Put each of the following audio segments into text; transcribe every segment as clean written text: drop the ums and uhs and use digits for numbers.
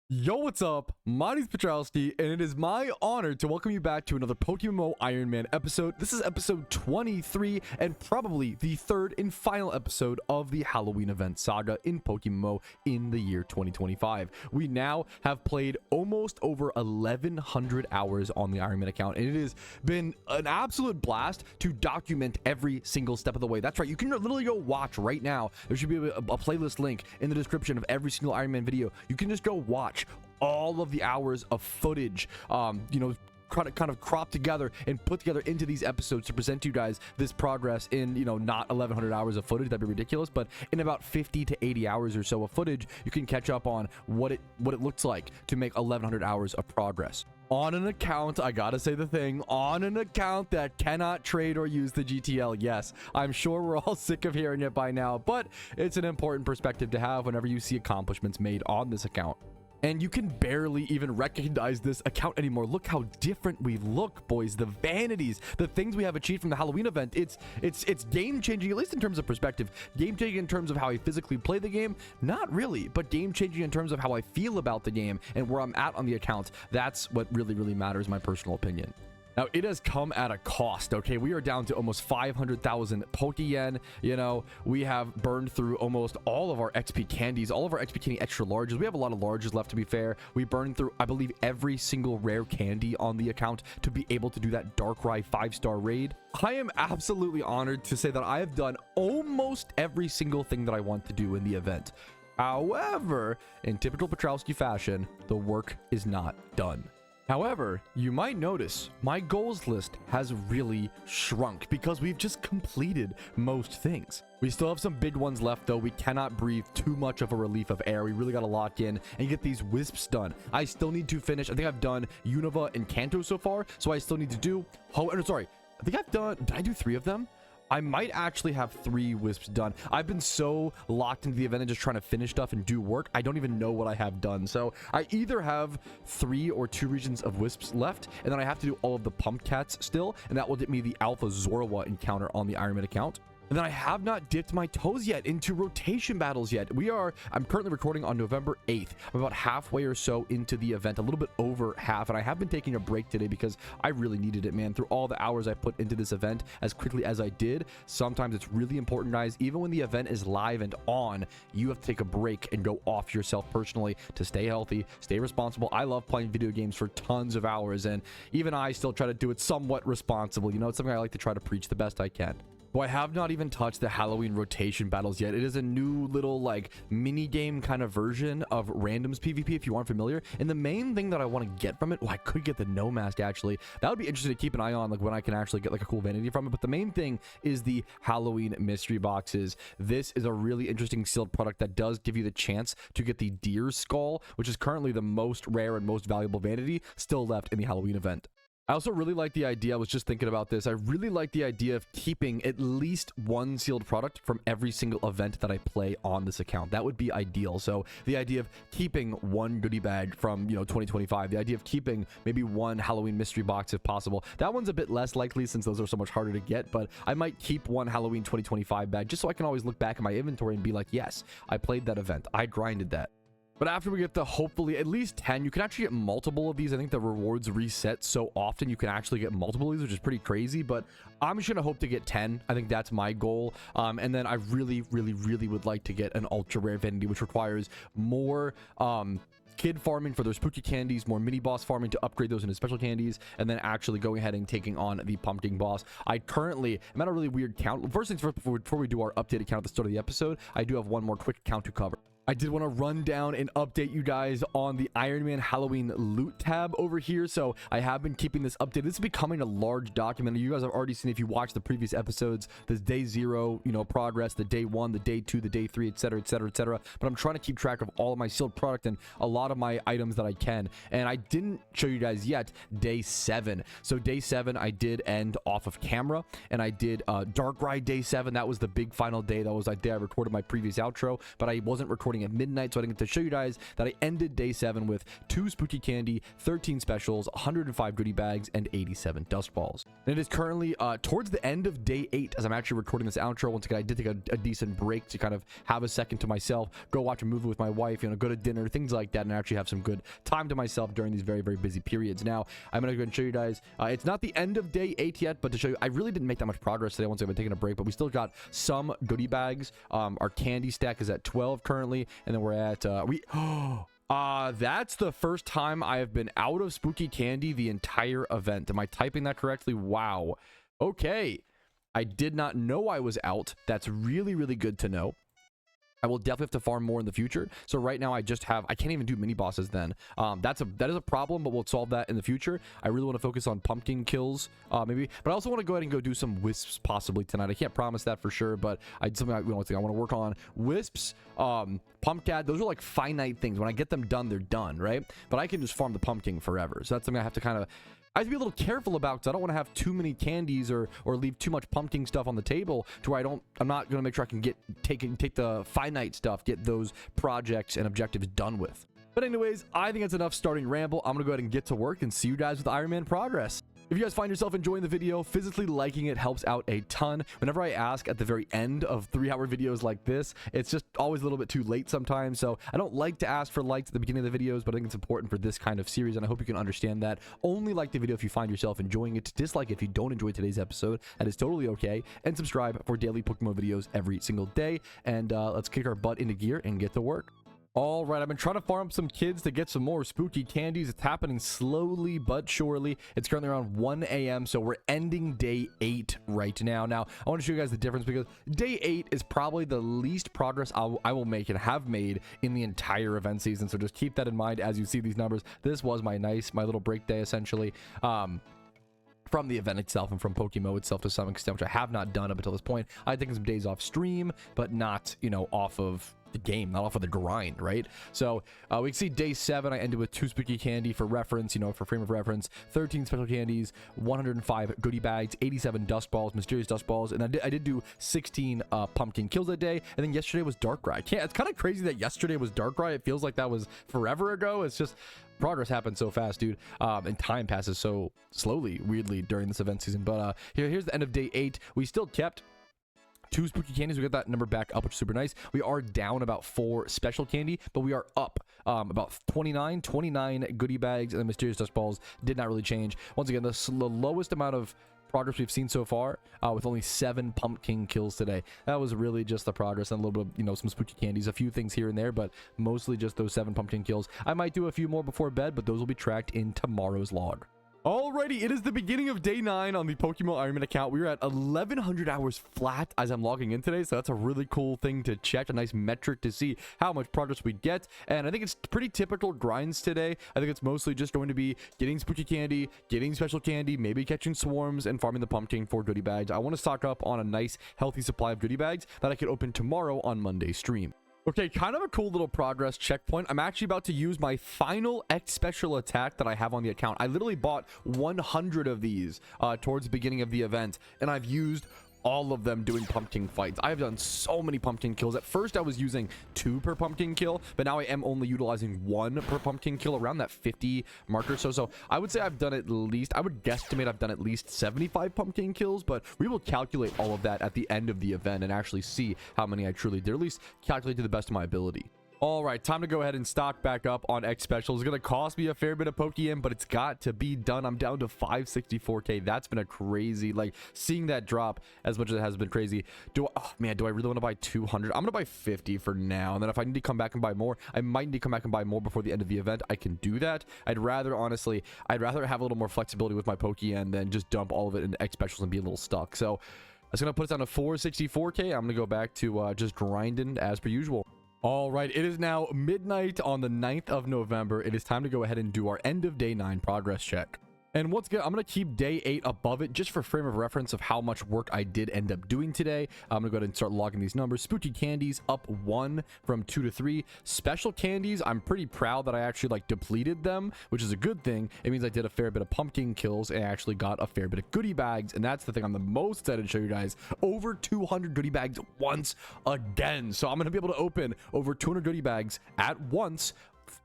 Yo, what's up? My name's Patrouski, and it is my honor to welcome you back to another PokeMMO Iron Man episode. This is episode 23, and probably the third and final episode of the Halloween event saga in PokeMMO in the year 2025. We now have played almost over 1,100 hours on the Iron Man account, and it has been an absolute blast to document every single step of the way. That's right, you can literally go watch right now. There should be a playlist link in the description of every single Iron Man video. You can just go watch all of the hours of footage, kind of cropped together and put together into these episodes to present to you guys this progress in, not 1,100 hours of footage. That'd be ridiculous, but in about 50 to 80 hours or so of footage, you can catch up on what it looks like to make 1,100 hours of progress. On an account, I gotta say the thing, on an account that cannot trade or use the GTL. Yes, I'm sure we're all sick of hearing it by now, but it's an important perspective to have whenever you see accomplishments made on this account. And you can barely even recognize this account anymore. Look how different we look, boys. The vanities, the things we have achieved from the Halloween event. It's game-changing, at least in terms of perspective. Game-changing in terms of how I physically play the game? Not really, but game-changing in terms of how I feel about the game and where I'm at on the account. That's what really, really matters, my personal opinion. Now, it has come at a cost, okay? We are down to almost 500,000 Pokeyen. We have burned through almost all of our XP candies, all of our XP candy extra larges. We have a lot of larges left, to be fair. We burned through, I believe, every single rare candy on the account to be able to do that Darkrai 5-star raid. I am absolutely honored to say that I have done almost every single thing that I want to do in the event. However, in typical Patrouski fashion, the work is not done. However, you might notice my goals list has really shrunk because we've just completed most things. We still have some big ones left, though. We cannot breathe too much of a relief of air. We really got to lock in and get these Wisps done. I still need to finish. I think I've done Unova and Kanto so far, so I still need to do... sorry. I think I've done... Did I do 3 of them? I might actually have 3 Wisps done. I've been so locked into the event and just trying to finish stuff and do work, I don't even know what I have done. So I either have 3 or 2 regions of Wisps left, and then I have to do all of the Pumpcats still, and that will get me the Alpha Zorua encounter on the Iron Man account. And then I have not dipped my toes yet into rotation battles yet. I'm currently recording on November 8th. I'm about halfway or so into the event, a little bit over half. And I have been taking a break today because I really needed it, man. Through all the hours I put into this event as quickly as I did, sometimes it's really important, guys. Even when the event is live and on, you have to take a break and go off yourself personally to stay healthy, stay responsible. I love playing video games for tons of hours, and even I still try to do it somewhat responsible. It's something I like to try to preach the best I can. Well, I have not even touched the Halloween rotation battles yet. It is a new little mini game kind of version of randoms PvP, if you aren't familiar. And the main thing that I want to get from it, I could get the no mask actually. That would be interesting to keep an eye on, when I can actually get a cool vanity from it. But the main thing is the Halloween mystery boxes. This is a really interesting sealed product that does give you the chance to get the deer skull, which is currently the most rare and most valuable vanity still left in the Halloween event. I also really like the idea, I was just thinking about this, I really like the idea of keeping at least 1 sealed product from every single event that I play on this account. That would be ideal. So the idea of keeping 1 goodie bag from, 2025, the idea of keeping maybe 1 Halloween mystery box if possible. That one's a bit less likely since those are so much harder to get, but I might keep 1 Halloween 2025 bag just so I can always look back at my inventory and be like, yes, I played that event. I grinded that. But after we get the hopefully at least 10, you can actually get multiple of these. I think the rewards reset so often you can actually get multiple of these, which is pretty crazy. But I'm just going to hope to get 10. I think that's my goal. And then I really, really, really would like to get an ultra rare vanity, which requires more kid farming for those spooky candies, more mini boss farming to upgrade those into special candies, and then actually going ahead and taking on the pumpkin boss. I currently am at a really weird count. First things first, before we do our updated count at the start of the episode, I do have one more quick count to cover. I did want to run down and update you guys on the Iron Man Halloween loot tab over here. So I have been keeping this updated. This is becoming a large document. You guys have already seen, if you watch the previous episodes, this day 0, progress, the day 1, the day 2, the day 3, etc., etc., etc. But I'm trying to keep track of all of my sealed product and a lot of my items that I can. And I didn't show you guys yet day 7. So day 7, I did end off of camera, and I did Darkrai day 7. That was the big final day. That was the day I recorded my previous outro, but I wasn't recording recording at midnight, so I didn't get to show you guys that I ended day 7 with 2 spooky candy, 13 specials, 105 goodie bags, and 87 dust balls. And it is currently towards the end of day 8 as I'm actually recording this outro. Once again, I did take a decent break to kind of have a second to myself, go watch a movie with my wife, you know, go to dinner, things like that, and actually have some good time to myself during these very, very busy periods. Now, I'm going to go ahead and show you guys. It's not the end of day 8 yet, but to show you, I really didn't make that much progress today once I've been taking a break, but we still got some goodie bags. Our candy stack is at 12 currently, and then we're at, that's the first time I have been out of spooky candy the entire event. Am I typing that correctly? Wow. Okay. I did not know I was out. That's really, really good to know. I will definitely have to farm more in the future. So right now I can't even do mini bosses then. That is a problem, but we'll solve that in the future. I really want to focus on pumpkin kills, maybe, but I also want to go ahead and go do some wisps possibly tonight. I can't promise that for sure, but I want to work on wisps, pumpcat. Those are like finite things. When I get them done, they're done, right? But I can just farm the pumpkin forever. So that's something I have to be a little careful about, because I don't want to have too many candies or leave too much pumpkin stuff on the table to where I'm not going to make sure I can take the finite stuff, get those projects and objectives done with. But anyways, I think that's enough starting ramble. I'm going to go ahead and get to work and see you guys with Iron Man progress. If you guys find yourself enjoying the video, physically liking it helps out a ton. Whenever I ask at the very end of 3-hour videos like this, it's just always a little bit too late sometimes. So I don't like to ask for likes at the beginning of the videos, but I think it's important for this kind of series, and I hope you can understand that. Only like the video if you find yourself enjoying it. Dislike it if you don't enjoy today's episode. That is totally okay. And subscribe for daily PokeMMO videos every single day. And let's kick our butt into gear and get to work. All right, I've been trying to farm some kids to get some more spooky candies. It's happening slowly but surely. It's currently around 1 a.m., so we're ending day 8 right now. Now, I want to show you guys the difference, because day 8 is probably the least progress I will make and have made in the entire event season. So just keep that in mind as you see these numbers. This was my little break day, essentially. From the event itself and from PokeMMO itself to some extent, which I have not done up until this point. I think some days off stream, but not, you know, off of the game, not off of the grind, right? So we can see day 7 I ended with 2 spooky candy for reference, you know, for frame of reference, 13 special candies, 105 goodie bags, 87 dust balls, mysterious dust balls, and I did do 16 pumpkin kills that day. And then yesterday was Darkrai. It's kind of crazy that yesterday was Darkrai. It feels like that was forever ago. It's just progress happens so fast, dude, and time passes so slowly, weirdly, during this event season. But here's the end of day 8. We still kept 2 spooky candies. We got that number back up, which is super nice. We are down about 4 special candy, but we are up about 29 goodie bags, and the mysterious dust balls did not really change. Once again, the lowest amount of progress we've seen so far, with only 7 pumpkin kills today. That was really just the progress, and a little bit of, you know, some spooky candies, a few things here and there, but mostly just those 7 pumpkin kills. I might do a few more before bed, but those will be tracked in tomorrow's log. Alrighty, it is the beginning of day 9 on the PokeMMO Iron Man account. We are at 1,100 hours flat as I'm logging in today, so that's a really cool thing to check, a nice metric to see how much progress we get. And I think it's pretty typical grinds today. I think it's mostly just going to be getting spooky candy, getting special candy, maybe catching swarms, and farming the pumpkin for goodie bags. I want to stock up on a nice, healthy supply of goodie bags that I can open tomorrow on Monday's stream. Okay, kind of a cool little progress checkpoint. I'm actually about to use my final X special attack that I have on the account. I literally bought 100 of these towards the beginning of the event, and I've used all of them doing pumpkin fights. I have done so many pumpkin kills. At first I was using 2 per pumpkin kill, but now I am only utilizing 1 per pumpkin kill, around that 50 marker. So I would say I've done at least, I would guesstimate I've done at least 75 pumpkin kills, but we will calculate all of that at the end of the event and actually see how many I truly did, or at least calculate to the best of my ability. All right, time to go ahead and stock back up on X specials. It's going to cost me a fair bit of Pokeyen, but it's got to be done. I'm down to 564k. That's been a crazy, like, seeing that drop as much as it has been crazy. Oh man, do I really want to buy 200? I'm going to buy 50 for now. And then if I need to come back and buy more, I might need to come back and buy more before the end of the event. I can do that. Honestly, I'd rather have a little more flexibility with my Pokeyen than just dump all of it into X specials and be a little stuck. So that's going to put us down to 464k. I'm going to go back to just grinding as per usual. All right, it is now midnight on the 9th of November. It is time to go ahead and do our end of day 9 progress check. And what's good, I'm going to keep day 8 above it just for frame of reference of how much work I did end up doing today. I'm going to go ahead and start logging these numbers. Spooky candies up 1 from 2 to 3. Special candies, I'm pretty proud that I actually like depleted them, which is a good thing. It means I did a fair bit of pumpkin kills and actually got a fair bit of goodie bags. And that's the thing I'm the most excited to show you guys. Over 200 goodie bags once again. So I'm going to be able to open over 200 goodie bags at once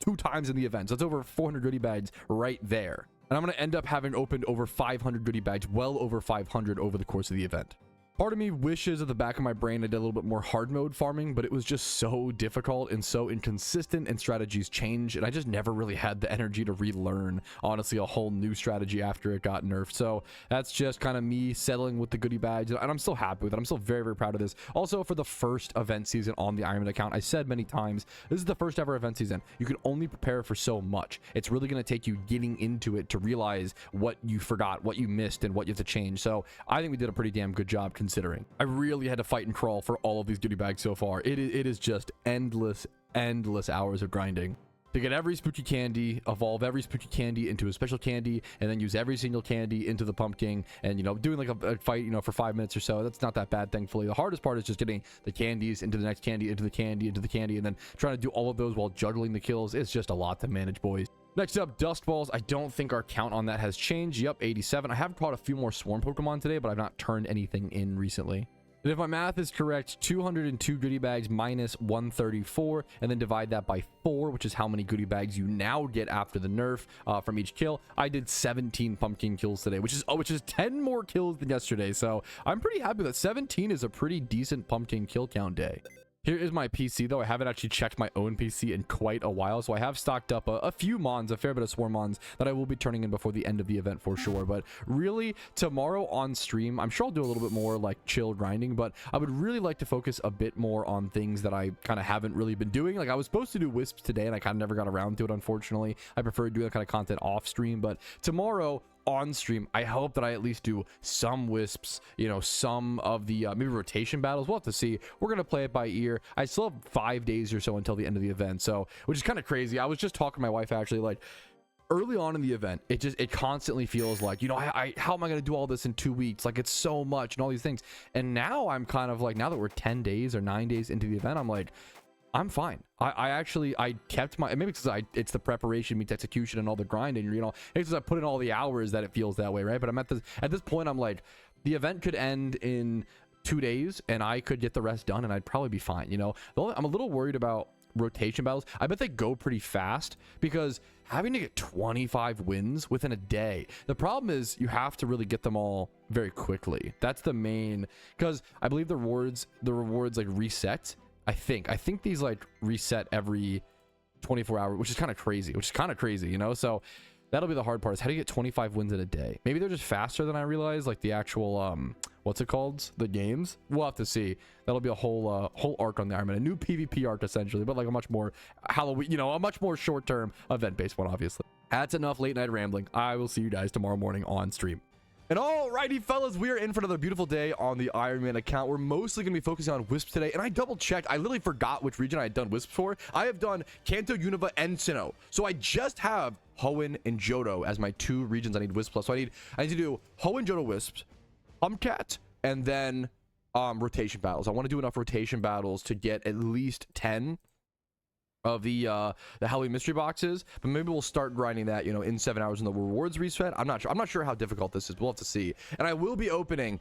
2 times in the event. So that's over 400 goodie bags right there. And I'm going to end up having opened over 500 goodie bags, well over 500 over the course of the event. Part of me wishes at the back of my brain I did a little bit more hard mode farming, but it was just so difficult and so inconsistent, and strategies change, and I just never really had the energy to relearn, honestly, a whole new strategy after it got nerfed. So that's just kind of me settling with the goodie bags, and I'm still happy with it. I'm still very, very proud of this. Also, for the first event season on the Ironman account, I said many times, this is the first ever event season. You can only prepare for so much. It's really going to take you getting into it to realize what you forgot, what you missed, and what you have to change. So I think we did a pretty damn good job considering. I really had to fight and crawl for all of these goodie bags so far. It is just endless hours of grinding to get every spooky candy, evolve every spooky candy into a special candy, and then use every single candy into the pumpkin, and you know, doing like a fight, you know, for 5 minutes or so. That's not that bad, thankfully. The hardest part is just getting the candies into the next candy, into the candy, into the candy, and then trying to do all of those while juggling the kills. It's just a lot to manage, boys. Next up, dust balls. I don't think our count on that has changed. Yep, 87. I have caught a few more swarm Pokemon today, but I've not turned anything in recently. And if my math is correct, 202 goodie bags minus 134, and then divide that by 4, which is how many goodie bags you now get after the nerf from each kill. I did 17 pumpkin kills today, which is 10 more kills than yesterday. So I'm pretty happy that 17 is a pretty decent pumpkin kill count day. Here is my PC, though. I haven't actually checked my own PC in quite a while, so I have stocked up a few mons, a fair bit of swarm mons that I will be turning in before the end of the event for sure. But really, tomorrow on stream, I'm sure I'll do a little bit more like chill grinding, but I would really like to focus a bit more on things that I kind of haven't really been doing. Like I was supposed to do Wisps today, and I kind of never got around to it, unfortunately. I prefer doing that kind of content off stream, but tomorrow on stream, I hope that I at least do some Wisps, you know, some of the maybe rotation battles. We'll have to see. We're gonna play it by ear. I still have 5 days or so until the end of the event, so which is kind of crazy. I was just talking to my wife actually, like early on in the event, it constantly feels like, you know, how am I gonna do all this in 2 weeks? Like it's so much and all these things. And now I'm kind of like, now that we're 10 days or 9 days into the event, I'm like, I'm fine. I kept my, maybe because it's the preparation meets execution and all the grinding, you know, it's because I put in all the hours that it feels that way, right? But I'm at this point, I'm like, the event could end in 2 days and I could get the rest done and I'd probably be fine, you know. I'm a little worried about rotation battles. I bet they go pretty fast because having to get 25 wins within a day, the problem is you have to really get them all very quickly. That's the main, because I believe the rewards like reset. I think these like reset every 24 hours, which is kind of crazy, you know. So that'll be the hard part, is how do you get 25 wins in a day? Maybe they're just faster than I realized, like the actual what's it called, the games. We'll have to see. That'll be a whole arc on the Ironman, a new PvP arc essentially, but like a much more Halloween, you know, a much more short-term event-based one, obviously. That's enough late night rambling. I will see you guys tomorrow morning on stream. And alrighty, fellas, we are in for another beautiful day on the Ironman account. We're mostly going to be focusing on Wisps today, and I double-checked. I literally forgot which region I had done Wisps for. I have done Kanto, Unova, and Sinnoh. So I just have Hoenn and Johto as my 2 regions I need Wisps plus. So I need to do Hoenn, Johto, Wisps, Pumpcat, and then rotation battles. I want to do enough rotation battles to get at least 10 of the Halloween mystery boxes, but maybe we'll start grinding that, you know, in 7 hours when the rewards reset. I'm not sure how difficult this is. We'll have to see. And I will be opening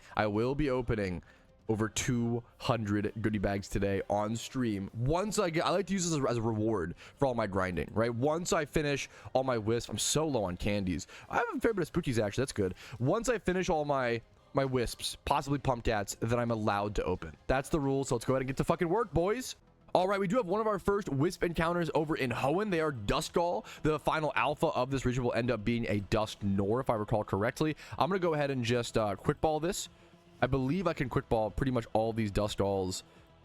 over 200 goodie bags today on stream. Once I like to use this as a reward for all my grinding, right? Once I finish all my Wisps, I'm so low on candies. I have a fair bit of spookies actually. That's good. Once I finish all my Wisps, possibly Pumpcats, then I'm allowed to open. That's the rule. So let's go ahead and get to fucking work, boys. All right, we do have one of our first Wisp encounters over in Hoenn. They are Dustgall. The final alpha of this region will end up being a Dusknoir, if I recall correctly. I'm going to go ahead and just quick ball this. I believe I can quick ball pretty much all these Dustgalls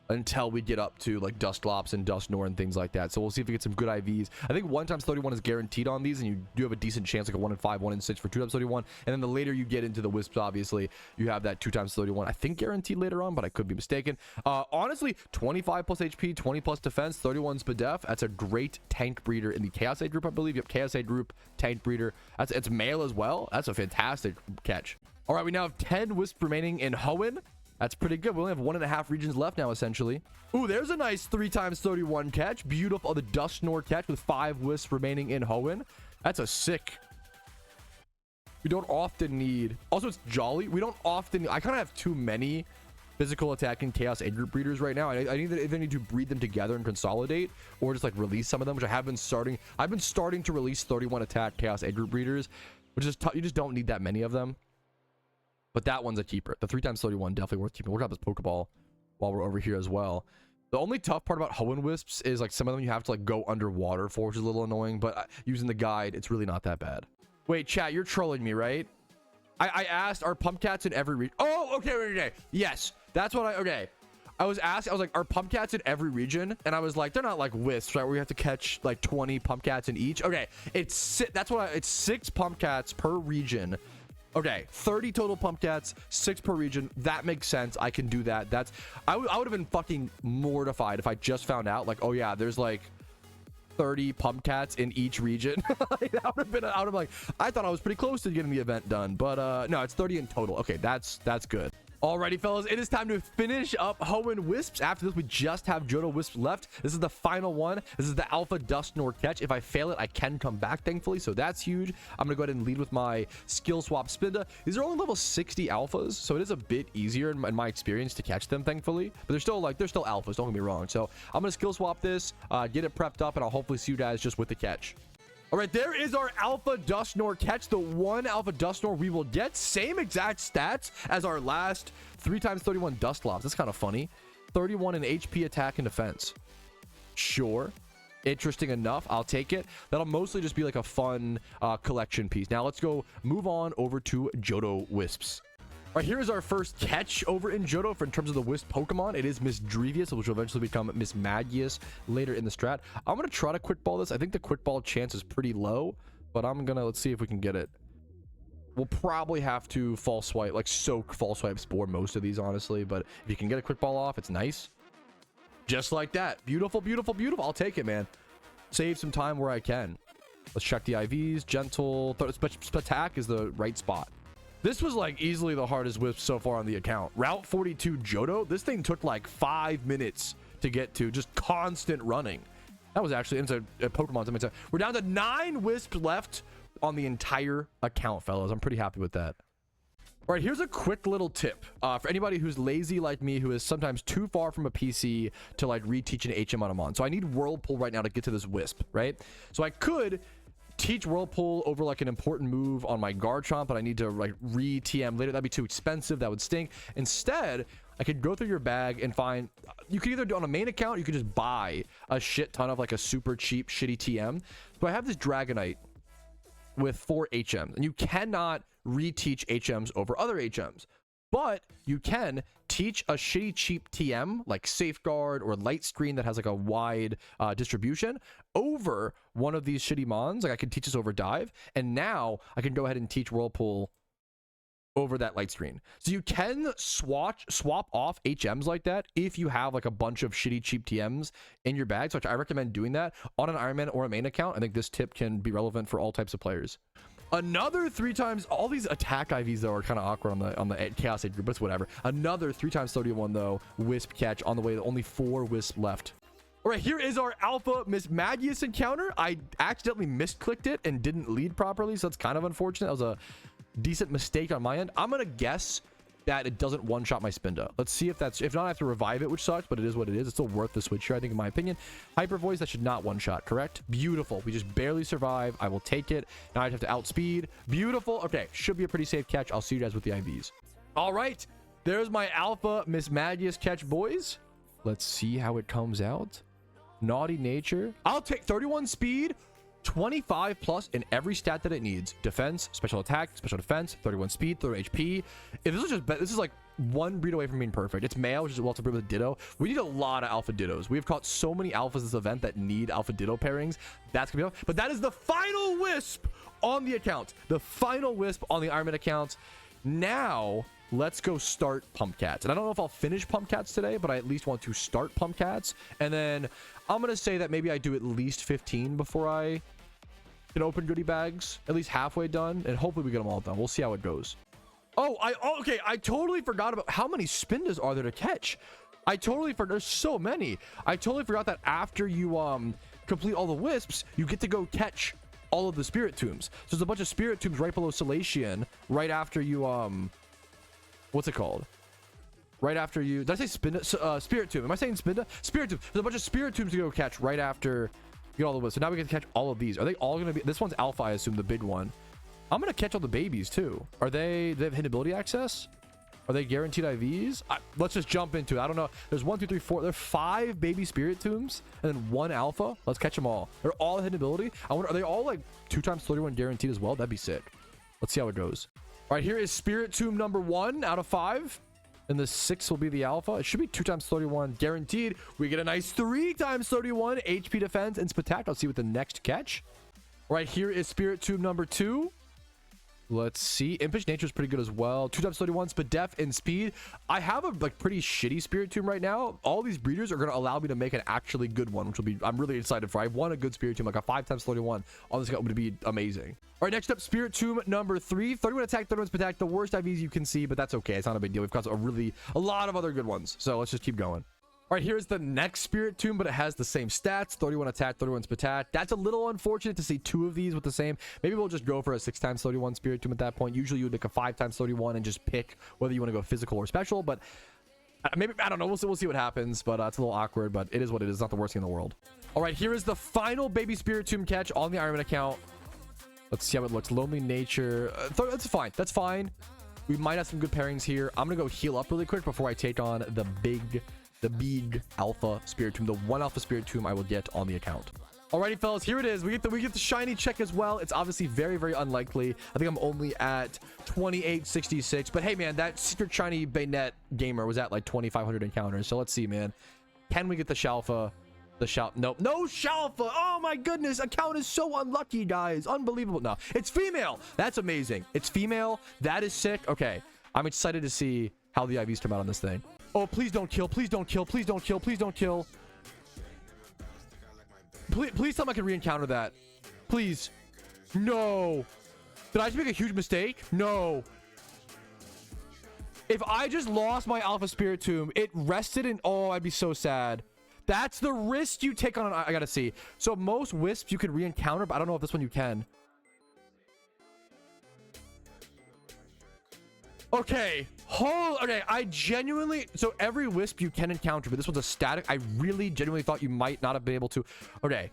until we get up to like Dustlops and Dustnor and things like that. So we'll see if we get some good IVs. I think 1 times 31 is guaranteed on these, and you do have a decent chance, like a 1 in 5, 1 in 6 for 2 times 31. And then the later you get into the Wisps, obviously you have that 2 times 31, I think guaranteed later on, but I could be mistaken. Honestly, 25 plus HP, 20 plus defense, 31 SPDF. That's a great tank breeder in the Chaos Aid group, I believe. Yep, Chaos Aid group, tank breeder. It's male as well. That's a fantastic catch. All right, we now have 10 Wisps remaining in Hoenn. That's pretty good. We only have 1.5 regions left now, essentially. Ooh, there's a nice 3 times 31 catch. Beautiful. The Dustnor catch with 5 Wisps remaining in Hoenn. That's a sick. We don't often need. Also, it's Jolly. We don't often. I kind of have too many physical attacking Chaos Aid group breeders right now. I either need to breed them together and consolidate, or just like release some of them, which I have been starting. I've been starting to release 31 attack Chaos Aid group breeders, which is you just don't need that many of them. But that one's a keeper. The 3 times 31 definitely worth keeping. We'll grab this Pokeball while we're over here as well. The only tough part about Hoenn Wisps is like some of them you have to like go underwater for, which is a little annoying, but using the guide, it's really not that bad. Wait, chat, you're trolling me, right? I asked, are Pumpcats in every region? Oh, okay. Yes, that's what okay. I was like, are Pumpcats in every region? And I was like, they're not like Wisps, right? Where you have to catch like 20 Pumpcats in each. Okay, it's 6 Pumpcats per region. Okay, 30 total Pumpcats, 6 per region. That makes sense. I can do that. I would have been fucking mortified if I just found out like, oh yeah, there's like 30 Pumpcats in each region. Like, that would have been. I would have like, I thought I was pretty close to getting the event done, but no, it's 30 in total. Okay, that's good. Alrighty, fellas, it is time to finish up Hoenn Wisps. After this, we just have Johto Wisps left. This is the final one. This is the Alpha Dustnor catch. If I fail it, I can come back, thankfully, so that's huge. I'm gonna go ahead and lead with my skill swap Spinda. These are only level 60 alphas, so it is a bit easier in my experience to catch them, thankfully. But they're still alphas, don't get me wrong. So I'm gonna skill swap this, get it prepped up, and I'll hopefully see you guys just with the catch. All right, there is our Alpha Dustnor catch. The one Alpha Dustnor we will get. Same exact stats as our last 3 times 31 Dustlops. That's kind of funny. 31 in HP, attack, and defense. Sure. Interesting enough. I'll take it. That'll mostly just be like a fun collection piece. Now let's go move on over to Johto Wisps. All right, here is our first catch over in Johto in terms of the Wisp Pokemon. It is Miss Drevius, which will eventually become Miss Magius later in the strat. I'm going to try to quick ball this. I think the quick ball chance is pretty low, but let's see if we can get it. We'll probably have to false swipe, like soak false swipe spore most of these, honestly, but if you can get a quick ball off, it's nice. Just like that. Beautiful, beautiful, beautiful. I'll take it, man. Save some time where I can. Let's check the IVs. Gentle. Attack is the right spot. This was like easily the hardest Wisp so far on the account. Route 42 Johto. This thing took like 5 minutes to get to. Just constant running. That was actually into a Pokemon. We're down to 9 Wisps left on the entire account, fellas. I'm pretty happy with that. All right, here's a quick little tip for anybody who's lazy like me, who is sometimes too far from a PC to like reteach an HM on a mon. So I need Whirlpool right now to get to this Wisp, right? So I could teach Whirlpool over like an important move on my Garchomp, but I need to like re-TM later. That'd be too expensive. That would stink. Instead, I could go through your bag and find, you could either do on a main account, you could just buy a shit ton of like a super cheap shitty TM. So I have this Dragonite with 4 HMs, and you cannot reteach HMs over other HMs, but you can teach a shitty cheap TM like Safeguard or Light Screen that has like a wide distribution over one of these shitty mons. Like I can teach this over Dive, and now I can go ahead and teach Whirlpool over that Light Screen. So you can swap off HMs like that if you have like a bunch of shitty cheap TMs in your bag. So I recommend doing that on an Ironman or a main account. I think this tip can be relevant for all types of players. Another 3 times, all these attack IVs though are kind of awkward on the Chaos Aid group, but it's whatever. Another 3 times 31 though Wisp catch on the way. Only 4 Wisp left. All right, here is our Alpha Miss Magius encounter. I accidentally misclicked it and didn't lead properly, so that's kind of unfortunate. That was a decent mistake on my end. I'm gonna guess that it doesn't one-shot my Spinda. Let's see if that's, if not, I have to revive it, which sucks, but it is what it is. It's still worth the switch here, I think, in my opinion. Hyper Voice, that should not one-shot, correct? Beautiful. We just barely survive. I will take it. Now I have to outspeed. Beautiful. Okay, should be a pretty safe catch. I'll see you guys with the IVs. All right, there's my Alpha Miss Magius catch, boys. Let's see how it comes out. Naughty Nature. I'll take 31 speed, 25 plus in every stat that it needs. Defense, special attack, special defense, 31 speed, 30 HP. If this is just, this is like one breed away from being perfect. It's male, which is well to breed with Ditto. We need a lot of alpha Dittos. We've caught so many alphas this event that need alpha Ditto pairings. That's gonna be enough. But that is the final Wisp on the account. The final Wisp on the Ironman account. Now let's go start Pumpcats. And I don't know if I'll finish Pumpcats today, but I at least want to start Pumpcats. And then I'm gonna say that maybe I do at least 15 before I can open goodie bags. At least halfway done, and hopefully we get them all done. We'll see how it goes. Okay, I totally forgot about how many Spindas are there to catch. I totally forgot. There's so many. I totally forgot that after you complete all the Wisps, you get to go catch all of the Spirit Tombs. So there's a bunch of Spirit Tombs right below Salation, right after you what's it called? Right after you, did I say Spinda? Spirit Tomb. Am I saying Spinda? Spirit Tomb. There's a bunch of Spirit Tombs to go catch right after you get all the Wisps. So now we get to catch all of these. Are they all gonna be? This one's Alpha, I assume, the big one. I'm gonna catch all the babies too. Do they have hidden ability access? Are they guaranteed IVs? Let's just jump into it. I don't know. There's 1, 2, 3, 4. There's 5 baby Spirit Tombs and then 1 Alpha. Let's catch them all. They're all hidden ability. I wonder, are they all like 2 times 31 guaranteed as well? That'd be sick. Let's see how it goes. All right, here is Spirit Tomb number 1 out of 5. And the 6 will be the Alpha. It should be 2 times 31 guaranteed. We get a nice 3 times 31 HP defense and Spatak. Let's see what the next catch. All right, here is Spirit Tomb number 2. Let's see. Impish Nature is pretty good as well. 2 times 31 Spadef and speed. I have a like pretty shitty Spirit Tomb right now. All these breeders are going to allow me to make an actually good one, which will be, I'm really excited for. I want a good Spirit Tomb, like a 5 times 31 on this guy would be amazing. All right, next up, Spirit Tomb number 3. 31 attack, 31 Spatak. The worst IVs you can see, but that's okay. It's not a big deal. We've got a lot of other good ones. So let's just keep going. All right, here's the next Spirit Tomb, but it has the same stats. 31 attack, 31 Spatak. That's a little unfortunate to see 2 of these with the same. Maybe we'll just go for a 6 times 31 Spirit Tomb at that point. Usually you would make a 5 times 31 and just pick whether you want to go physical or special, but maybe, I don't know. We'll see what happens, but it's a little awkward, but it is what it is. It's not the worst thing in the world. All right, here is the final baby Spirit Tomb catch on the Ironman account. Let's see how it looks. Lonely Nature. That's fine. That's fine. We might have some good pairings here. I'm going to go heal up really quick before I take on the big Alpha Spirit Tomb, the 1 Alpha Spirit Tomb I will get on the account. Alrighty, fellas, here it is. We get the shiny check as well. It's obviously very, very unlikely. I think I'm only at 2866, but hey, man, that secret shiny Bayonet gamer was at like 2,500 encounters. So let's see, man. Can we get the Shalfa? Nope. No Shalfa. Oh my goodness. Account is so unlucky, guys. Unbelievable. No, it's female. That's amazing. It's female. That is sick. Okay. I'm excited to see how the IVs come out on this thing. Oh, please don't kill. Please don't kill. Please don't kill. Please don't kill. Please tell me I can re-encounter that. Please. No. Did I just make a huge mistake? No. If I just lost my Alpha Spirit Tomb, it rested in... Oh, I'd be so sad. That's the risk you take on... I gotta see. So most Wisps you can re-encounter, but I don't know if this one you can. Okay. Okay, I genuinely... So every Wisp you can encounter, but this one's a static. I really genuinely thought you might not have been able to... Okay.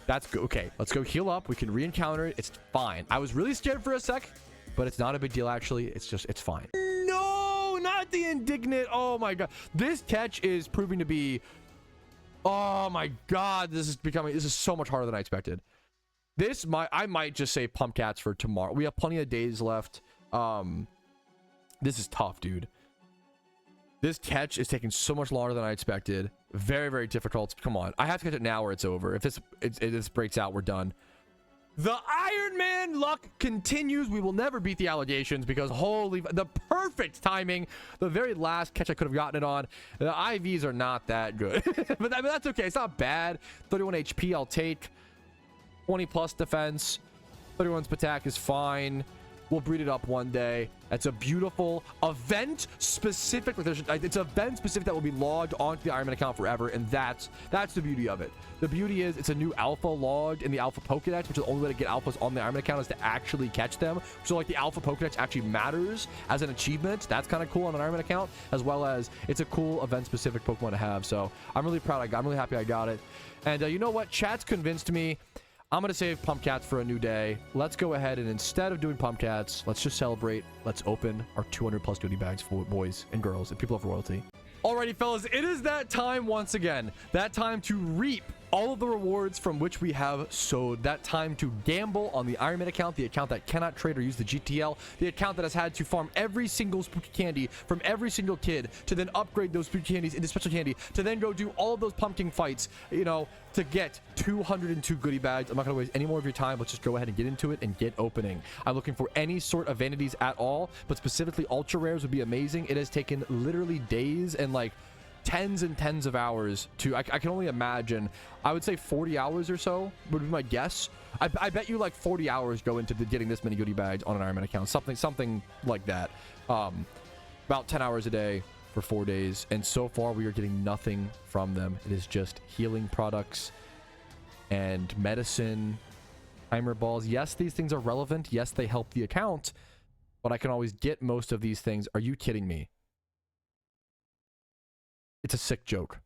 That's good. Okay, let's go heal up. We can re-encounter it. It's fine. I was really scared for a sec, but it's not a big deal, actually. It's fine. No, not the indignant. Oh, my God. This catch is proving to be... Oh, my God. This is so much harder than I expected. I might just say Pumpcats for tomorrow. We have plenty of days left. This is tough, dude. This catch is taking so much longer than I expected. Very, very difficult. Come on. I have to catch it now or it's over. If this breaks out, we're done. The Iron Man luck continues. We will never beat the allegations because the perfect timing. The very last catch I could have gotten it on. The IVs are not that good. but that's okay. It's not bad. 31 HP I'll take. 20 plus defense. 31's attack is fine. We'll breed it up one day. It's a beautiful event specific. It's event specific that will be logged onto the Iron Man account forever, and that's the beauty of it. The beauty is it's a new alpha logged in the Alpha Pokedex, which is the only way to get alphas on the Iron Man account is to actually catch them. So like the Alpha Pokedex actually matters as an achievement. That's kind of cool on an Iron Man account, as well as it's a cool event specific Pokemon to have. So I'm really proud. I'm really happy I got it. And you know what? Chat's convinced me. I'm going to save Pumpcats for a new day. Let's go ahead and instead of doing Pumpcats, let's just celebrate. Let's open our 200 plus goodie bags for boys and girls and people of royalty. Alrighty, fellas, it is that time once again. That time to reap all of the rewards from which we have sowed that time to gamble on the Iron Man account, the account that cannot trade or use the GTL, the account that has had to farm every single spooky candy from every single kid to then upgrade those spooky candies into special candy, to then go do all of those pumpkin fights, you know, to get 202 goodie bags. I'm not going to waste any more of your time. Let's just go ahead and get into it and get opening. I'm looking for any sort of vanities at all, but specifically ultra rares would be amazing. It has taken literally days and like tens and tens of hours to, I can only imagine, I would say 40 hours or so would be my guess. I bet you like 40 hours go into getting this many goodie bags on an Iron Man account, something like that. About 10 hours a day for 4 days, and so far we are getting nothing from them. It is just healing products and medicine, timer balls. Yes, these things are relevant. Yes, they help the account, but I can always get most of these things. Are you kidding me? It's a sick joke.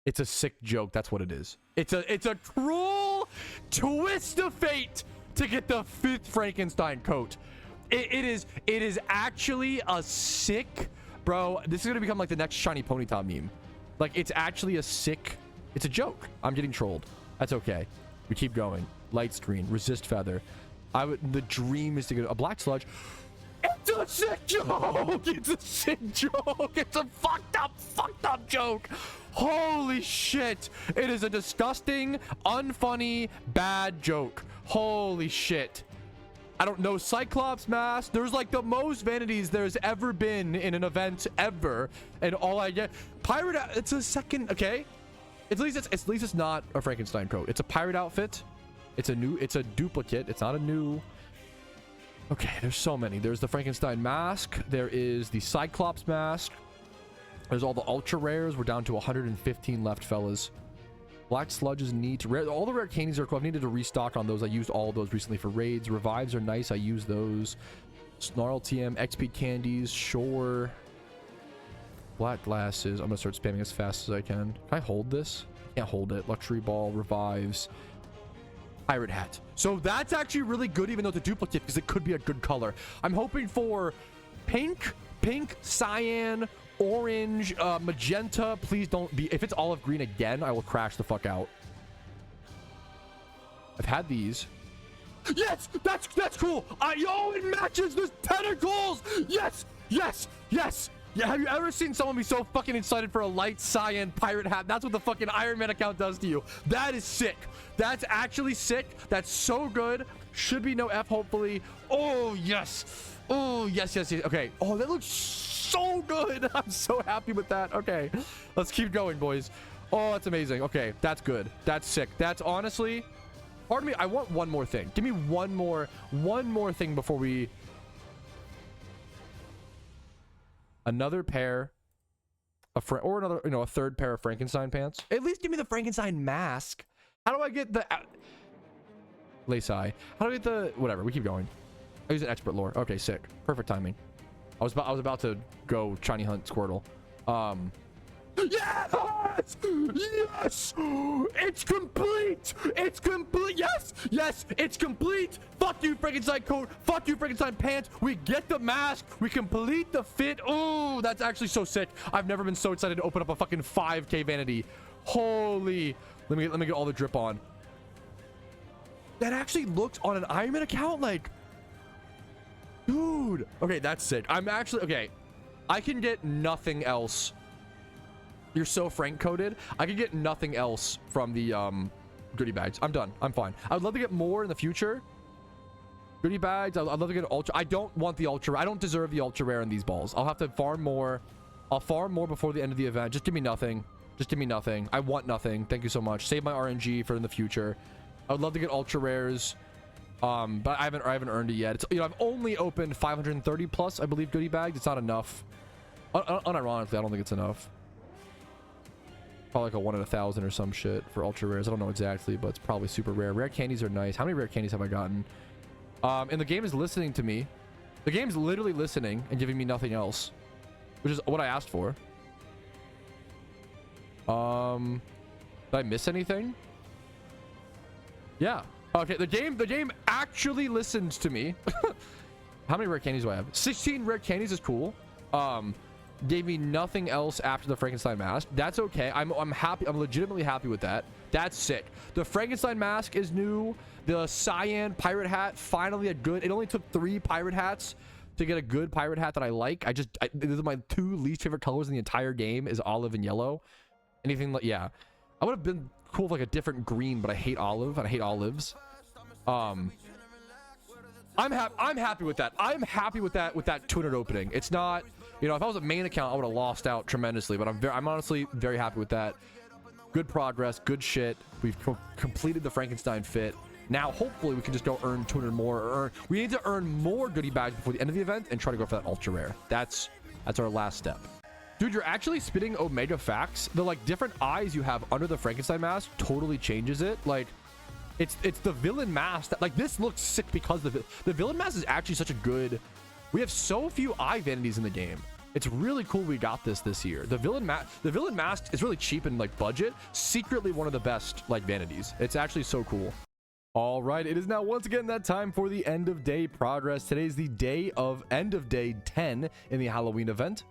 It's a sick joke. That's what it is. It's a cruel twist of fate to get the 5th Frankenstein coat. It is actually a sick, bro. This is gonna become like the next shiny Ponyta meme. Like, it's actually a sick. It's a joke. I'm getting trolled. That's okay. We keep going. Light screen, resist feather. The dream is to get a black sludge. It's a sick joke. It's a sick joke. It's a fucked up joke. Holy shit. It is a disgusting, unfunny, bad joke. Holy shit. I don't know. Cyclops mask. There's like the most vanities there's ever been in an event ever, and all I get pirate. It's a second. Okay, at least it's not a Frankenstein coat. It's a pirate outfit. It's a duplicate. It's not a new. Okay, there's so many. There's the Frankenstein mask. There is the Cyclops mask. There's all the ultra rares. We're down to 115 left, fellas. Black sludge is neat. All the rare candies are cool. I've needed to restock on those. I used all of those recently for raids. Revives are nice. I use those. Snarl TM, XP candies, sure. Black glasses. I'm gonna start spamming as fast as I can. Can I hold this? Can't hold it. Luxury ball, revives. Pirate hat. So that's actually really good, even though it's a duplicate, because it could be a good color. I'm hoping for pink, cyan, orange, magenta. Please don't be. If it's olive green again, I will crash the fuck out. I've had these. Yes, that's cool. Yo, it matches the tentacles. Yes. Yeah, have you ever seen someone be so fucking excited for a light cyan pirate hat? That's what the fucking Iron Man account does to you. That is sick. That's actually sick. That's so good. Should be no F, hopefully. Oh, yes. Oh, yes. Okay. Oh, that looks so good. I'm so happy with that. Okay. Let's keep going, boys. Oh, that's amazing. Okay. That's good. That's sick. That's honestly... Pardon me. I want one more thing. Give me one more thing before we... Another pair of or another, a third pair of Frankenstein pants. At least give me the Frankenstein mask. How do I get the lace eye? How do I get the whatever? We keep going. I use an expert lore. Okay, sick. Perfect timing. I was about to go shiny hunt Squirtle. Yes! Yes! It's complete! It's complete! Yes! It's complete! Fuck you, Frankenstein coat! Fuck you, Frankenstein pants! We get the mask! We complete the fit! Oh, that's actually so sick! I've never been so excited to open up a fucking 5K vanity. Holy... Let me get all the drip on. That actually looks on an Iron Man account like... Dude! Okay, that's sick. I'm actually... Okay. I can get nothing else... You're so Frank coded. I could get nothing else from the goodie bags. I'm done. I'm fine. I would love to get more in the future. Goodie bags. I'd love to get ultra. I don't want the ultra. I don't deserve the ultra rare in these balls. I'll have to farm more. I'll farm more before the end of the event. Just give me nothing. Just give me nothing. I want nothing. Thank you so much. Save my RNG for in the future. I would love to get ultra rares. But I haven't earned it yet. It's, I've only opened 530 plus, I believe, goodie bags. It's not enough. Unironically, I don't think it's enough. Probably like a 1 in 1,000 or some shit for ultra rares. I don't know exactly, but it's probably super rare. Rare candies are nice. How many rare candies have I gotten? And the game is listening to me. The game's literally listening and giving me nothing else, which is what I asked for. Did I miss anything? Yeah. Okay. The game actually listens to me. How many rare candies do I have? 16 rare candies is cool. gave me nothing else after the Frankenstein mask. That's okay. I'm happy. I'm legitimately happy with that. That's sick. The Frankenstein mask is new. The cyan pirate hat, finally a good. It only took 3 pirate hats to get a good pirate hat that I like. These are my 2 least favorite colors in the entire game, is olive and yellow. Anything like, yeah, I would have been cool with like a different green, but I hate olive and I hate olives. I'm happy with that. I'm happy with that 200 opening. It's not, you know, if I was a main account, I would have lost out tremendously, but I'm honestly very happy with that. Good progress, good shit. We've completed the Frankenstein fit. Now, hopefully, we can just go earn 200 more. We need to earn more goodie bags before the end of the event and try to go for that ultra rare. That's our last step. Dude, you're actually spitting Omega facts. The like different eyes you have under the Frankenstein mask totally changes it. Like, it's the villain mask that, like, this looks sick because the villain mask is actually such a good. We have so few eye vanities in the game. It's really cool we got this year. The villain mask is really cheap and like budget. Secretly one of the best like vanities. It's actually so cool. All right, it is now once again that time for the end of day progress. Today is the day of end of day 10 in the Halloween event.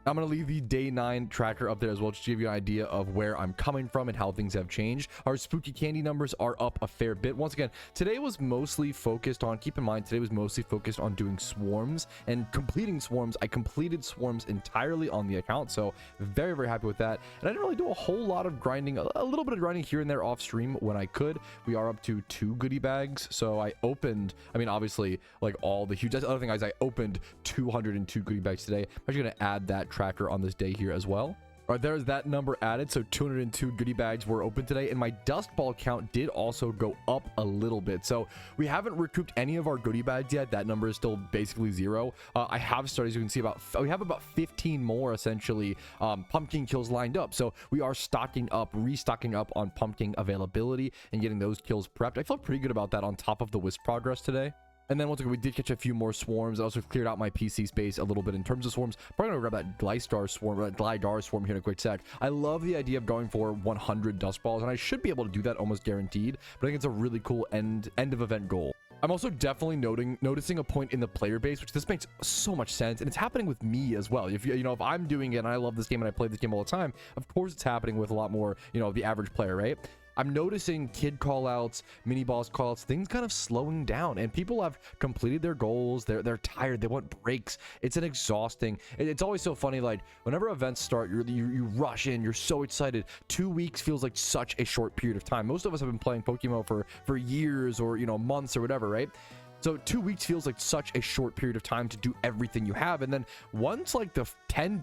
I'm going to leave the day 9 tracker up there as well, just to give you an idea of where I'm coming from and how things have changed. Our spooky candy numbers are up a fair bit. Once again, today was mostly focused on, keep in mind, today was mostly focused on doing swarms and completing swarms. I completed swarms entirely on the account, so very, very happy with that. And I didn't really do a whole lot of grinding, a little bit of grinding here and there off stream when I could. We are up to 2 goodie bags, so I opened, I mean, obviously, like all the huge, that's the other thing is I opened 202 goodie bags today. I'm actually going to add that tracker on this day here as well. All right, there's that number added, so 202 goodie bags were open today, and my dust ball count did also go up a little bit. So we haven't recouped any of our goodie bags yet. That number is still basically 0. I have started, as you can see, we have about 15 more essentially pumpkin kills lined up. So we are restocking up on pumpkin availability and getting those kills prepped. I felt pretty good about that on top of the Wisp progress today. And then once again, we did catch a few more swarms. I also cleared out my PC space a little bit in terms of swarms. Probably gonna grab that Glystar swarm, or that Gligar swarm here in a quick sec. I love the idea of going for 100 dust balls, and I should be able to do that almost guaranteed. But I think it's a really cool end of event goal. I'm also definitely noticing a point in the player base, which this makes so much sense, and it's happening with me as well. If if I'm doing it and I love this game and I play this game all the time, of course it's happening with a lot more, the average player, right? I'm noticing kid callouts, mini boss callouts, things kind of slowing down, and people have completed their goals. They're tired. They want breaks. It's an exhausting. It's always so funny. Like whenever events start, you rush in. You're so excited. 2 weeks feels like such a short period of time. Most of us have been playing PokeMMO for years or months or whatever, right? So 2 weeks feels like such a short period of time to do everything you have, and then once like the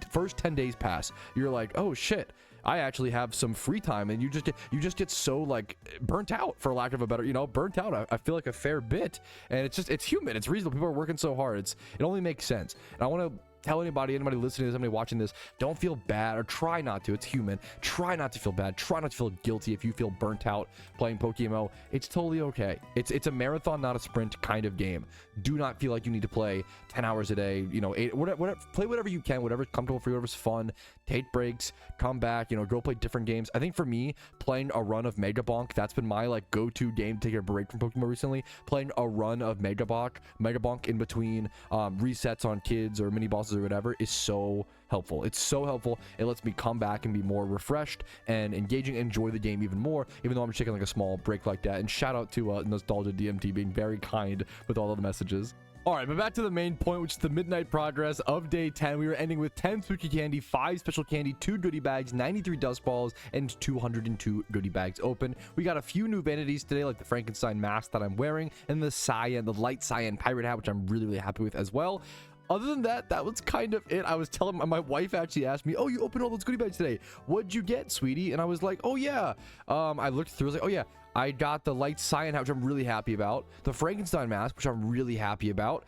first 10 days pass, you're like, oh shit, I actually have some free time, and you just get so like burnt out, for lack of a better, burnt out. I feel like a fair bit, and it's human, it's reasonable. People are working so hard. It only makes sense, and I want to tell anybody listening to this, anybody watching this, don't feel bad, or try not to. It's human. Try not to feel bad. Try not to feel guilty if you feel burnt out playing PokeMMO. It's totally okay. It's a marathon, not a sprint kind of game. Do not feel like you need to play 10 hours a day, 8, whatever, play whatever you can, whatever's comfortable for you, whatever's fun. Take breaks, come back, go play different games. I think for me, playing a run of Mega Bonk, that's been my like go-to game to take a break from PokeMMO recently. Playing a run of Mega Bonk in between resets on kids or mini bosses or whatever is so helpful. It's so helpful. It lets me come back and be more refreshed and engaging, enjoy the game even more, even though I'm taking like a small break like that. And shout out to Nostalgia DMT being very kind with all of the messages. All right, but back to the main point, which is the midnight progress of day 10. We were ending with 10 spooky candy, 5 special candy, 2 goodie bags, 93 dust balls, and 202 goodie bags open. We got a few new vanities today, like the Frankenstein mask that I'm wearing, and the light cyan pirate hat, which I'm really, really happy with as well. Other than that, that was kind of it. I was telling my wife actually asked me, oh, you opened all those goodie bags today. What'd you get, sweetie? And I was like, oh yeah. I looked through, I was like, oh yeah. I got the light cyan hat, which I'm really happy about. The Frankenstein mask, which I'm really happy about.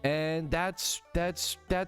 And that's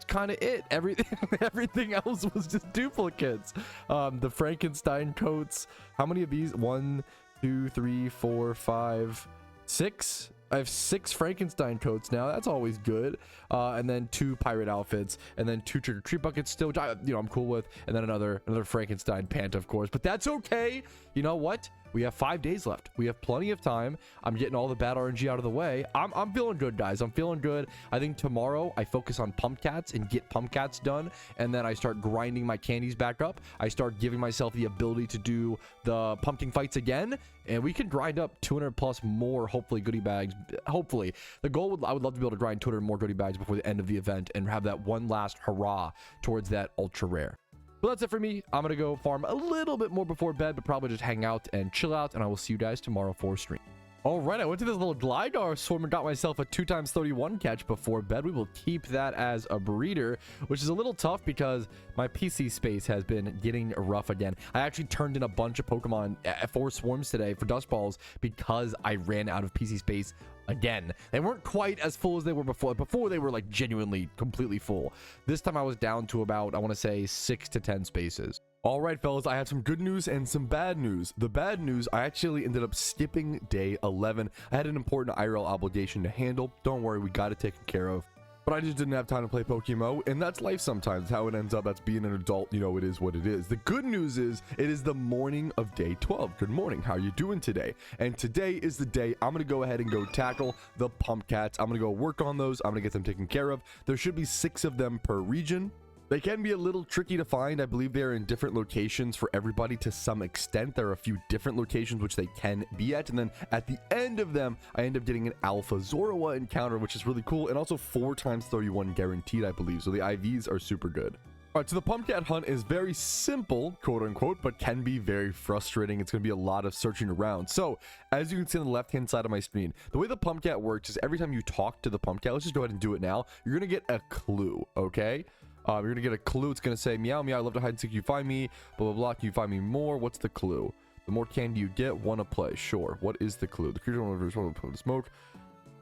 kind of it. Everything else was just duplicates. The Frankenstein coats. How many of these? 1, 2, 3, 4, 5, 6. I have 6 Frankenstein coats now. That's always good. And then 2 pirate outfits, and then 2 trick-or-treat buckets still, which I'm cool with, and then another Frankenstein pant, of course. But that's okay. you know what? We have 5 days left. We have plenty of time. I'm getting all the bad RNG out of the way. I'm feeling good, guys. I'm feeling good. I think tomorrow I focus on Pumpcats and get Pumpcats done, and then I start grinding my candies back up. I start giving myself the ability to do the pumpkin fights again, and we can grind up 200 plus more, hopefully, goodie bags. Hopefully. The goal would, I would love to be able to grind 200 more goodie bags before the end of the event and have that one last hurrah towards that ultra rare. But that's it for me. I'm going to go farm a little bit more before bed, but probably just hang out and chill out, and I will see you guys tomorrow for stream. All right, I went to this little Gligar swarm and got myself a 2x31 catch before bed. We will keep that as a breeder, which is a little tough because my PC space has been getting rough again. I actually turned in a bunch of Pokemon for swarms today for Dust Balls because I ran out of PC space again. They weren't quite as full as they were before. Before they were like genuinely completely full. This time I was down to about, I want to say 6 to 10 spaces. All right, fellas, I have some good news and some bad news. The bad news, I actually ended up skipping day 11. I had an important IRL obligation to handle. Don't worry, we got it taken care of. But I just didn't have time to play PokeMMO, and that's life sometimes. How it ends up, that's being an adult, you know, it is what it is. The good news is, it is the morning of day 12. Good morning, how are you doing today? And today is the day I'm gonna go ahead and go tackle the Pumpcats. I'm gonna go work on those. I'm gonna get them taken care of. There should be 6 of them per region. They can be a little tricky to find. I believe they're in different locations for everybody to some extent. There are a few different locations which they can be at. And then at the end of them, I end up getting an Alpha Zorua encounter, which is really cool. And also 4x31 guaranteed, I believe. So the IVs are super good. All right, so the Pumpcat hunt is very simple, quote unquote, but can be very frustrating. It's going to be a lot of searching around. So as you can see on the left-hand side of my screen, the way the Pumpcat works is every time you talk to the Pumpcat, let's just go ahead and do it now. You're going to get a clue, okay? You're gonna get a clue. It's gonna say, meow meow, I love to hide and seek, you find me, blah blah blah, can you find me more? What's the clue? The more candy you get, wanna play. Sure. What is the clue? The creature will put the smoke.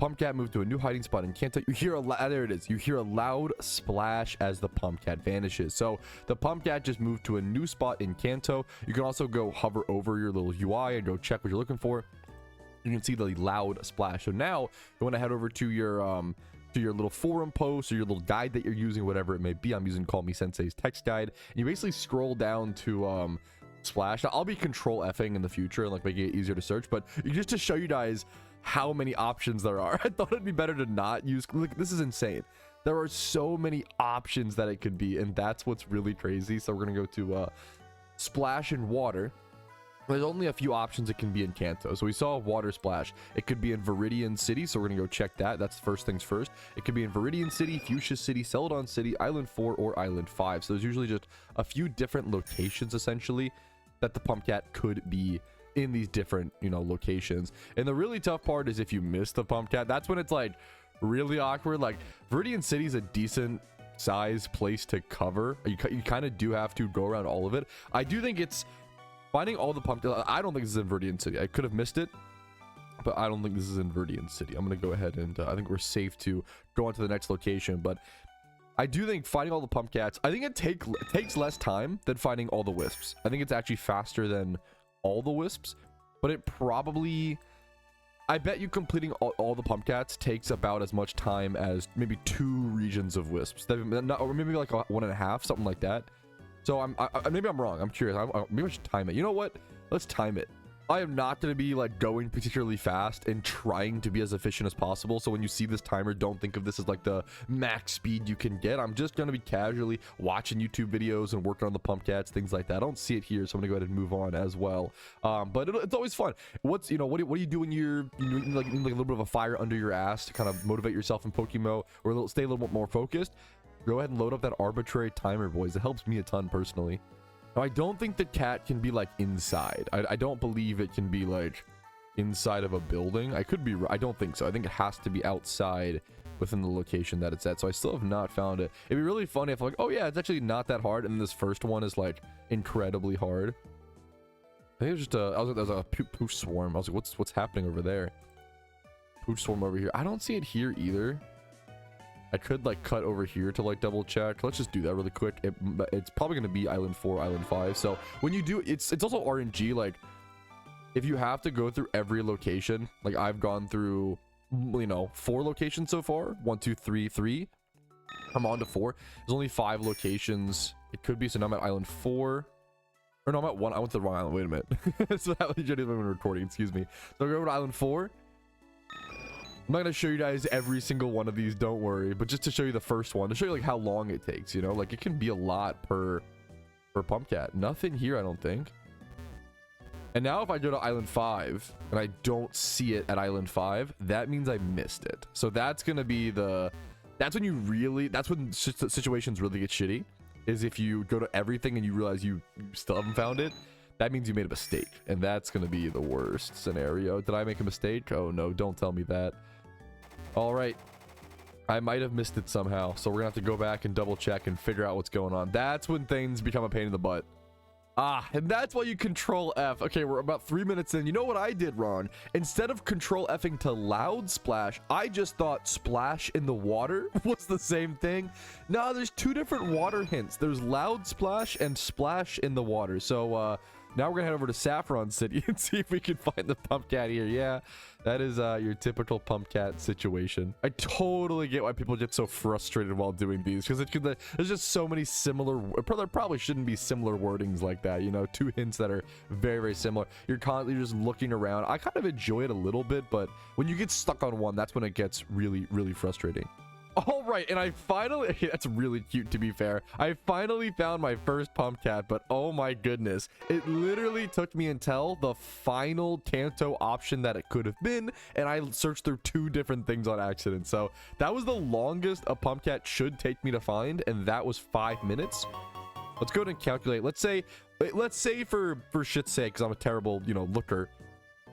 Pumpcat moved to a new hiding spot in Kanto. You hear there it is. You hear a loud splash as the Pumpcat vanishes. So the Pumpcat just moved to a new spot in Kanto. You can also go hover over your little UI and go check what you're looking for. You can see the loud splash. So now you want to head over to your little forum post or your little guide that you're using, whatever it may be. I'm using Call Me Sensei's text guide, and you basically scroll down to splash. Now, I'll be control Fing in the future and like making it easier to search, but just to show you guys how many options there are, I thought it'd be better to not use. Look, this is insane. There are so many options that it could be, and that's what's really crazy. So we're gonna go to splash in water. There's only a few options it can be in Kanto. So we saw water splash. It could be in Viridian City, so we're gonna go check that. That's first things first. It could be in Viridian City, Fuchsia City, Celadon City, Island 4, or Island 5. So there's usually just a few different locations essentially that the Pumpcat could be in these different, you know, locations. And the really tough part is if you miss the Pumpcat, that's when it's like really awkward. Like Viridian City is a decent size place to cover. You kind of do have to go around all of it. I do think it's finding all the Pumpcat. I don't think this is in Viridian City. I could have missed it, but I don't think this is in Viridian City. I'm going to go ahead and I think we're safe to go on to the next location. But I do think finding all the Pumpcats, I think it takes less time than finding all the Wisps. I think it's actually faster than all the Wisps, but it probably, I bet you completing all the Pumpcats takes about as much time as maybe 2 regions of Wisps. Or maybe like 1.5, something like that. So maybe I'm wrong. I'm curious. Maybe I should time it. You know what? Let's time it. I am not going to be like going particularly fast and trying to be as efficient as possible. So when you see this timer, don't think of this as like the max speed you can get. I'm just going to be casually watching YouTube videos and working on the Pumpcats, things like that. I don't see it here, so I'm going to go ahead and move on as well. But it's always fun. What do you do when you like a little bit of a fire under your ass to kind of motivate yourself in PokeMMO or stay a little bit more focused? Go ahead and load up that arbitrary timer, boys. It helps me a ton personally. Now, I don't think the cat can be like inside. I don't believe it can be like inside of a building. I could be, I don't think so. I think it has to be outside within the location that it's at. So I still have not found it. It'd be really funny if like, oh yeah, it's actually not that hard. And this first one is like incredibly hard. I think it was just there was a pooch swarm. I was like, what's happening over there? Pooch swarm over here. I don't see it here either. I could like cut over here to like double check. Let's just do that really quick. It's probably going to be Island 4, Island 5. So when you do, it's also RNG. Like if you have to go through every location, like I've gone through, you know, 4 locations so far. 1, 2, 3, 3. I'm on to 4. There's only 5 locations. It could be, so now I'm at Island 4. Or no, I'm at 1. I went to the wrong island. Wait a minute. So that was genuinely when recording. Excuse me. So go over to island 4. I'm not gonna show you guys every single one of these, don't worry, but just to show you the first one, to show you like how long it takes, you know, like it can be a lot per Pumpcat. Nothing here, I don't think. And now if I go to island 5 and I don't see it at island 5, that means I missed it. So that's gonna be that's when situations really get shitty, is if you go to everything and you realize you still haven't found it. That means you made a mistake, and that's gonna be the worst scenario. Did I make a mistake? Oh no, don't tell me that. All right, I might have missed it somehow, so we're gonna have to go back and double check and figure out what's going on. That's when things become a pain in the butt. And that's why you control F. Okay, we're about 3 minutes in. You know what I did wrong? Instead of control Fing to loud splash, I just thought splash in the water was the same thing. No, there's 2 different water hints. There's loud splash and splash in the water. So now we're gonna head over to Saffron City and see if we can find the Pumpcat here. Yeah, that is your typical Pumpcat situation. I totally get why people get so frustrated while doing these, because there's just so many similar, there probably shouldn't be similar wordings like that, you know, 2 hints that are very, very similar. You're constantly just looking around. I kind of enjoy it a little bit, but when you get stuck on one, that's when it gets really, really frustrating. All right, and I finally, that's really cute to be fair. I finally found my first Pumpcat, but oh my goodness, it literally took me until the final Kanto option that it could have been, and I searched through 2 different things on accident. So that was the longest a Pumpcat should take me to find, and that was 5 minutes. Let's go ahead and calculate. Let's say for shit's sake, because I'm a terrible, you know, looker,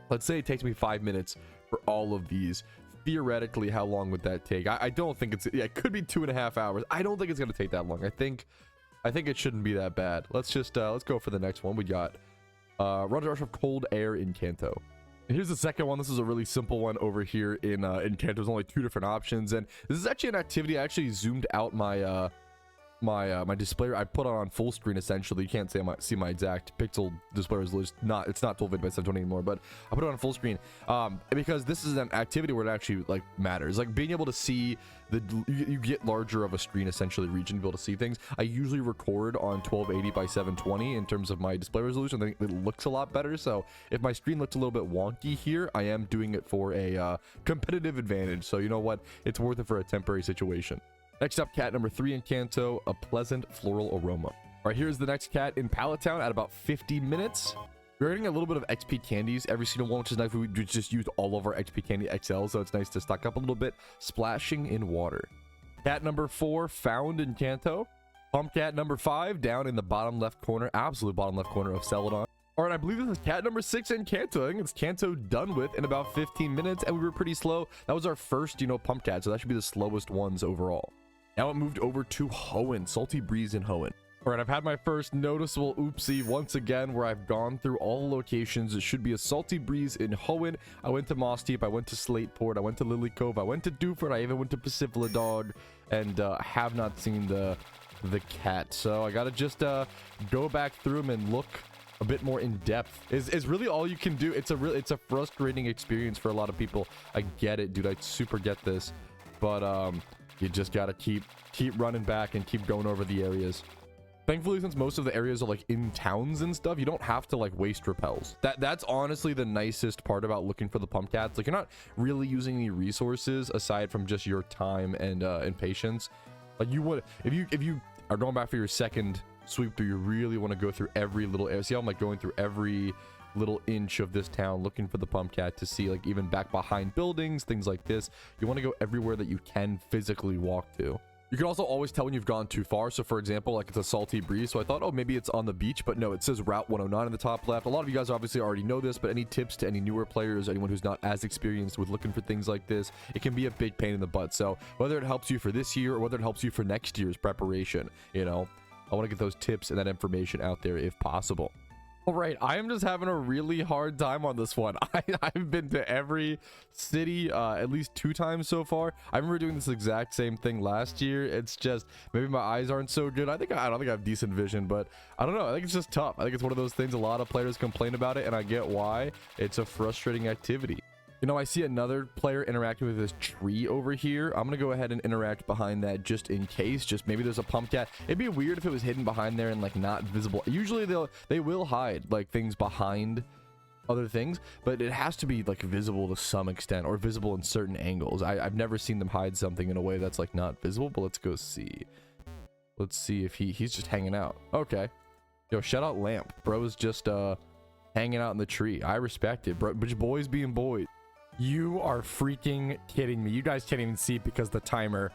let's say it takes me 5 minutes for all of these. Theoretically, how long would that take? I don't think it's, yeah, it could be 2.5 hours. I don't think it's gonna take that long. I think it shouldn't be that bad. Let's just let's go for the next one. We got Run Rush of Cold Air in Kanto. And here's the second one. This is a really simple one over here in Kanto. There's only 2 different options, and this is actually an activity. I actually zoomed out my my display. I put it on full screen essentially. You can't see my exact pixel display resolution. It's not 1280 by 720 anymore, but I put it on full screen because this is an activity where it actually like matters. Like being able to see you get larger of a screen essentially, region to be able to see things. I usually record on 1280 by 720 in terms of my display resolution. I think it looks a lot better. So if my screen looks a little bit wonky here, I am doing it for a competitive advantage. So you know what? It's worth it for a temporary situation. Next up, cat number 3 in Kanto, a pleasant floral aroma. All right, here's the next cat in Pallet Town at about 50 minutes. We're getting a little bit of XP candies every single one, which is nice. We just used all of our XP candy XL, so it's nice to stock up a little bit. Splashing in water. Cat number 4 found in Kanto. Pumpcat number 5 down in the bottom left corner, absolute bottom left corner of Celadon. All right, I believe this is cat number 6 in Kanto. I think it's Kanto done with in about 15 minutes, and we were pretty slow. That was our first, you know, Pumpcat, so that should be the slowest ones overall. Now it moved over to Hoenn, Salty Breeze in Hoenn. All right, I've had my first noticeable oopsie once again where I've gone through all locations. It should be a Salty Breeze in Hoenn. I went to Moss Deep, I went to Slateport, I went to Lily Cove, I went to Dewford, I even went to Pacifidog, and have not seen the cat. So I gotta just go back through them and look a bit more in depth. Is really all you can do. It's a frustrating experience for a lot of people. I get it, dude. I super get this, but you just gotta keep running back and keep going over the areas. Thankfully, since most of the areas are like in towns and stuff, you don't have to like waste repels. That's honestly the nicest part about looking for the Pumpcats. Like you're not really using any resources aside from just your time and patience. Like you would if you are going back for your second sweep through, you really want to go through every little area. See how I'm like going through every little inch of this town looking for the Pumpcat to see, like even back behind buildings, things like this. You want to go everywhere that you can physically walk to. You can also always tell when you've gone too far. So for example, like it's a Salty Breeze, so I thought, oh, maybe it's on the beach, but no, it says Route 109 in the top left. A lot of you guys obviously already know this, but any tips to any newer players, anyone who's not as experienced with looking for things like this, it can be a big pain in the butt. So whether it helps you for this year or whether it helps you for next year's preparation, you know, I want to get those tips and that information out there if possible. All right, I am just having a really hard time on this one. I've been to every city at least 2 times so far. I remember doing this exact same thing last year. It's just maybe my eyes aren't so good. I don't think I have decent vision, but I don't know. I think it's just tough. I think it's one of those things a lot of players complain about it, and I get why. It's a frustrating activity. You know, I see another player interacting with this tree over here. I'm gonna go ahead and interact behind that just in case. Just maybe there's a Pumpcat. It'd be weird if it was hidden behind there and like not visible. Usually they will hide like things behind other things, but it has to be like visible to some extent or visible in certain angles. I've never seen them hide something in a way that's like not visible, but let's go see. Let's see if he's just hanging out. Okay. Yo, shout out Lamp. Bro's just hanging out in the tree. I respect it, bro. But boys being boys. You are freaking kidding me. You guys can't even see it because the timer.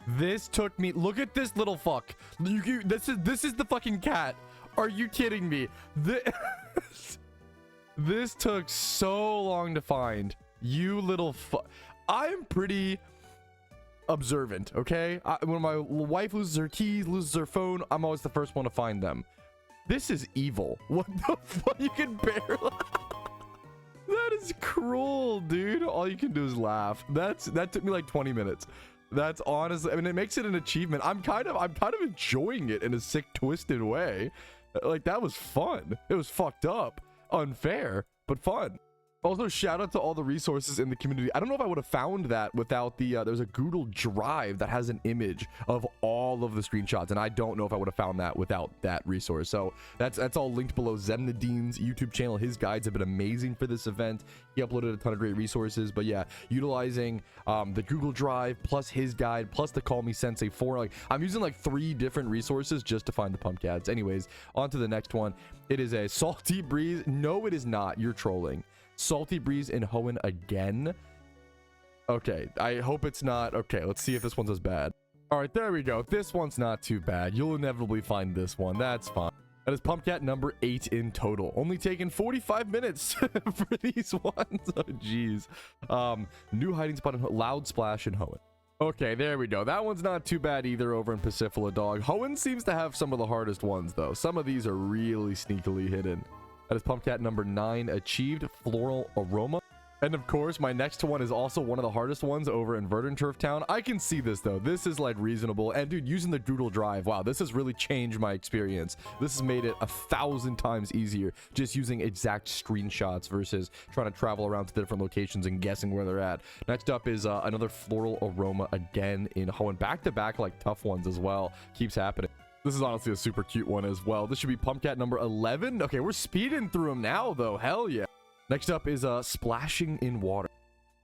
This took me. Look at this little fuck. This is the fucking cat. Are you kidding me? This took so long to find. You little fuck. I'm pretty observant, okay? When my wife loses her keys, loses her phone, I'm always the first one to find them. This is evil. What the fuck? You can barely. That is cruel, dude. All you can do is laugh. That took me like 20 minutes. That's honestly, I mean, it makes it an achievement. I'm kind of enjoying it in a sick, twisted way. Like, that was fun. It was fucked up, unfair, but fun. Also, shout out to all the resources in the community. I don't know if I would have found that without the there's a Google Drive that has an image of all of the screenshots, and I don't know if I would have found that without that resource. So that's all linked below. Zemnadine's YouTube channel, his guides have been amazing for this event. He uploaded a ton of great resources. But yeah, utilizing the Google Drive plus his guide plus the Call Me Sensei 4, like I'm using like 3 different resources just to find the Pumpcats. Anyways, on to the next one. It is a Salty Breeze. No, it is not. You're trolling. Salty Breeze in Hoenn again. Okay, I hope it's not. Okay, let's see if this one's as bad. All right, there we go. This one's not too bad. You'll inevitably find this one. That's fine. That is Pumpcat number 8 in total. Only taken 45 minutes for these ones. Oh, jeez. New hiding spot in Loud Splash in Hoenn. Okay, there we go. That one's not too bad either over in Pacifila Dog. Hoenn seems to have some of the hardest ones, though. Some of these are really sneakily hidden. That is Pumpcat number 9, achieved Floral Aroma. And of course, my next one is also one of the hardest ones over in Verdant Turf Town. I can see this though. This is like reasonable. And dude, using the Google Drive, wow, this has really changed my experience. This has made it 1,000 times easier just using exact screenshots versus trying to travel around to different locations and guessing where they're at. Next up is another Floral Aroma again in Hoenn. Back-to-back like tough ones as well. Keeps happening. This is honestly a super cute one as well. This should be Pumpcat number 11. Okay, we're speeding through them now, though. Hell yeah. Next up is Splashing in Water.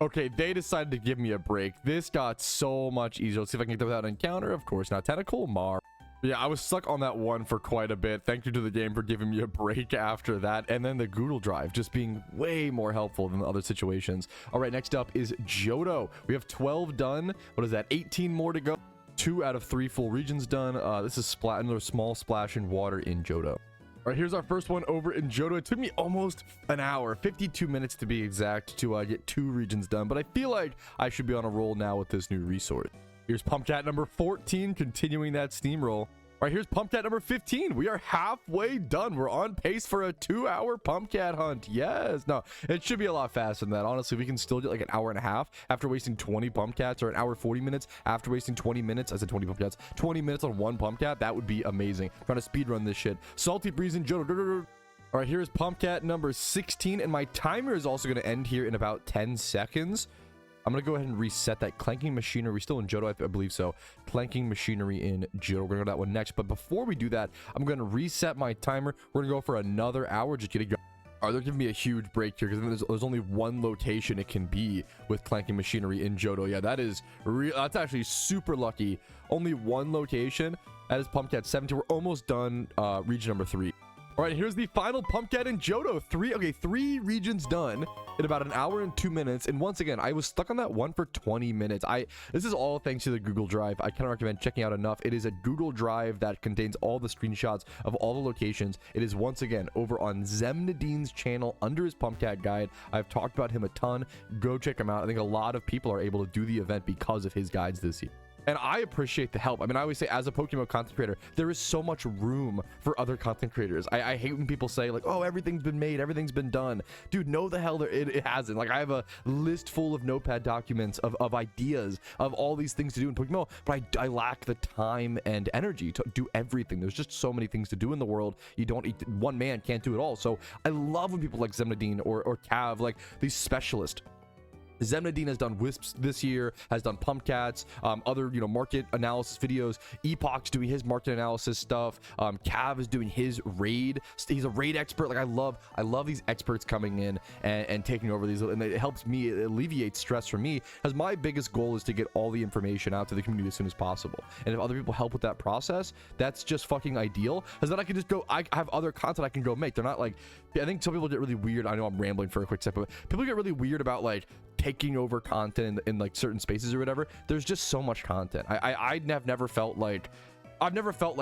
Okay, they decided to give me a break. This got so much easier. Let's see if I can get that without an encounter. Of course, not Tentacle. Mar. Yeah, I was stuck on that one for quite a bit. Thank you to the game for giving me a break after that. And then the Google Drive just being way more helpful than the other situations. All right, next up is Johto. We have 12 done. What is that? 18 more to go. 2 out of 3 full regions done. This is another small splash in water in Johto. All right, here's our first one over in Johto. It took me almost an hour, 52 minutes to be exact, to get 2 regions done. But I feel like I should be on a roll now with this new resource. Here's Pumpcat number 14, continuing that steamroll. All right, here's Pumpcat number 15. We are halfway done. We're on pace for a 2-hour Pumpcat hunt. Yes. No, it should be a lot faster than that. Honestly, we can still get like an hour and a half after wasting 20 Pumpcats, or an hour 40 minutes after wasting 20 minutes. I said 20 Pumpcats. 20 minutes on 1 Pumpcat. That would be amazing. Trying to speed run this shit. Salty Breeze and Johto. All right, here's Pumpcat number 16, and my timer is also going to end here in about 10 seconds. I'm going to go ahead and reset that. Clanking Machinery. We're still in Johto, I believe so. Clanking Machinery in Johto. We're going to go to that one next. But before we do that, I'm going to reset my timer. We're going to go for another hour. Just get it going. They're giving me a huge break here because there's only one location it can be with Clanking Machinery in Johto. Yeah, that is real. That's actually super lucky. Only one location. That is Pumpcat 17. We're almost done region number 3. All right, here's the final Pumpcat in Johto. 3 regions done in about an hour and 2 minutes. And once again, I was stuck on that one for 20 minutes. This is all thanks to the Google Drive. I cannot recommend checking out enough. It is a Google Drive that contains all the screenshots of all the locations. It is once again over on Zemnadine's channel under his Pumpcat guide. I've talked about him a ton. Go check him out. I think a lot of people are able to do the event because of his guides this year. And I appreciate the help. I mean, I always say as a PokeMMO content creator, there is so much room for other content creators. I hate when people say like, oh, everything's been made, everything's been done. Dude, no the hell it hasn't. Like, I have a list full of notepad documents of ideas of all these things to do in PokeMMO, but I lack the time and energy to do everything. There's just so many things to do in the world. One man can't do it all. So I love when people like Zemnadine or Cav, like these specialists, Zemnadine has done Wisps this year, has done Pumpcats, other, market analysis videos. Epoch's doing his market analysis stuff. Cav is doing his raid. He's a raid expert. Like, I love these experts coming in and taking over these, and it helps me, it alleviates stress for me, as my biggest goal is to get all the information out to the community as soon as possible. And if other people help with that process, that's just fucking ideal, because then I can just go, I have other content I can go make. They're not like, I think some people get really weird. I know I'm rambling for a quick second, but people get really weird about like taking over content in like certain spaces or whatever. There's just so much content. I've never felt like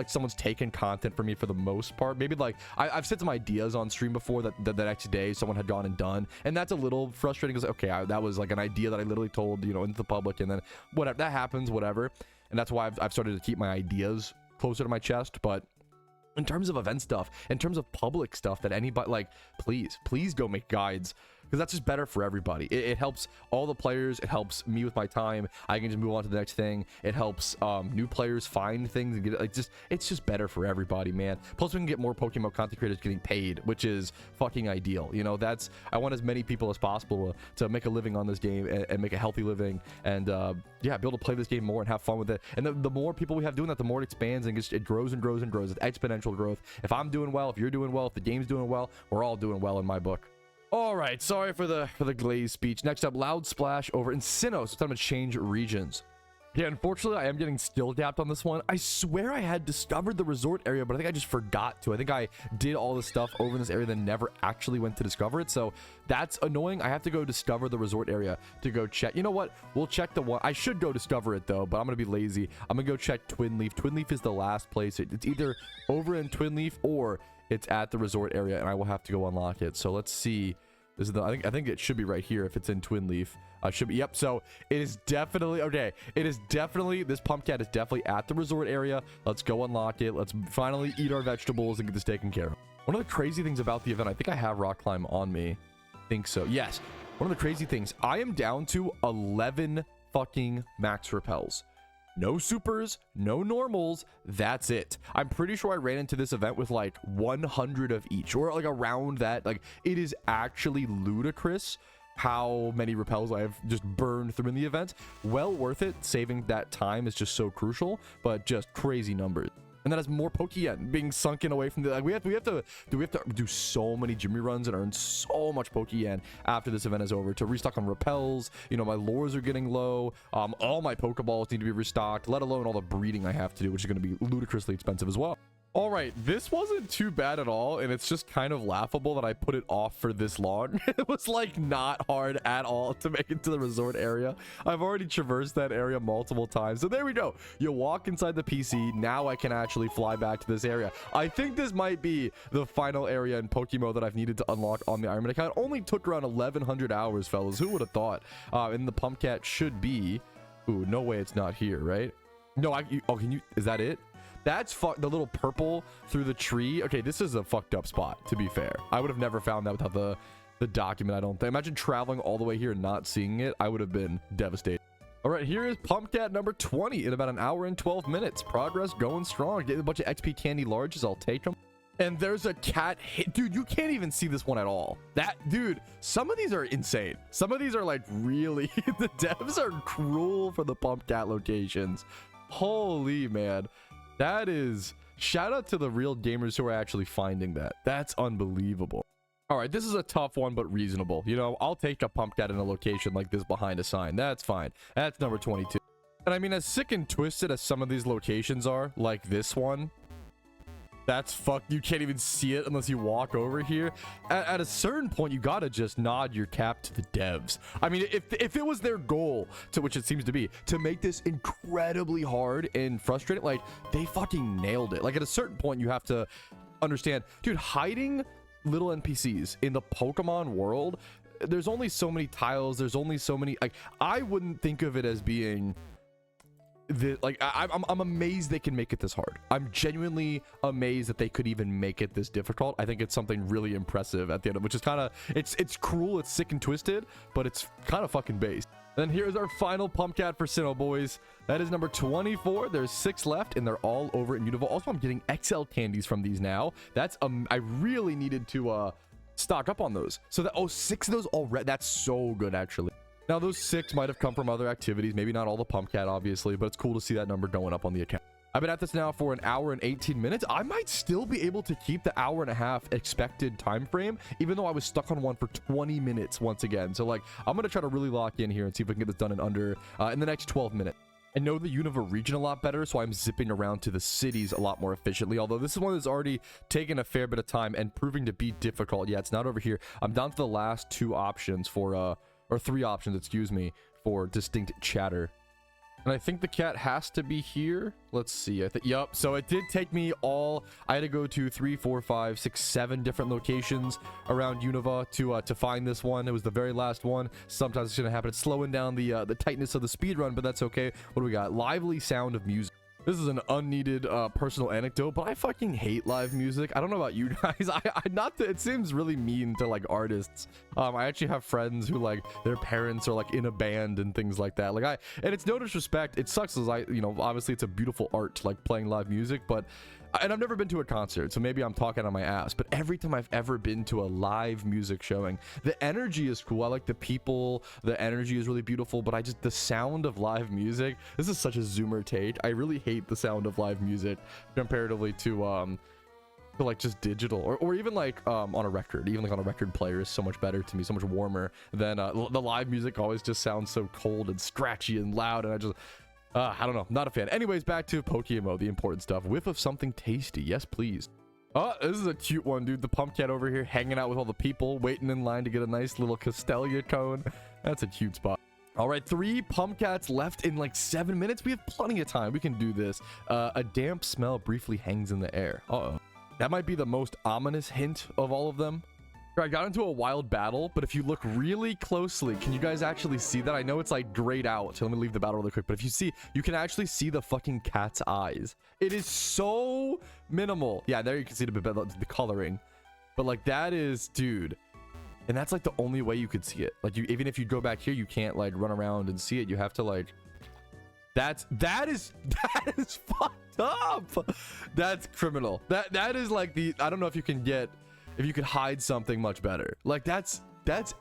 someone's taken content from me for the most part. Maybe like I've said some ideas on stream before that the next day someone had gone and done, and that's a little frustrating because okay, that was like an idea that I literally told into the public, and then whatever, that happens, whatever. And that's why I've started to keep my ideas closer to my chest. But in terms of event stuff, in terms of public stuff that anybody, like, please go make guides, because that's just better for everybody. It helps all the players. It helps me with my time. I can just move on to the next thing. It helps new players find things and get it, like, it's just better for everybody, man. Plus we can get more Pokemon content creators getting paid, which is fucking ideal. That's, I want as many people as possible to make a living on this game and make a healthy living, and yeah, be able to play this game more and have fun with it. And the more people we have doing that, the more it expands and it grows and grows and grows. It's exponential growth. If I'm doing well, if you're doing well, if the game's doing well, we're all doing well in my book. All right, sorry for the glazed speech. Next up, Loud Splash over in Sinnoh. So it's time to change regions. Yeah, unfortunately, I am getting skill gapped on this one. I swear I had discovered the resort area, but I think I just forgot to. I think I did all the stuff over in this area, then never actually went to discover it. So that's annoying. I have to go discover the resort area to go check. You know what? We'll check the one. I should go discover it, though, but I'm going to be lazy. I'm going to go check Twin Leaf. Twin Leaf is the last place. It's either over in Twin Leaf or it's at the resort area, and I will have to go unlock it. So let's see. This is the, I think it should be right here if it's in Twin Leaf. Should be, yep. So it is definitely, okay, it is definitely, this Pumpcat is definitely at the resort area. Let's go unlock it. Let's finally eat our vegetables and get this taken care of. One of the crazy things about the event, I think I have Rock Climb on me. I think so. Yes. One of the crazy things, I am down to 11 fucking max repels. No supers, no normals, that's it. I'm pretty sure I ran into this event with like 100 of each, or like around that. Like, it is actually ludicrous how many repels I have just burned through in the event. Well worth it. Saving that time is just so crucial, but just crazy numbers. And that has more Pokeyen being sunken away from the, like, we have to do so many gym runs and earn so much Pokeyen after this event is over to restock on repels. My lures are getting low. All my Pokeballs need to be restocked, let alone all the breeding I have to do, which is going to be ludicrously expensive as well. All right, this wasn't too bad at all, and it's just kind of laughable that I put it off for this long. It was like not hard at all to make it to the resort area. I've already traversed that area multiple times. So there we go. You walk inside the PC. Now I can actually fly back to this area. I think this might be the final area in PokeMMO that I've needed to unlock on the Ironman account. It only took around 1100 hours, fellas. Who would have thought? And the Pumpcat should be, ooh, no way it's not here, right? No, oh, can you, is that it? That's the little purple through the tree. Okay, this is a fucked up spot, to be fair. I would have never found that without the document, I don't think. Imagine traveling all the way here and not seeing it. I would have been devastated. All right, here is Pumpcat number 20 in about an hour and 12 minutes. Progress going strong. Getting a bunch of XP candy larges. I'll take them. And there's a cat hit. Dude, you can't even see this one at all. Dude, some of these are insane. Some of these are like really, the devs are cruel for the Pumpcat locations. Holy man. That is, shout out to the real gamers who are actually finding that. That's unbelievable. All right, this is a tough one, but reasonable. I'll take a Pumpcat in a location like this behind a sign. That's fine. That's number 22. And I mean, as sick and twisted as some of these locations are, like this one, that's you can't even see it unless you walk over here. At a certain point, you gotta just nod your cap to the devs. I mean, if it was their goal, to which it seems to be, to make this incredibly hard and frustrating, like, they fucking nailed it. Like, at a certain point, you have to understand, dude, hiding little NPCs in the Pokemon world, there's only so many tiles, there's only so many, like, I wouldn't think of it as being I'm amazed they can make it this hard. I'm genuinely amazed that they could even make it this difficult. I think it's something really impressive at the end of, which is kind of, it's cruel, it's sick and twisted, but it's kind of fucking based. Then here's our final Pumpcat for Sinnoh, boys. That is number 24. There's 6 left, and they're all over in Univille. Also, I'm getting XL candies from these now. That's I really needed to stock up on those. So that 6 of those already. That's so good, actually. Now, those 6 might have come from other activities. Maybe not all the Pumpcat, obviously, but it's cool to see that number going up on the account. I've been at this now for 1 hour and 18 minutes. I might still be able to keep the 1.5 hour expected time frame, even though I was stuck on one for 20 minutes once again. So, like, I'm going to try to really lock in here and see if I can get this done in under in the next 12 minutes. I know the Unova region a lot better, so I'm zipping around to the cities a lot more efficiently, although this is one that's already taken a fair bit of time and proving to be difficult. Yeah, it's not over here. I'm down to the last 2 options for, or 3 options, excuse me, for distinct chatter. And I think the cat has to be here. Let's see. Yep. So it did take me I had to go to 3, 4, 5, 6, 7 different locations around Unova to find this one. It was the very last one. Sometimes it's gonna happen. It's slowing down the tightness of the speed run, but that's okay. What do we got? Lively sound of music. This is an unneeded personal anecdote, but I fucking hate live music. I don't know about you guys. It seems really mean to like artists. I actually have friends who like their parents are like in a band and things like that. And it's no disrespect. It sucks as obviously it's a beautiful art, like playing live music, and I've never been to a concert, so maybe I'm talking on my ass, but every time I've ever been to a live music showing, the energy is cool. I like the people, the energy is really beautiful, but the sound of live music, this is such a zoomer take. I really hate the sound of live music comparatively to like just digital or even like on a record. Even like on a record player is so much better to me, so much warmer than the live music always just sounds so cold and scratchy and loud, and I don't know, not a fan. Anyways, back to PokeMMO, the important stuff. Whiff of something tasty, yes please. Oh, this is a cute one, dude. The Pumpcat over here hanging out with all the people, waiting in line to get a nice little Castelia cone. That's a cute spot. All right, 3 Pumpcats left in like 7 minutes. We have plenty of time. We can do this. A damp smell briefly hangs in the air. Uh-oh. That might be the most ominous hint of all of them. I got into a wild battle, but if you look really closely, can you guys actually see that? I know it's like grayed out, so let me leave the battle really quick, but if you see, you can actually see the fucking cat's eyes. It is so minimal. Yeah, there you can see the coloring, but like that is, dude, and that's like the only way you could see it. Like even if you go back here, you can't like run around and see it. You have to like, that is fucked up. That's criminal. That is like I don't know if you could hide something much better. Like that's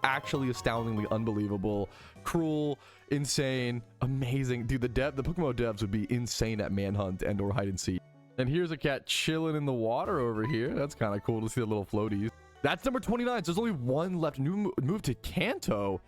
actually astoundingly unbelievable, cruel, insane, amazing. Dude, the PokeMMO devs would be insane at manhunt and or hide and seek. And here's a cat chilling in the water over here. That's kind of cool to see the little floaties. That's number 29. So there's only 1 left. Move to Kanto.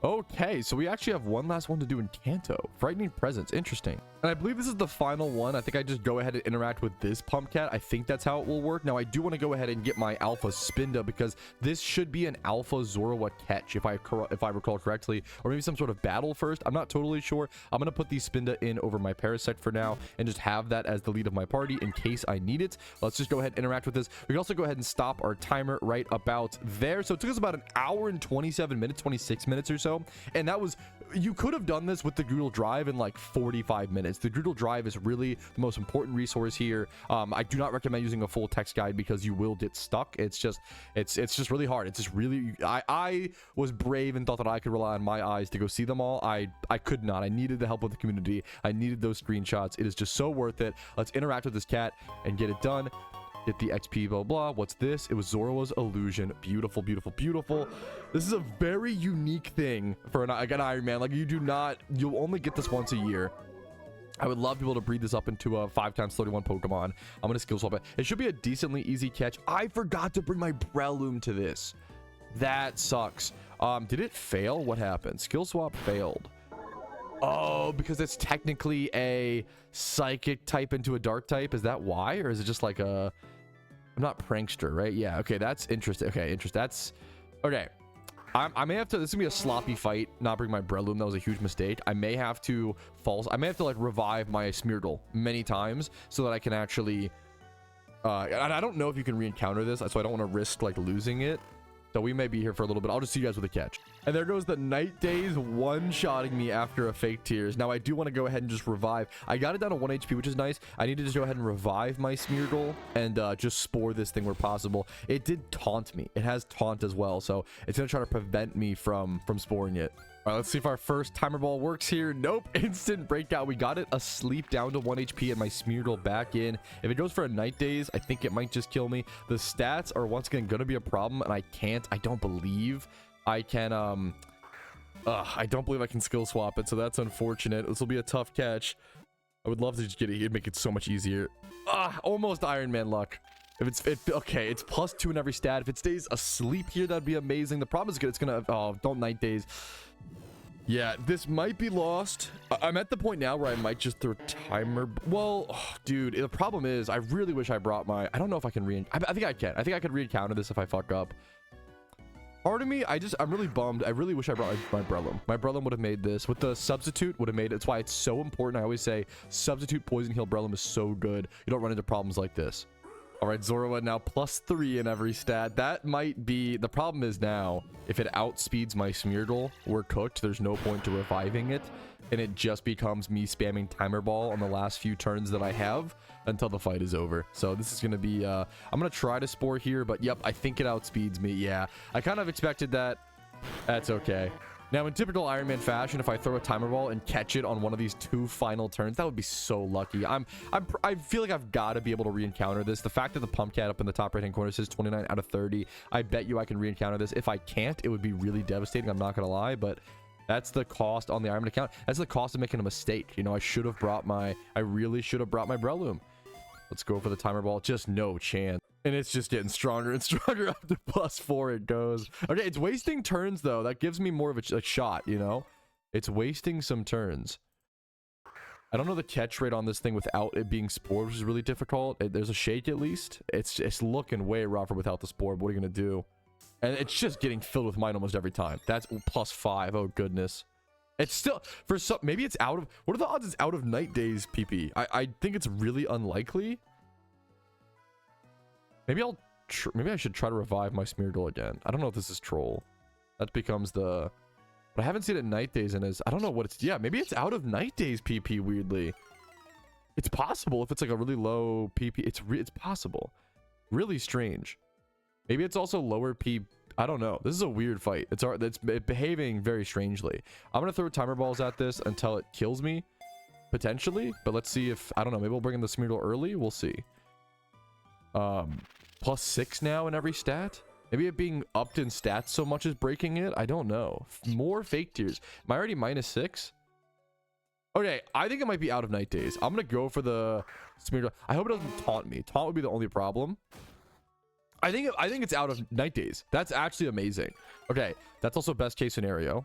Okay, so we actually have 1 last one to do in Kanto. Frightening presence, interesting. And I believe this is the final one. I think I just go ahead and interact with this Pumpcat. I think that's how it will work. Now I do want to go ahead and get my Alpha Spinda because this should be an Alpha Zorua catch if I recall correctly, or maybe some sort of battle first. I'm not totally sure. I'm gonna put the Spinda in over my Parasect for now and just have that as the lead of my party in case I need it. Let's just go ahead and interact with this. We can also go ahead and stop our timer right about there. So it took us about 1 hour and 27 minutes, 26 minutes or so. And that was, you could have done this with the Goodle Drive in like 45 minutes. The Goodle Drive is really the most important resource here. I do not recommend using a full text guide because you will get stuck. It's just really hard. It's just really, I was brave and thought that I could rely on my eyes to go see them all. I could not. I needed the help of the community. I needed those screenshots. It is just so worth it. Let's interact with this cat and get it done. Get the XP, blah, blah. What's this? It was Zorua's illusion. Beautiful, beautiful, beautiful. This is a very unique thing for an Iron Man. Like, you'll only get this once a year. I would love people to breed this up into a 5x31 Pokemon. I'm going to skill swap it. It should be a decently easy catch. I forgot to bring my Breloom to this. That sucks. Did it fail? What happened? Skill swap failed. Oh, because it's technically a psychic type into a dark type. Is that why? Or is it just like a... I'm not prankster, right? Yeah, okay, that's interesting. Okay, interesting. That's... Okay. I may have to... This is going to be a sloppy fight. Not bring my Breloom. That was a huge mistake. I may have to like revive my Smeargle many times so that I can actually... and I don't know if you can re-encounter this, so I don't want to risk like losing it. So we may be here for a little bit. I'll just see you guys with a catch. And there goes the Night Days one-shotting me after a fake tears. Now I do want to go ahead and just revive. I got it down to 1 HP, which is nice. I need to just go ahead and revive my Smeargle and just spore this thing where possible. It did taunt me. It has taunt as well, so it's going to try to prevent me from sporing it. All right, let's see if our first timer ball works here. Nope, instant breakout. We got it asleep down to 1 HP and my Smeargle back in. If it goes for a Night Days, I think it might just kill me. The stats are once again going to be a problem, and I don't believe I can I don't believe I can skill swap it, so that's unfortunate. This will be a tough catch. I would love to just get it here, make it so much easier. Almost Iron Man luck. Okay, it's +2 in every stat. If it stays asleep here, that'd be amazing. The problem is it's gonna, don't night days. Yeah, this might be lost. I'm at the point now where I might just throw timer. Well, dude, the problem is I really wish I brought my, I don't know if I can I think I can. I think I could re-encounter this if I fuck up. Part of me, I'm really bummed. I really wish I brought my Breloom. My Breloom would have made this. With the substitute, would have made it. That's why it's so important. I always say substitute poison heal Breloom is so good. You don't run into problems like this. All right, Zorua now +3 in every stat. That might be... The problem is now, if it outspeeds my Smeargle, we're cooked. There's no point to reviving it. And it just becomes me spamming Timer Ball on the last few turns that I have until the fight is over. So this is going to be... I'm going to try to Spore here, but yep, I think it outspeeds me. Yeah, I kind of expected that. That's okay. Now, in typical Iron Man fashion, if I throw a Timer Ball and catch it on one of these 2 final turns, that would be so lucky. I feel like I've got to be able to re-encounter this. The fact that the Pumpcat up in the top right-hand corner says 29 out of 30, I bet you I can re-encounter this. If I can't, it would be really devastating. I'm not going to lie, but that's the cost on the Iron Man account. That's the cost of making a mistake. You know, I really should have brought my Breloom. Let's go for the Timer Ball. Just no chance. And it's just getting stronger and stronger. Up to +4 it goes. Okay, it's wasting turns, though. That gives me more of a shot, you know? It's wasting some turns. I don't know the catch rate on this thing without it being Spore, which is really difficult. There's a shake, at least. It's looking way rougher without the Spore, but what are you going to do? And it's just getting filled with mine almost every time. That's +5. Oh, goodness. It's still... For some... Maybe it's out of... What are the odds it's out of Night Days, PP? I think it's really unlikely. Maybe maybe I should try to revive my Smeargle again. I don't know if this is troll. That becomes the... But I haven't seen it Night Days and I don't know what it's... Yeah, maybe it's out of Night Days PP, weirdly. It's possible if it's like a really low PP. It's possible. Really strange. Maybe it's also lower P... I don't know. This is a weird fight. It's behaving very strangely. I'm going to throw Timer Balls at this until it kills me. Potentially. But let's see if... I don't know. Maybe we'll bring in the Smeargle early. We'll see. +6 now in every stat. Maybe it being upped in stats so much is breaking it. I don't know. More fake tears. Am I already -6? Okay, I think it might be out of Night Days. I'm gonna go for the Smeargle. I hope it doesn't taunt me. Taunt would be the only problem. I think it's out of Night Days. That's actually amazing. Okay, that's also best case scenario.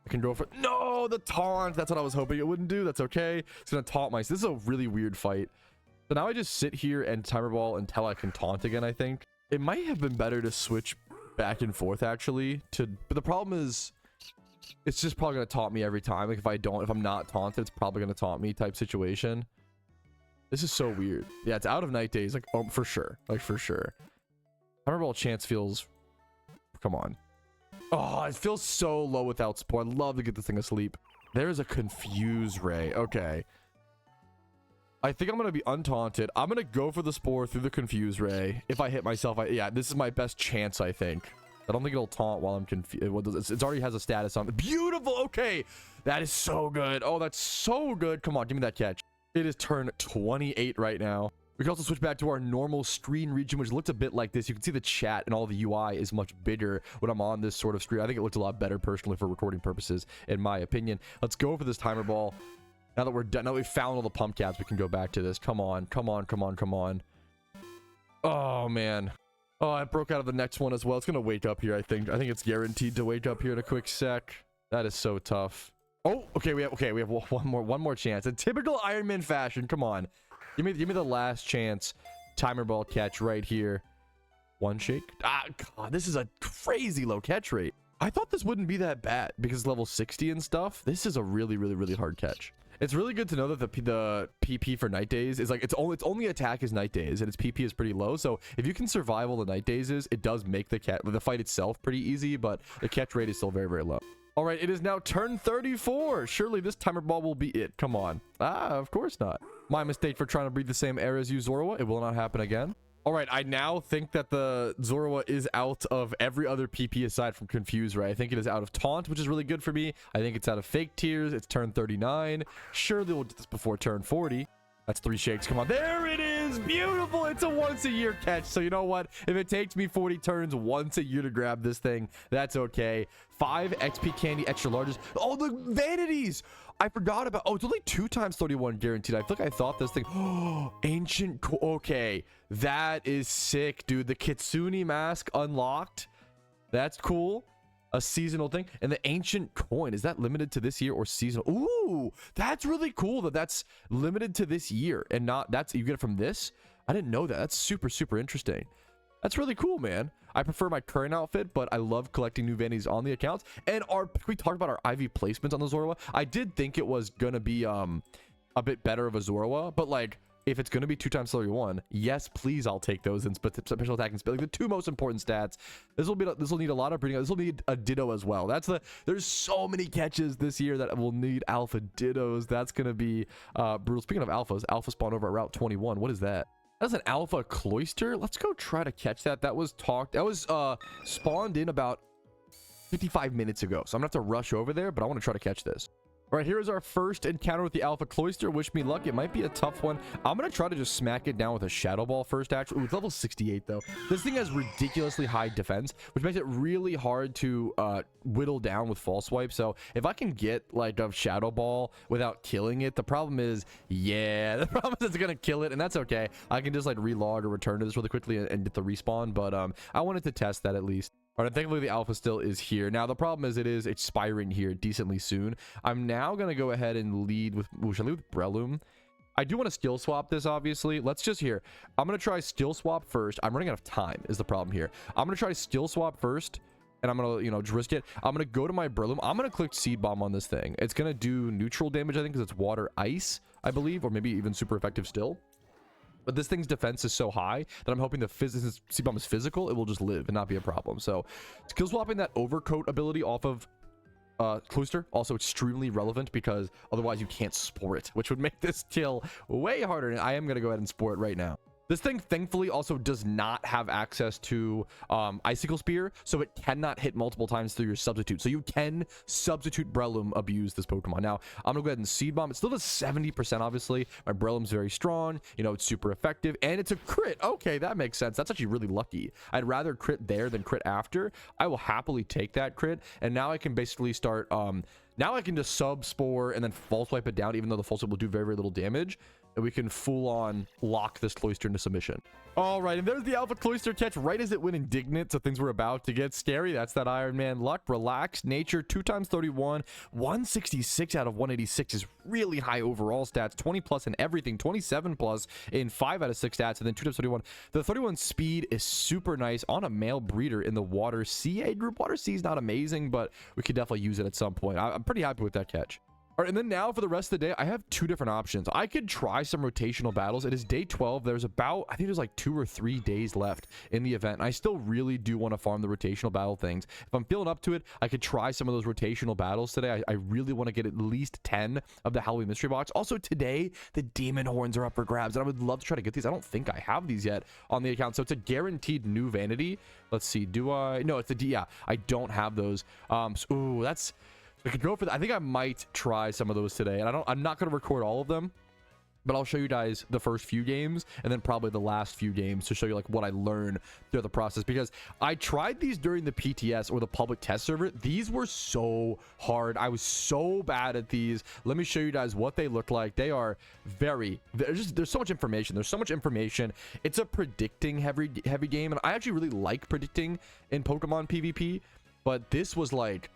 I can go for... No, the taunt. That's what I was hoping it wouldn't do. That's okay. It's gonna taunt my... This is a really weird fight. So now I just sit here and Timer Ball until I can taunt again, I think. It might have been better to switch back and forth, actually. But the problem is, it's just probably going to taunt me every time. Like, if I'm not taunted, it's probably going to taunt me type situation. This is so weird. Yeah, it's out of Night Days. Like, oh, for sure. Like, for sure. Timer Ball chance feels... Come on. Oh, it feels so low without Spore. I'd love to get this thing asleep. There's a Confuse Ray. Okay. I think I'm going to be untaunted. I'm going to go for the Spore through the Confuse Ray. If I hit myself, yeah, this is my best chance, I think. I don't think it'll taunt while I'm confused. It already has a status on it. Beautiful. Okay. That is so good. Oh, that's so good. Come on, give me that catch. It is turn 28 right now. We can also switch back to our normal screen region, which looks a bit like this. You can see the chat and all the UI is much bigger when I'm on this sort of screen. I think it looks a lot better personally for recording purposes, in my opinion. Let's go for this Timer Ball. Now that we're done, now we've found all the Pumpcats, we can go back to this. Come on, come on, come on, come on. Oh, man. Oh, I broke out of the next one as well. It's going to wake up here, I think. I think it's guaranteed to wake up here in a quick sec. That is so tough. Oh, okay, we have one more chance. In typical Iron Man fashion, come on. Give me the last chance. Timer Ball catch right here. One shake. Ah, God, this is a crazy low catch rate. I thought this wouldn't be that bad because level 60 and stuff. This is a really, really, really hard catch. It's really good to know that the PP for Night Days is like its only attack is Night Days and its PP is pretty low. So if you can survive all the Night Days, it does make the fight itself pretty easy, but the catch rate is still very, very low. All right, it is now turn 34. Surely this Timer Ball will be it. Come on. Ah, of course not. My mistake for trying to breathe the same air as you, Zorua. It will not happen again. All right, I now think that the Zorua is out of every other PP aside from Confuse Ray. I think it is out of Taunt, which is really good for me. I think it's out of Fake Tears. It's turn 39. Surely we'll get this before turn 40. That's 3 shakes. Come on. There it is. is beautiful. It's a once a year catch. So you know what? If it takes me 40 turns once a year to grab this thing, that's okay. 5 XP candy, extra largest. Oh, the vanities. I forgot about. Oh, it's only 2 times 31 guaranteed. I feel like I thought this thing. Oh, ancient. Okay, that is sick, dude. The Kitsune mask unlocked. That's cool. A seasonal thing. And the ancient coin, is that limited to this year or seasonal? Ooh, that's really cool that that's limited to this year and not that's you get it from this. I didn't know that. That's super interesting. That's really cool, man. I prefer my current outfit, but I love collecting new vanities on the accounts. And we talked about our IV placements on the Zorua. I did think it was gonna be a bit better of a Zorua, but like if it's going to be 2 times 31, yes, please, I'll take those in special attack and speed. Like the 2 most important stats. This will need a lot of breeding. This will need a Ditto as well. There's so many catches this year that will need Alpha Dittos. That's going to be brutal. Speaking of Alphas, Alpha spawned over at Route 21. What is that? That's an Alpha Cloyster. Let's go try to catch that. That was spawned in about 55 minutes ago. So I'm gonna have to rush over there, but I want to try to catch this. All right, here's our first encounter with the Alpha Cloyster. Wish me luck. It might be a tough one. I'm going to try to just smack it down with a Shadow Ball first, actually. Ooh, it's level 68, though. This thing has ridiculously high defense, which makes it really hard to whittle down with False Swipe. So if I can get, like, a Shadow Ball without killing it, the problem is, the problem is it's going to kill it, and that's okay. I can just, like, relog or return to this really quickly and get the respawn, but I wanted to test that at least. All right, thankfully the Alpha still is here. Now, the problem is it is expiring here decently soon. I'm now going to go ahead and lead with... Ooh, should I lead with Breloom? I do want to skill swap this, obviously. Let's just here. I'm going to try skill swap first. I'm running out of time is the problem here. I'm going to try skill swap first, and I'm going to, risk it. I'm going to go to my Breloom. I'm going to click Seed Bomb on this thing. It's going to do neutral damage, I think, because it's water ice, I believe, or maybe even super effective still. But this thing's defense is so high that I'm hoping the Seed Bomb is physical. It will just live and not be a problem. So skill swapping that overcoat ability off of Cloyster also extremely relevant because otherwise you can't spore it, which would make this kill way harder. And I am going to go ahead and spore it right now. This thing thankfully also does not have access to Icicle Spear, so it cannot hit multiple times through your substitute. So you can substitute Breloom abuse this Pokemon. Now, I'm going to go ahead and Seed Bomb. It still does 70%, obviously. My Breloom's very strong. It's super effective, and it's a crit. Okay, that makes sense. That's actually really lucky. I'd rather crit there than crit after. I will happily take that crit, and now I can basically start... now I can just sub-spore and then false wipe it down, even though the false wipe will do very, very little damage. And we can full-on lock this Cloyster into submission. All right, and there's the Alpha Cloyster catch right as it went indignant, so things were about to get scary. That's that Iron Man luck. Relax. Nature, 2 times 31. 166 out of 186 is really high overall stats. 20 plus in everything. 27 plus in 5 out of 6 stats, and then 2 times 31. The 31 speed is super nice on a male breeder in the Water CA group. Water C is not amazing, but we could definitely use it at some point. I'm pretty happy with that catch. All right, and then now for the rest of the day, I have 2 different options. I could try some rotational battles. It is day 12. There's about, I think there's like 2 or 3 days left in the event. And I still really do want to farm the rotational battle things. If I'm feeling up to it, I could try some of those rotational battles today. I really want to get at least 10 of the Halloween mystery box. Also today, the demon horns are up for grabs, and I would love to try to get these. I don't think I have these yet on the account. So it's a guaranteed new vanity. Let's see. Do I? No, it's a D. Yeah, I don't have those. Ooh, that's... I could go for that. I think I might try some of those today, and I'm not going to record all of them, but I'll show you guys the first few games and then probably the last few games to show you like what I learned throughout the process, because I tried these during the PTS or the public test server. These were so hard. I was so bad at these. Let me show you guys what they look like. They are there's so much information. There's so much information. It's a predicting heavy game, and I actually really like predicting in Pokemon PvP, but this was like,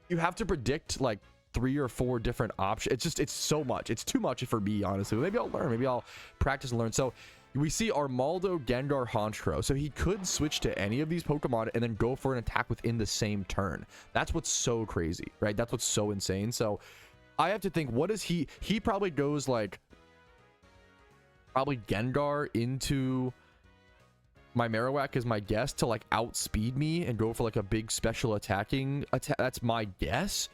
you have to predict like 3 or 4 different options. It's so much. It's too much for me, honestly. Maybe I'll learn. Maybe I'll practice and learn. So we see Armaldo, Gengar, Honchkrow. So he could switch to any of these Pokemon and then go for an attack within the same turn. That's what's so crazy, right? That's what's so insane. So I have to think, what is he probably goes like, probably Gengar into my Marowak is my guess to like outspeed me and go for like a big special attacking attack. That's my guess.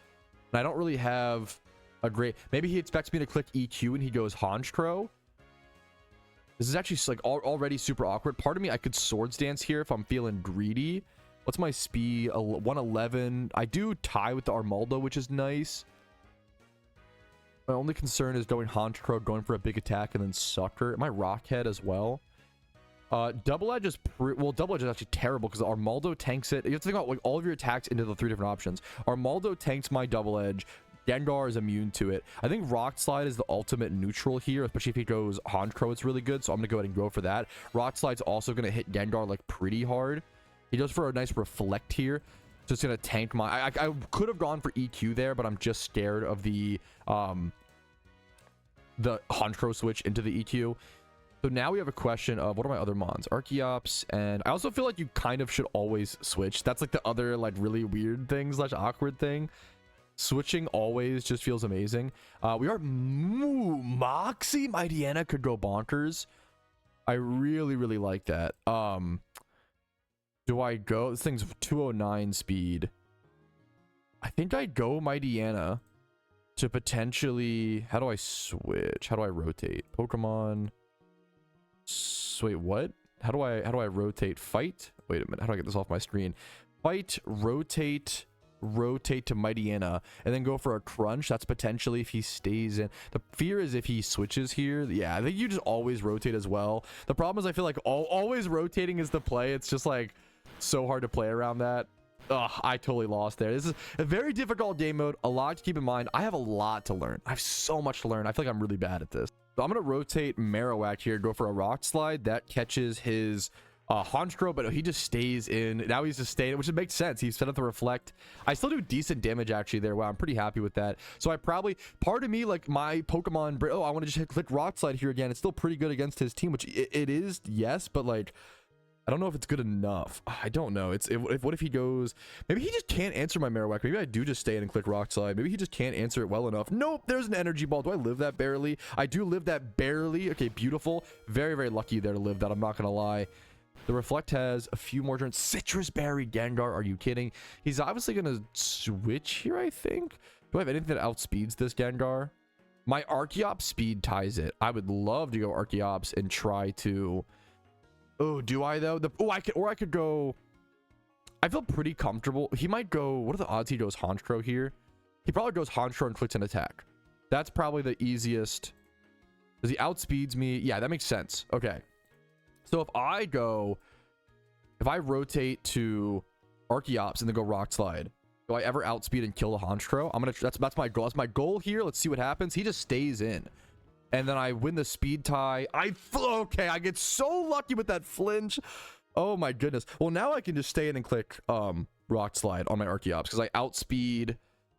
And I don't really have a great... Maybe he expects me to click EQ and he goes Honchkrow. This is actually like already super awkward. Part of me, I could Swords Dance here if I'm feeling greedy. What's my speed? 111. I do tie with the Armaldo, which is nice. My only concern is going Honchkrow, going for a big attack, and then Sucker. My Rockhead as well. Double Edge is Double Edge is actually terrible because Armaldo tanks it. You have to think about like all of your attacks into the 3 different options. Armaldo tanks my Double Edge. Gengar is immune to it. I think Rock Slide is the ultimate neutral here, especially if he goes Honchkrow, it's really good. So I'm gonna go ahead and go for that. Rock Slide's also gonna hit Gengar like pretty hard. He goes for a nice Reflect here. So it's gonna tank my. I could have gone for EQ there, but I'm just scared of the Honchkrow switch into the EQ. So now we have a question of what are my other mons? Archeops, and I also feel like you kind of should always switch. That's like the other like really weird thing / awkward thing. Switching always just feels amazing. We are Moxie. My Deanna could go bonkers. I really like that. Do I go? This thing's 209 speed. I think I go my Deanna to potentially. How do I switch? How do I rotate? Pokemon. Wait, what? How do I rotate? Fight? Wait a minute. How do I get this off my screen? Fight, rotate to Mightyena, and then go for a crunch. That's potentially if he stays in. The fear is if he switches here. Yeah, I think you just always rotate as well. The problem is I feel like always rotating is the play. It's just like so hard to play around that. Ugh, I totally lost there. This is a very difficult game mode. A lot to keep in mind. I have a lot to learn. I have so much to learn. I feel like I'm really bad at this. So I'm going to rotate Marowak here, go for a Rock Slide. That catches his Honchkrow, but he just stays in. Now he's just staying, which makes sense. He's set up the Reflect. I still do decent damage actually there. Wow, I'm pretty happy with that. So I probably, part of me, like my Pokemon, I want to just click Rock Slide here again. It's still pretty good against his team, which it is, yes, but like, I don't know if it's good enough. I don't know. What if he goes, maybe he just can't answer my Marowak. Maybe I do just stay in and click Rock Slide. Maybe he just can't answer it well enough. Nope, there's an Energy Ball. Do I live that barely? I do live that barely. Okay, beautiful. Very lucky there to live that. I'm not going to lie. The Reflect has a few more turns. Citrus Berry Gengar. Are you kidding? He's obviously going to switch here, I think. Do I have anything that outspeeds this Gengar? My Archeops speed ties it. I would love to go Archeops and try to... Oh, do I though? I could go. I feel pretty comfortable. He might go. What are the odds he goes Honchkrow here? He probably goes Honchkrow and clicks an attack. That's probably the easiest. Because he outspeeds me. Yeah, that makes sense. Okay. So if I rotate to Archeops and then go Rock Slide, do I ever outspeed and kill the Honchkrow? That's my goal. That's my goal here. Let's see what happens. He just stays in. And then I win the speed tie. Okay, I get so lucky with that flinch. Oh my goodness. Well, now I can just stay in and click Rock Slide on my Archeops because I outspeed.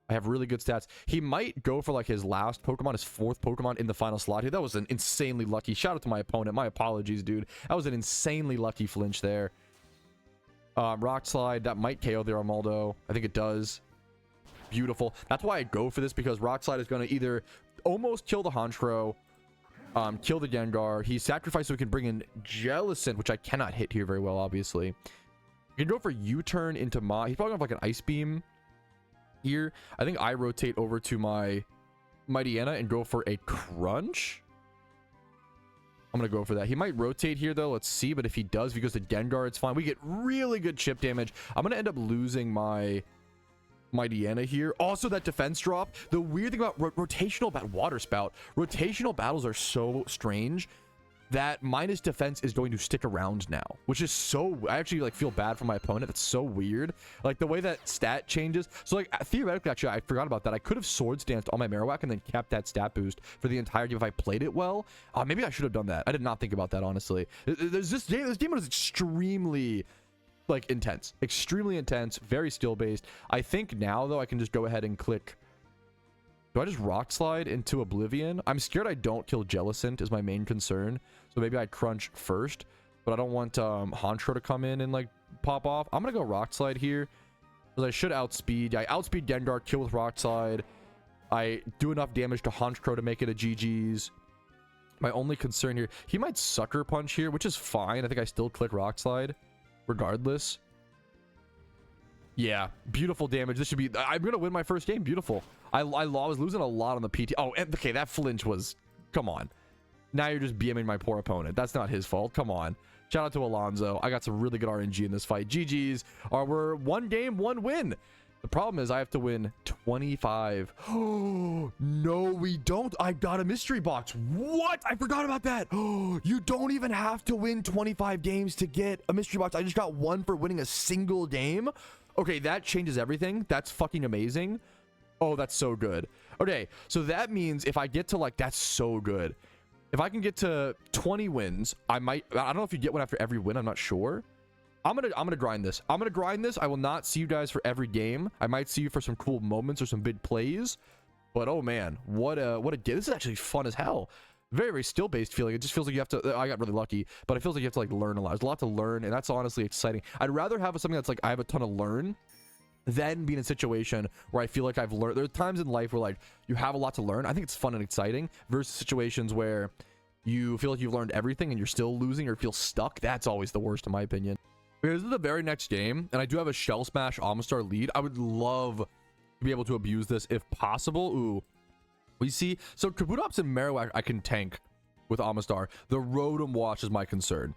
I have really good stats. He might go for like his last Pokemon, his 4th Pokemon in the final slot here. That was an insanely lucky. Shout out to my opponent. My apologies, dude. That was an insanely lucky flinch there. Rock Slide, that might KO the Armaldo. I think it does. Beautiful. That's why I go for this, because Rock Slide is going to either almost kill the Honchkrow, kill the Gengar. He sacrificed so we can bring in Jellicent, which I cannot hit here very well, obviously. You can go for U-turn into my... He's probably going to have like an Ice Beam here. I think I rotate over to my Deanna and go for a Crunch. I'm going to go for that. He might rotate here, though. Let's see. But if he does, if he goes to Gengar, it's fine. We get really good chip damage. I'm going to end up losing my Deanna here. Also, that defense drop. The weird thing about rotational water spout, rotational battles are so strange that minus defense is going to stick around now, which is so... I actually like feel bad for my opponent. That's so weird. Like the way that stat changes. So like theoretically, actually, I forgot about that. I could have Swords Danced on my Marowak and then kept that stat boost for the entire game if I played it well. Maybe I should have done that. I did not think about that, honestly. This game is extremely... like intense, extremely intense, very skill based. I think now though I can just go ahead and click. Do I just Rock Slide into Oblivion? I'm scared I don't kill Jellicent is my main concern, so maybe I Crunch first, but I don't want Honchkrow to come in and like pop off. I'm gonna go Rock Slide here because I should outspeed. I outspeed Gengar, kill with Rock Slide. I do enough damage to Honchkrow to make it a GG's. My only concern here, he might Sucker Punch here, which is fine. I think I still click Rock Slide regardless. Yeah, beautiful damage. This should be... I'm gonna win my first game. Beautiful. I was losing a lot on the PT. Oh, and okay, that flinch was... Come on. Now you're just BMing my poor opponent. That's not his fault. Come on. Shout out to Alonzo. I got some really good RNG in this fight. GG's. We're 1 game, 1 win. The problem is I have to win 25. Oh, no, we don't. I got a mystery box. What? I forgot about that. Oh, you don't even have to win 25 games to get a mystery box. I just got one for winning a single game. Okay, that changes everything. That's fucking amazing. Oh, that's so good. Okay, so that means if I get to like, that's so good. If I can get to 20 wins, I don't know if you get one after every win. I'm not sure. I'm gonna grind this. I'm gonna grind this. I will not see you guys for every game. I might see you for some cool moments or some big plays. But oh man, what a game. This is actually fun as hell. Very, very still-based feeling. It just feels like you have to, I got really lucky, but it feels like you have to like learn a lot. There's a lot to learn, and that's honestly exciting. I'd rather have something that's like I have a ton to learn than be in a situation where I feel like I've learned. There are times in life where like you have a lot to learn. I think it's fun and exciting versus situations where you feel like you've learned everything and you're still losing or feel stuck. That's always the worst in my opinion. This is the very next game, and I do have a Shell Smash Amistar lead. I would love to be able to abuse this if possible. Ooh, we see. So Kabutops and Marowak I can tank with Amistar. The Rotom Wash is my concern.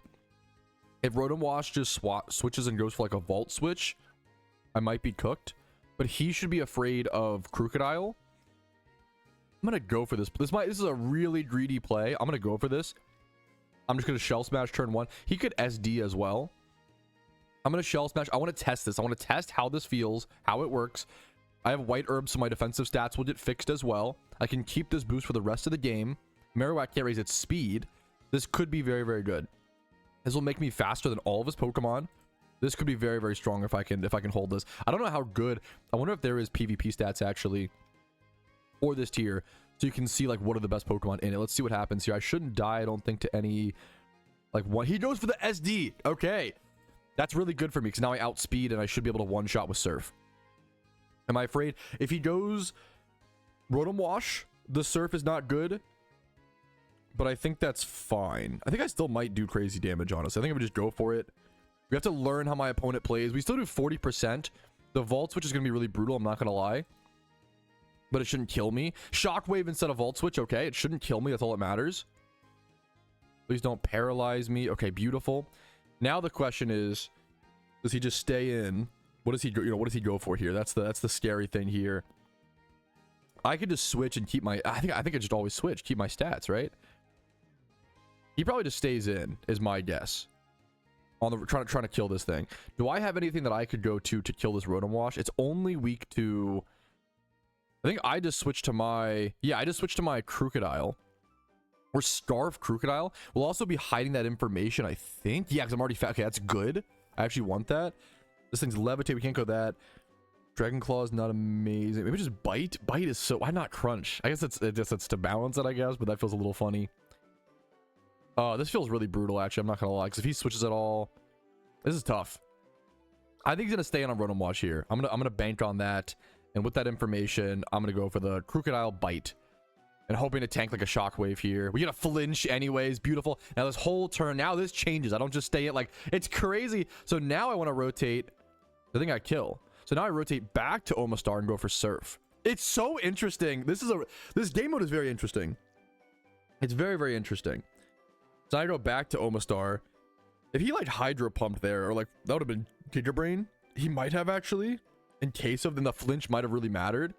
If Rotom Wash just switches and goes for like a Vault Switch, I might be cooked. But he should be afraid of Crocodile. I'm gonna go for this. This is a really greedy play. I'm gonna go for this. I'm just gonna Shell Smash turn 1. He could SD as well. I'm gonna Shell Smash. I want to test this. I want to test how this feels, how it works. I have White Herb, so my defensive stats will get fixed as well. I can keep this boost for the rest of the game. Marowak can't raise its speed. This could be very, very good. This will make me faster than all of his Pokemon. This could be very, very strong if I can hold this. I don't know how good. I wonder if there is PvP stats actually for this tier, so you can see like what are the best Pokemon in it. Let's see what happens here. I shouldn't die, I don't think, to any like one. He goes for the SD. Okay. That's really good for me because now I outspeed and I should be able to one-shot with Surf. Am I afraid? If he goes Rotom Wash, the Surf is not good, but I think that's fine. I think I still might do crazy damage, honestly. I think I would just go for it. We have to learn how my opponent plays. We still do 40%. The Vault Switch is going to be really brutal, I'm not going to lie. But it shouldn't kill me. Shockwave instead of Vault Switch, okay. It shouldn't kill me, that's all that matters. Please don't paralyze me. Okay, beautiful. Now the question is, does he just stay in? What does he go, what does he go for here? That's the scary thing here. I could just switch and keep my I think I just always switch, keep my stats, right? He probably just stays in, is my guess. On the trying to kill this thing. Do I have anything that I could go to kill this Rotom Wash? It's only weak to, I think I just switched to my, yeah, I just switched to my Crocodile. Or Scarf Crocodile. We'll also be hiding that information, I think. Yeah, because I'm already fat. Okay, that's good. I actually want that. This thing's levitate. We can't go that. Dragon Claw is not amazing. Maybe just Bite. Bite is so... Why not Crunch? I guess it's to balance it, I guess. But that feels a little funny. This feels really brutal, actually. I'm not going to lie. Because if he switches at all... This is tough. I think he's going to stay on Rotom Wash here. I'm gonna bank on that. And with that information, I'm going to go for the Crocodile Bite. And hoping to tank like a Shockwave here. We get a flinch anyways. Beautiful. Now this whole turn, now this changes. I don't just stay at like, it's crazy. So now I want to rotate. I think I kill. So now I rotate back to Omastar and go for Surf. It's so interesting. This game mode is very interesting. It's very, very interesting. So I go back to Omastar. If he like Hydro Pumped there, or like, that would have been Giga Brain. He might have actually. In case of, then the flinch might have really mattered.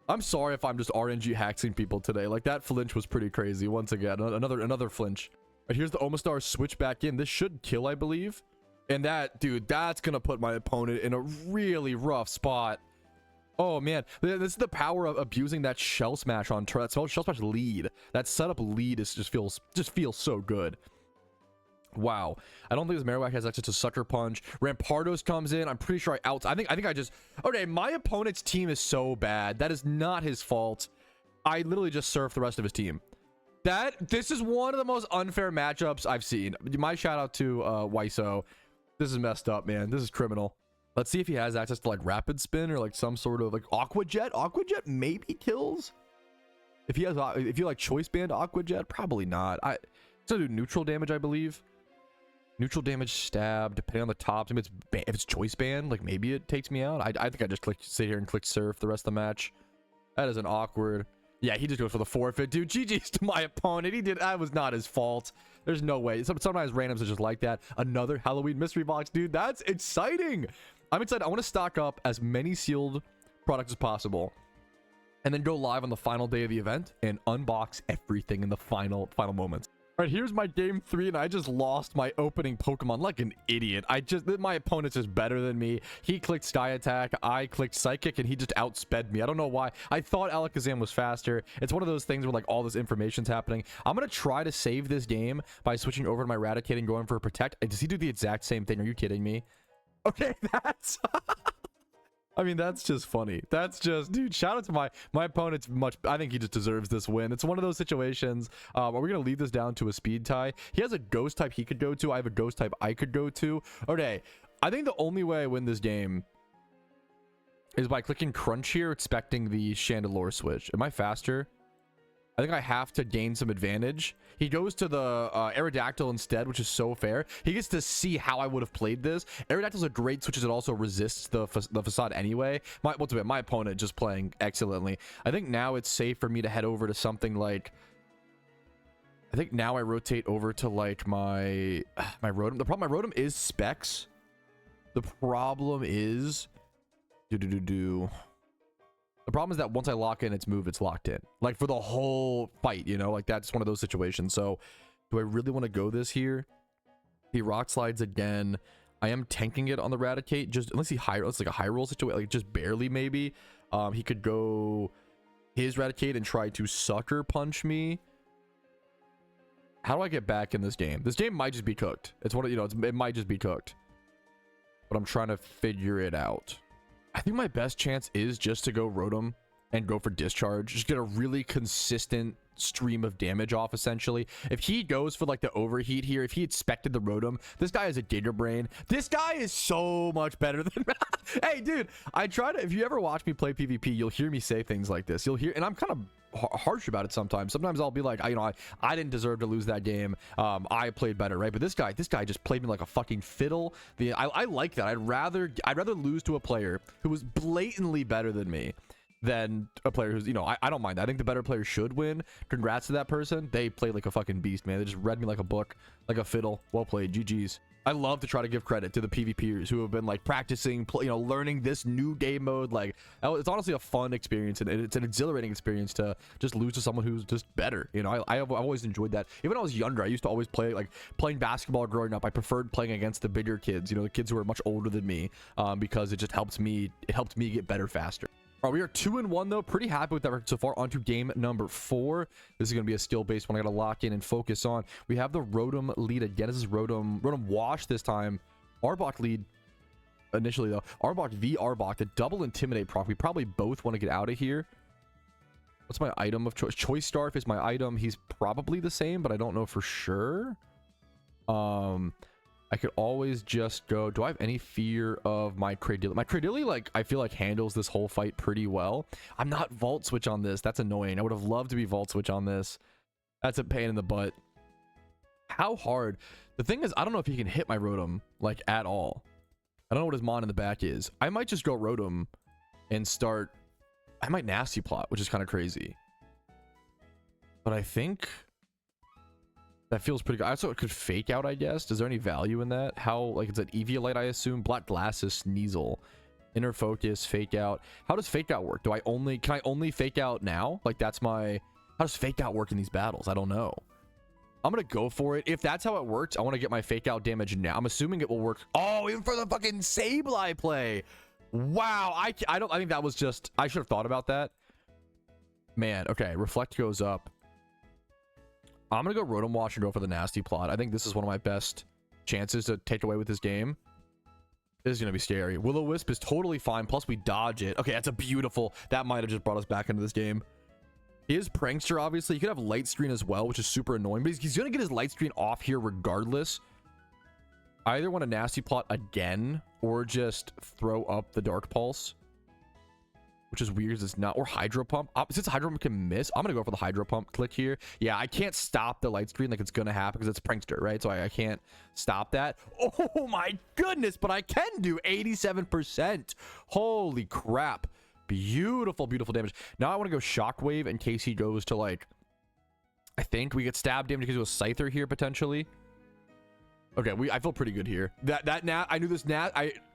I'm sorry if I'm just RNG hacking people today. Like, that flinch was pretty crazy. Once again, another flinch. Right, here's the Omastar switch back in. This should kill, I believe. And that, dude, that's going to put my opponent in a really rough spot. Oh, man. This is the power of abusing that Shell Smash on turn. That Shell Smash lead. That setup lead just feels so good. Wow. I don't think this Marowak has access to Sucker Punch. Rampardos comes in. I'm pretty sure I think I just... Okay, my opponent's team is so bad. That is not his fault. I literally just surfed the rest of his team. This is one of the most unfair matchups I've seen. My shout out to Wiso. This is messed up, man. This is criminal. Let's see if he has access to like Rapid Spin or like some sort of like Aqua Jet. Aqua Jet maybe kills. If you like Choice Band Aqua Jet, probably not. It's gonna do neutral damage, I believe. Neutral damage, stab, depending on the tops. If it's Choice Band, like maybe it takes me out. I think I just sit here and click Surf the rest of the match. That is an awkward. Yeah, he just goes for the forfeit, dude. GG's to my opponent. That was not his fault. There's no way. Sometimes randoms are just like that. Another Halloween mystery box, dude. That's exciting. I'm excited. I want to stock up as many sealed product as possible, and then go live on the final day of the event and unbox everything in the final moments. All right, here's my game 3, and I just lost my opening Pokemon like an idiot. My opponent's just better than me. He clicked Sky Attack, I clicked Psychic, and he just outsped me. I don't know why. I thought Alakazam was faster. It's one of those things where like all this information's happening. I'm gonna try to save this game by switching over to my Raticate and going for a Protect. Does he do the exact same thing? Are you kidding me? Okay, that's... I mean, that's just funny. That's just, dude, shout out to my opponent's much. I think he just deserves this win. It's one of those situations. Are we going to leave this down to a speed tie? He has a ghost type he could go to. I have a ghost type I could go to. Okay, I think the only way I win this game is by clicking Crunch here, expecting the Chandelure switch. Am I faster? I think I have to gain some advantage. He goes to the Aerodactyl instead, which is so fair. He gets to see how I would have played this. Aerodactyl's a great switch as it also resists the facade anyway. My opponent just playing excellently. I think now it's safe for me to head over to something like... I think now I rotate over to like my Rotom. The problem, my Rotom is Specs. The problem is... The problem is that once I lock in its move, it's locked in. Like for the whole fight, you know? Like that's one of those situations. So do I really want to go this here? He Rock Slides again. I am tanking it on the Raticate. Just unless he it's like a high roll situation, like just barely maybe. He could go his Raticate and try to Sucker Punch me. How do I get back in this game? This game might just be cooked. It's one of, you know, it might just be cooked. But I'm trying to figure it out. I think my best chance is just to go Rotom and go for Discharge. Just get a really consistent stream of damage off, essentially. If he goes for like the overheat here, if he expected the Rotom, this guy is a Giga Brain. This guy is so much better than me. Hey, dude, I try to, if you ever watch me play PvP, you'll hear me say things like this. You'll hear, and I'm kind of harsh about it sometimes. Sometimes I'll be like, I didn't deserve to lose that game. I played better, right? But this guy just played me like a fucking fiddle. I like that. I'd rather lose to a player who was blatantly better than me than a player who's, you know, I don't mind that. I think the better player should win. Congrats to that person. They played like a fucking beast, man. They just read me like a book, like a fiddle. Well played. GG's. I love to try to give credit to the PvPers who have been like practicing, you know, learning this new game mode. Like, it's honestly a fun experience, and it's an exhilarating experience to just lose to someone who's just better. You know, I've always enjoyed that. Even when I was younger, I used to always play, like, playing basketball growing up. I preferred playing against the bigger kids, you know, the kids who are much older than me, because it just helped me get better faster. All right, we are 2-1 though. Pretty happy with that record so far. On to game number 4. This is going to be a skill-based one I got to lock in and focus on. We have the Rotom lead again. This is Rotom Wash this time. Arbok lead initially though. Arbok v Arbok. The double Intimidate proc. We probably both want to get out of here. What's my item of choice? Choice Scarf is my item. He's probably the same, but I don't know for sure. I could always just go. Do I have any fear of my Cradily? My Cradily, like, I feel like handles this whole fight pretty well. I'm not Vault Switch on this. That's annoying. I would have loved to be Vault Switch on this. That's a pain in the butt. How hard? The thing is, I don't know if he can hit my Rotom, like, at all. I don't know what his Mon in the back is. I might just go Rotom and start... I might Nasty Plot, which is kind of crazy. But I think... that feels pretty good. I also could Fake Out, I guess. Is there any value in that? How, like, it's an Eviolite, I assume. Black Glasses, Sneasel. Inner Focus, Fake Out. How does Fake Out work? Can I only Fake Out now? Like, that's my... How does Fake Out work in these battles? I don't know. I'm gonna go for it. If that's how it works, I want to get my Fake Out damage now. I'm assuming it will work. Oh, even for the fucking Sableye play. Wow. I think that was just... I should have thought about that. Man, okay. Reflect goes up. I'm gonna go Rotom Wash and go for the Nasty Plot. I think this is one of my best chances to take away with this game. This is gonna be scary. Will-O-Wisp is totally fine. Plus we dodge it. Okay, that's a beautiful... That might have just brought us back into this game. He is Prankster, obviously. He could have Light Screen as well, which is super annoying. But he's gonna get his Light Screen off here regardless. I either want a Nasty Plot again or just throw up the Dark Pulse, which is weird. It's not. Or Hydro Pump. Since Hydro Pump can miss, I'm gonna go for the Hydro Pump. Click here. Yeah, I can't stop the Light Screen like it's gonna happen because it's Prankster, right? So I can't stop that. Oh my goodness, but I can do 87%. Holy crap. Beautiful, beautiful damage. Now I want to go Shockwave in case he goes to, like... I think we get stab damage because of a Scyther here, potentially. Okay, I feel pretty good here. That Nat... I knew this Nat...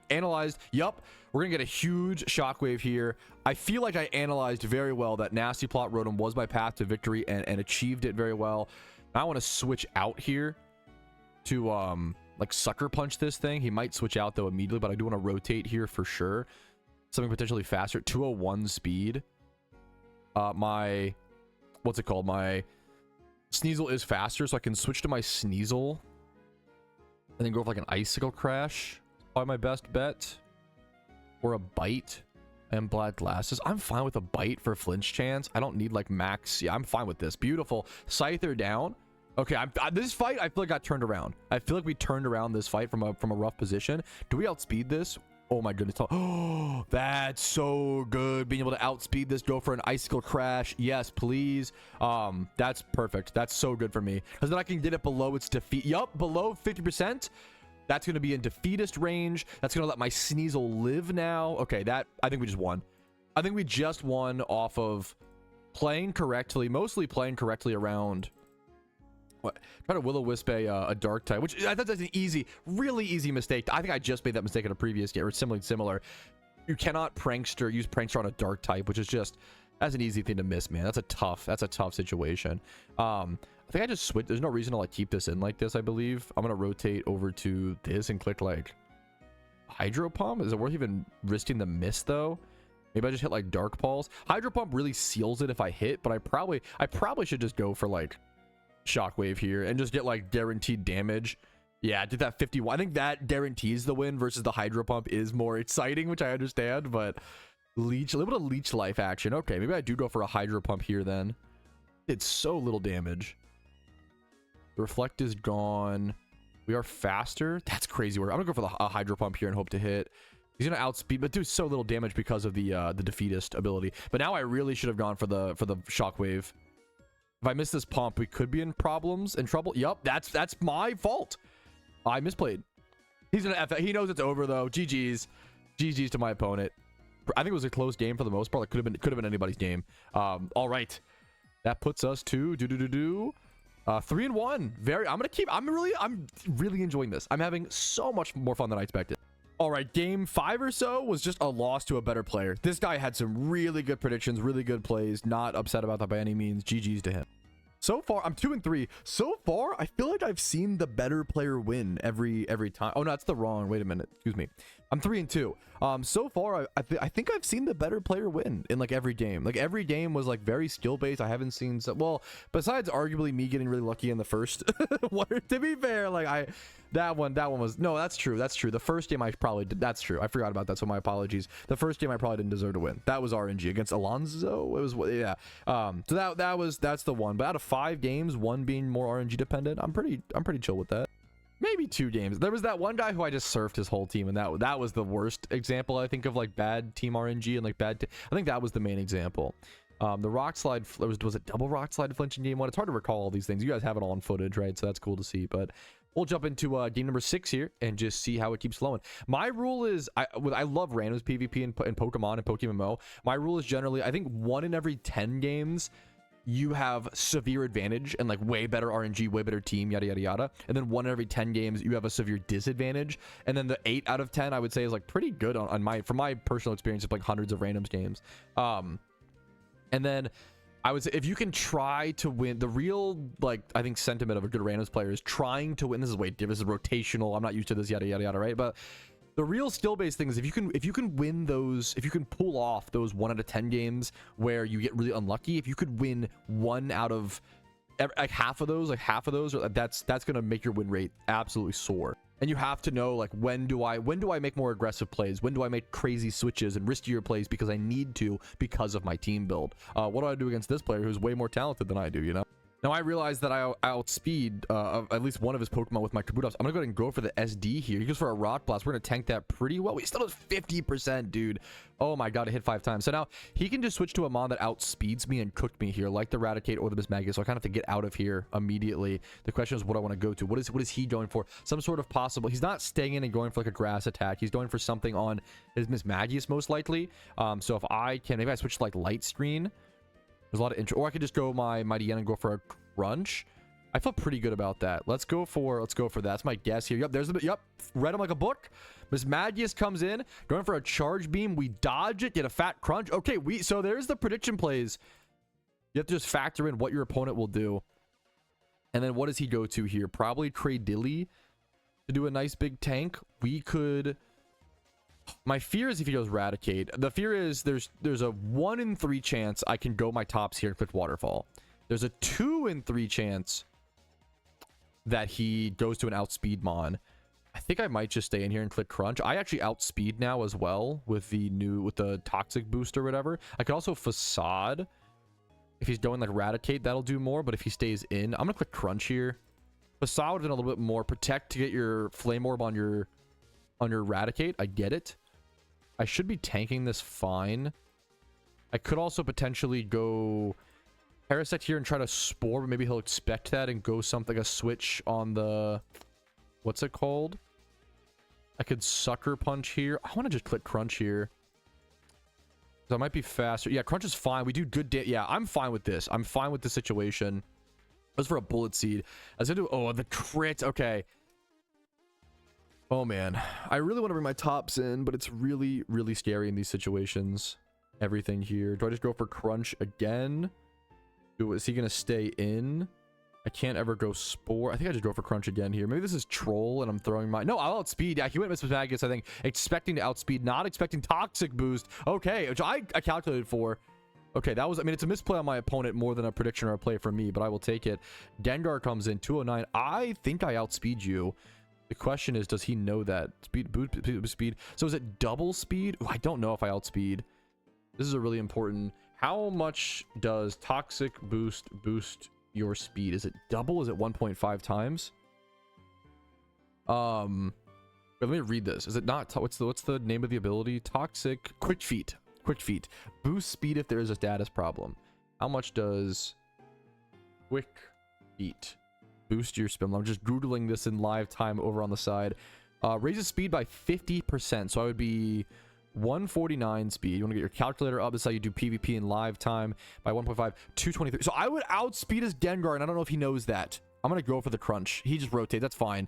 analyzed. Yup, we're gonna get a huge shockwave here. I feel like I analyzed very well that Nasty Plot Rotom was my path to victory and achieved it very well. Now I want to switch out here to like Sucker Punch this thing. He might switch out though immediately, but I do want to rotate here for sure. Something potentially faster. 201 speed. My what's it called? My Sneasel is faster, so I can switch to my Sneasel and then go for like an Icicle Crash. Probably my best bet. Or a Bite and Black Glasses. I'm fine with a Bite for flinch chance. I don't need like max. Yeah, I'm fine with this. Beautiful. Scyther down. Okay, this fight I feel like got turned around. I feel like we turned around this fight from a rough position. Do we outspeed this? Oh my goodness. Oh, that's so good. Being able to outspeed this, go for an Icicle Crash. Yes, please. That's perfect. That's so good for me. Because then I can get it below its defeat. Yup, below 50%. That's going to be in defeatist range. That's going to let my Sneasel live now. Okay, I think we just won. I think we just won off of playing correctly, mostly playing correctly around... What? Try to Will-O-Wisp a dark type, which I thought that's an easy, really easy mistake. I think I just made that mistake in a previous game, or similar. You cannot use prankster on a dark type, which is just, that's an easy thing to miss, man. That's a tough situation. I think I just switched. There's no reason to like keep this in like this, I believe. I'm gonna rotate over to this and click like Hydro Pump. Is it worth even risking the miss though? Maybe I just hit like Dark Pulse. Hydro Pump really seals it if I hit, but I probably should just go for like Shockwave here and just get like guaranteed damage. Yeah, did that 51. I think that guarantees the win versus the Hydro Pump is more exciting, which I understand, but a little bit of leech life action. Okay, maybe I do go for a Hydro Pump here then. It's so little damage. The Reflect is gone. We are faster. That's crazy. I'm gonna go for the Hydro Pump here and hope to hit. He's gonna outspeed, but do so little damage because of the defeatist ability. But now I really should have gone for the Shockwave. If I miss this pump, we could be in trouble. Yup, that's my fault. I misplayed. He's gonna F. He knows it's over though. GG's to my opponent. I think it was a close game for the most part. It could have been anybody's game. All right, that puts us to 3-1. I'm really enjoying this. I'm having so much more fun than I expected. All right, game 5 or so was just a loss to a better player. This guy had some really good predictions, really good plays. Not upset about that by any means. GG's to him. So far, I'm 2-3. So far, I feel like I've seen the better player win every time. Oh no, that's the wrong. Wait a minute. Excuse me. I'm 3-2. So far, I think I've seen the better player win in like every game. Like every game was like very skill based. I haven't seen well, besides arguably me getting really lucky in the first one. To be fair, like that one was no. That's true. The first game I probably did. That's true. I forgot about that. So my apologies. The first game I probably didn't deserve to win. That was RNG against Alonzo. It was yeah. So that's the one. But out of 5 games, 1 being more RNG dependent, I'm pretty chill with that. Maybe 2 games. There was that one guy who I just surfed his whole team, and that was the worst example I think of like bad team RNG and like bad. I think that was the main example. The rock slide was it double rock slide flinch in game 1? It's hard to recall all these things. You guys have it all on footage, right? So that's cool to see. But we'll jump into game number 6 here and just see how it keeps flowing. My rule is I love randoms PvP and Pokemon and PokeMMO. My rule is generally I think 1 in every 10 games. You have severe advantage and like way better RNG, way better team, yada yada yada, and then 1 in every 10 games you have a severe disadvantage, and then the 8 out of 10 I would say is like pretty good from my personal experience of like hundreds of randoms games. And then I would say if you can try to win, the real like I think sentiment of a good randoms player is trying to win. This is this is rotational. I'm not used to this yada yada yada, right? But the real skill-based thing is if you can win those, if you can pull off those 1 out of 10 games where you get really unlucky, if you could win 1 out of like half of those, that's gonna make your win rate absolutely soar. And you have to know like when do I make more aggressive plays, when do I make crazy switches and riskier plays because I need to because of my team build. What do I do against this player who's way more talented than I do, you know? Now I realize that I outspeed at least one of his Pokemon with my Kabutops. I'm gonna go ahead and go for the SD here. He goes for a Rock Blast. We're gonna tank that pretty well. He still does 50%, dude. Oh my god, it hit 5 times. So now he can just switch to a mon that outspeeds me and cooked me here, like the Raticate or the Mismagius. So I kind of have to get out of here immediately. The question is what I want to go to. What is he going for? Some sort of possible. He's not staying in and going for like a grass attack. He's going for something on his Mismagius most likely. So if I can, maybe I switch to like Light Screen. There's a lot of intro, or I could just go my Mighty Yen and go for a Crunch. I feel pretty good about that. Let's go for that. That's my guess here. Yep, there's the yep. Read him like a book. Miss Magius comes in, going for a charge beam. We dodge it, get a fat crunch. Okay, so there's the prediction plays. You have to just factor in what your opponent will do. And then what does he go to here? Probably Cradilly to do a nice big tank. We could... My fear is if he goes Raticate. The fear is there's a 1 in 3 chance I can go my tops here and click Waterfall. There's a 2 in 3 chance that he goes to an Outspeed Mon. I think I might just stay in here and click Crunch. I actually outspeed now as well with the Toxic boost or whatever. I could also Facade. If he's going like Raticate, that'll do more. But if he stays in, I'm gonna click Crunch here. Facade would have done a little bit more. Protect to get your Flame Orb on your Raticate. I get it. I should be tanking this fine. I could also potentially go Parasect here and try to Spore, but maybe he'll expect that and go something like a switch on the... What's it called? I could Sucker Punch here. I want to just click Crunch here. So I might be faster. Yeah, Crunch is fine. We do good yeah, I'm fine with this. I'm fine with the situation. As for a Bullet Seed, I was gonna do... Oh, the crit. Okay. Oh, man. I really want to bring my tops in, but it's really, really scary in these situations. Everything here. Do I just go for Crunch again? Is he going to stay in? I can't ever go Spore. I think I just go for Crunch again here. Maybe this is Troll and I'm throwing my... No, I'll outspeed. Yeah, he went Miss Magius, I think. Expecting to outspeed, not expecting Toxic boost. Okay, which I calculated for. Okay, that was... I mean, it's a misplay on my opponent more than a prediction or a play from me, but I will take it. Gengar comes in, 209. I think I outspeed you. The question is, does he know that? Speed. So is it double speed? Ooh, I don't know if I outspeed. This is a really important... How much does Toxic boost your speed? Is it double? Is it 1.5 times? Let me read this. Is it not? What's the name of the ability? Toxic Quick Feet. Quick Feet. Boost speed if there is a status problem. How much does Quick Feet boost your spin? I'm just Googling this in live time over on the side. Raises speed by 50%. So I would be 149 speed. You want to get your calculator up. This is how you do PvP in live time by 1.5, 223. So I would outspeed his Gengar, and I don't know if he knows that. I'm going to go for the Crunch. He just rotates. That's fine.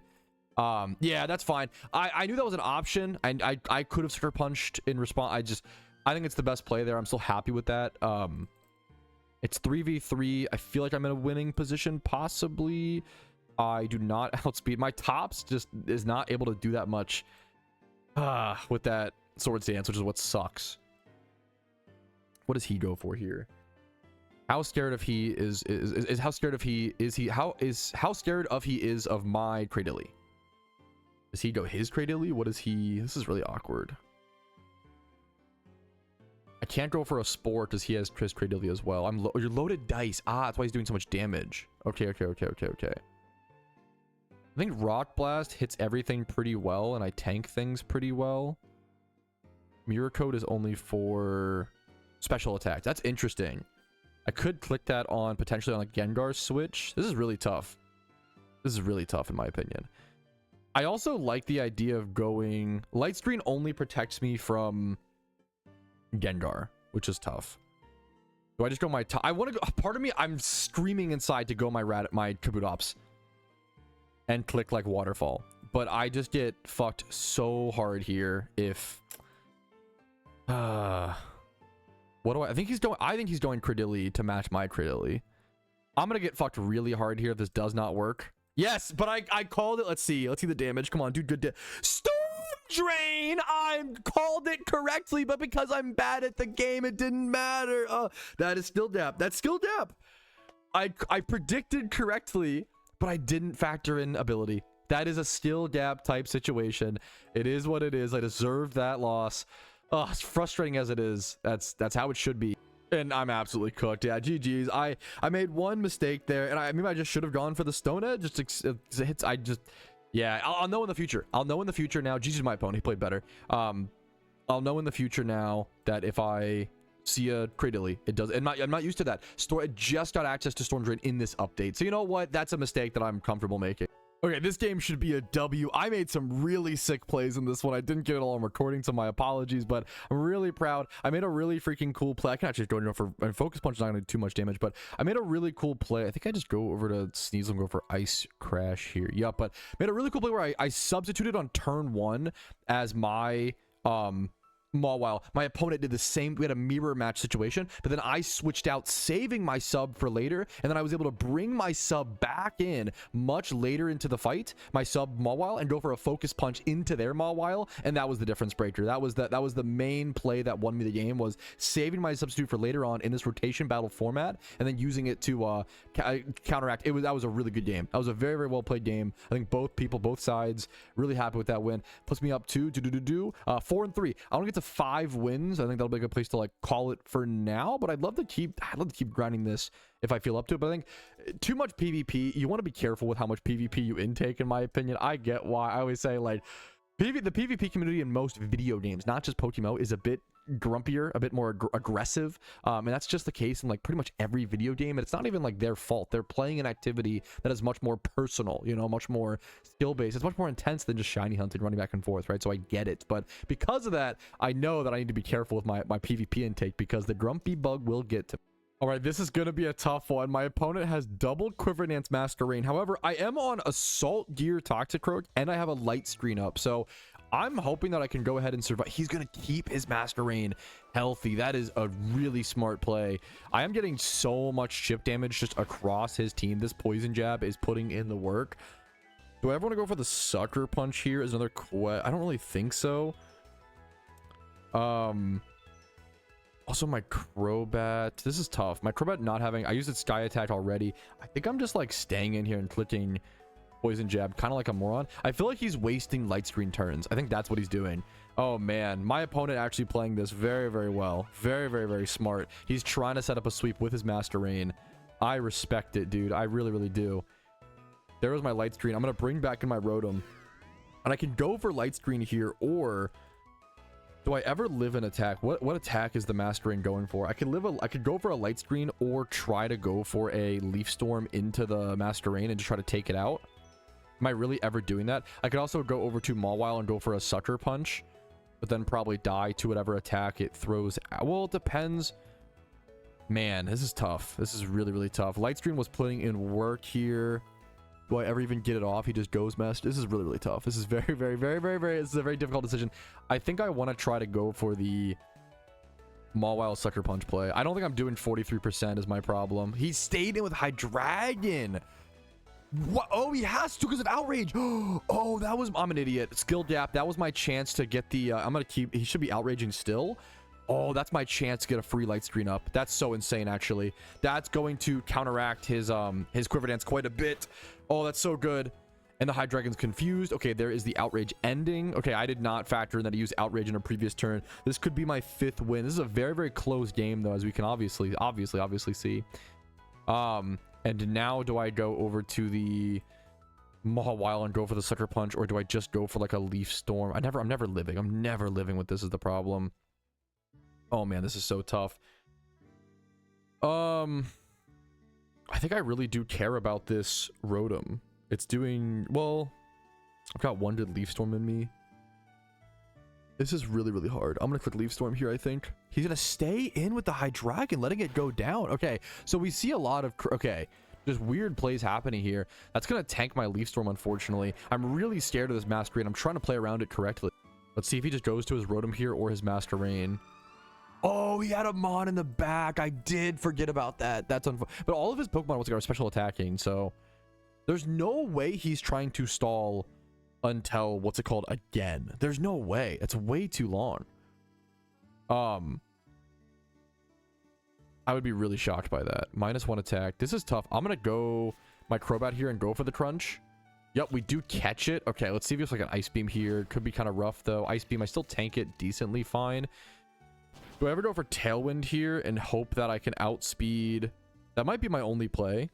Yeah, that's fine. I knew that was an option, and I could have Sucker Punched in response. I think it's the best play there. I'm still happy with that. It's 3v3. I feel like I'm in a winning position, possibly. I do not outspeed. My tops just is not able to do that much with that Swords Dance, which is what sucks. What does he go for here? How scared of he is how scared of he is he how scared of he is of my Cradilly? Does he go his Cradilly? What is he? This is really awkward. I can't go for a Spore because he has his Cradilly as well. You're loaded dice. That's why he's doing so much damage. Okay. I think Rock Blast hits everything pretty well, and I tank things pretty well. Mirror Code is only for special attack. That's interesting. I could click that on potentially on a Gengar switch. This is really tough. This is really tough in my opinion. I also like the idea of going... Light Screen only protects me from Gengar, which is tough. Do I just go my... I want to go... Part of me, I'm screaming inside to go my Kabutops and click like Waterfall. But I just get fucked so hard here if... What do I think he's going? I think he's going Cradilly to match my Cradilly. I'm gonna get fucked really hard here if this does not work. Yes, but I called it. Let's see the damage. Come on, dude. Good. Storm Drain. I called it correctly, but because I'm bad at the game, it didn't matter. That is still dap. That's still dap. I predicted correctly, but I didn't factor in ability. That is a skill gap type situation. It is what it is. I deserved that loss. Oh, as frustrating as it is, that's how it should be. And I'm absolutely cooked. Yeah, GG's. I made one mistake there, and maybe I just should have gone for the Stone Edge. Yeah, I'll know in the future. I'll know in the future now. GG's my opponent. He played better. I'll know in the future now that if I see a Cradilly, it does. And I'm not used to that. I just got access to Storm Drain in this update. So you know what? That's a mistake that I'm comfortable making. Okay, this game should be a W. I made some really sick plays in this one. I didn't get it all on recording, so my apologies, but I'm really proud. I made a really freaking cool play. I can actually go for Focus Punch, not going to do too much damage, but I made a really cool play. I think I just go over to Sneasel and go for Ice Crash here. Yep, but made a really cool play where I substituted on turn 1 as my Mawile. My opponent did the same. We had a mirror match situation, but then I switched out, saving my sub for later, and then I was able to bring my sub back in much later into the fight, my sub Mawile, and go for a Focus Punch into their Mawile, and that was the difference breaker. That was the main play that won me the game, was saving my substitute for later on in this rotation battle format, and then using it to counteract. That was a really good game. That was a very, very well played game. I think both sides, really happy with that win. Puts me up to 4-3. I want to get to 5 wins. I think that'll be a good place to like call it for now, but I'd love to keep grinding this if I feel up to it. But I think too much PvP, you want to be careful with how much PvP you intake, in my opinion. I get why. I always say like the PvP community in most video games, not just PokeMMO, is a bit grumpier, a bit more aggressive, and that's just the case in like pretty much every video game. And it's not even like their fault. They're playing an activity that is much more personal, you know, much more skill based. It's much more intense than just shiny hunting, running back and forth, right? So I get it, but because of that, I know that I need to be careful with my PvP intake, because the grumpy bug will get to me. All right, this is going to be a tough one. My opponent has double Quiver Dance Masquerain. However, I am on Assault Gear Toxicroak, and I have a light screen up. So I'm hoping that I can go ahead and survive. He's going to keep his Masquerain healthy. That is a really smart play. I am getting so much chip damage just across his team. This Poison Jab is putting in the work. Do I ever want to go for the Sucker Punch here as another quest? I don't really think so. Also, my Crobat. This is tough. My Crobat not having... I used its Sky Attack already. I think I'm just, like, staying in here and clicking Poison Jab, kind of like a moron. I feel like he's wasting light screen turns. I think that's what he's doing. Oh, man. My opponent actually playing this very, very well. Very, very, very smart. He's trying to set up a sweep with his Masquerain. I respect it, dude. I really, really do. There was my light screen. I'm going to bring back in my Rotom. And I can go for light screen here, or... do I ever live an attack? What attack is the Masquerain going for? I could go for a light screen, or try to go for a Leaf Storm into the Masquerain and just try to take it out. Am I really ever doing that? I could also go over to Mawile and go for a Sucker Punch, but then probably die to whatever attack it throws out. Well, it depends. Man, this is tough. This is really, really tough. Light screen was putting in work here. Do I ever even get it off? He just goes messed. This is really, really tough. This is very, very, very, very, very... this is a very difficult decision. I think I want to try to go for the Mawile Sucker Punch play. I don't think I'm doing 43% is my problem. He stayed in with Hydreigon. What? Oh, he has to because of Outrage. Oh, that was... I'm an idiot. Skill gap. That was my chance to get the... I'm going to keep... he should be outraging still. Oh, that's my chance to get a free light screen up. That's so insane, actually. That's going to counteract his Quiver Dance quite a bit. Oh, that's so good. And the Hydreigon's confused. Okay, there is the Outrage ending. Okay, I did not factor in that he used Outrage in a previous turn. This could be my 5th win. This is a very, very close game, though, as we can obviously see. And now do I go over to the Mawile and go for the Sucker Punch, or do I just go for like a Leaf Storm? I'm never living with this is the problem. Oh man, this is so tough. I think I really do care about this Rotom. It's doing well. I've got one good Leaf Storm in me. This is really, really hard. I'm gonna click Leaf Storm here. I think he's gonna stay in with the Hydreigon, letting it go down. Okay, so we see a lot of just weird plays happening here. That's gonna tank my Leaf Storm, unfortunately. I'm really scared of this Masquerain. I'm trying to play around it correctly. Let's see if he just goes to his Rotom here or his Masquerain. Oh, he had a Mon in the back. I did forget about that. That's unfortunate. But all of his Pokemon are special attacking, so there's no way he's trying to stall until what's it called again. There's no way. It's way too long. I would be really shocked by that. -1 attack. This is tough. I'm gonna go my Crobat here and go for the crunch. Yep, we do catch it. Okay, let's see if there's like an Ice Beam here. Could be kind of rough though. Ice Beam, I still tank it decently fine. Do I ever go for Tailwind here and hope that I can outspeed? That might be my only play.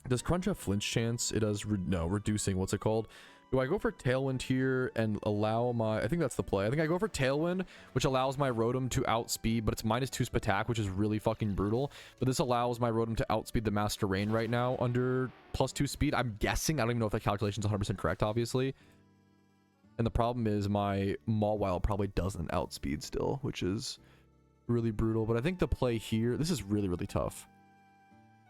Does Crunch have flinch chance? It does. No, reducing. What's it called? Do I go for Tailwind here and allow my... I think that's the play. I think I go for Tailwind, which allows my Rotom to outspeed, but it's -2 attack, which is really fucking brutal. But this allows my Rotom to outspeed the Master Rain right now under +2 speed. I'm guessing. I don't even know if that calculation's 100% correct, obviously. And the problem is my Mawile probably doesn't outspeed still, which is really brutal. But I think the play here... This is really, really tough.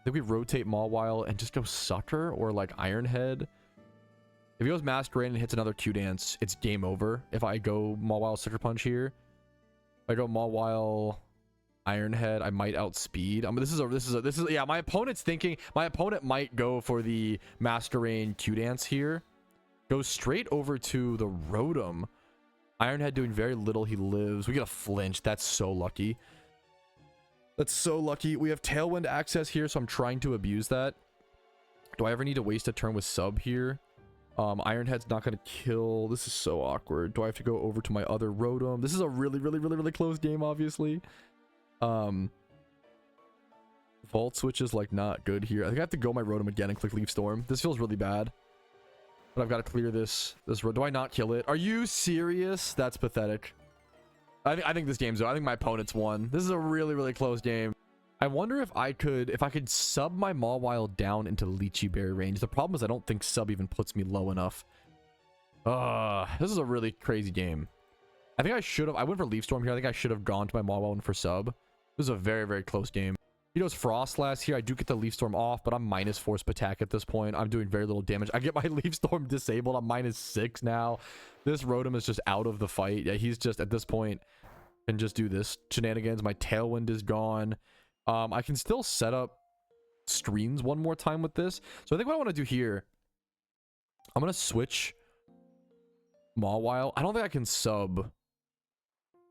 I think we rotate Mawile and just go Sucker or like Iron Head. If he goes Master Rain and hits another Q-Dance, it's game over. If I go Mawile Sucker Punch here, if I go Mawile Iron Head, I might outspeed. I mean, this is yeah. My opponent's thinking. My opponent might go for the Master Rain Q-Dance here. Go straight over to the Rotom. Iron Head doing very little. He lives. We get a flinch. That's so lucky. That's so lucky. We have Tailwind access here, so I'm trying to abuse that. Do I ever need to waste a turn with Sub here? Iron Head's not going to kill. This is so awkward. Do I have to go over to my other Rotom? This is a really, really, really, really close game, obviously. Volt Switch is like not good here. I think I have to go my Rotom again and click Leaf Storm. This feels really bad. But I've got to clear this road. Do I not kill it? Are you serious? That's pathetic. I think this game's over. I think my opponent's won. This is a really, really close game. I wonder if I could sub my Mawile down into Lychee Berry range. The problem is I don't think sub even puts me low enough. This is a really crazy game. I think I should have... I went for Leaf Storm here. I think I should have gone to my Mawile for sub. This is a very, very close game. He goes Frostlass here. I do get the Leaf Storm off, but I'm minus force attack at this point. I'm doing very little damage. I get my Leaf Storm disabled. I'm -6 now. This Rotom is just out of the fight. Yeah, he's just, at this point, can just do this shenanigans. My Tailwind is gone. I can still set up screens one more time with this. So I think what I want to do here, I'm going to switch Mawile. I don't think I can sub.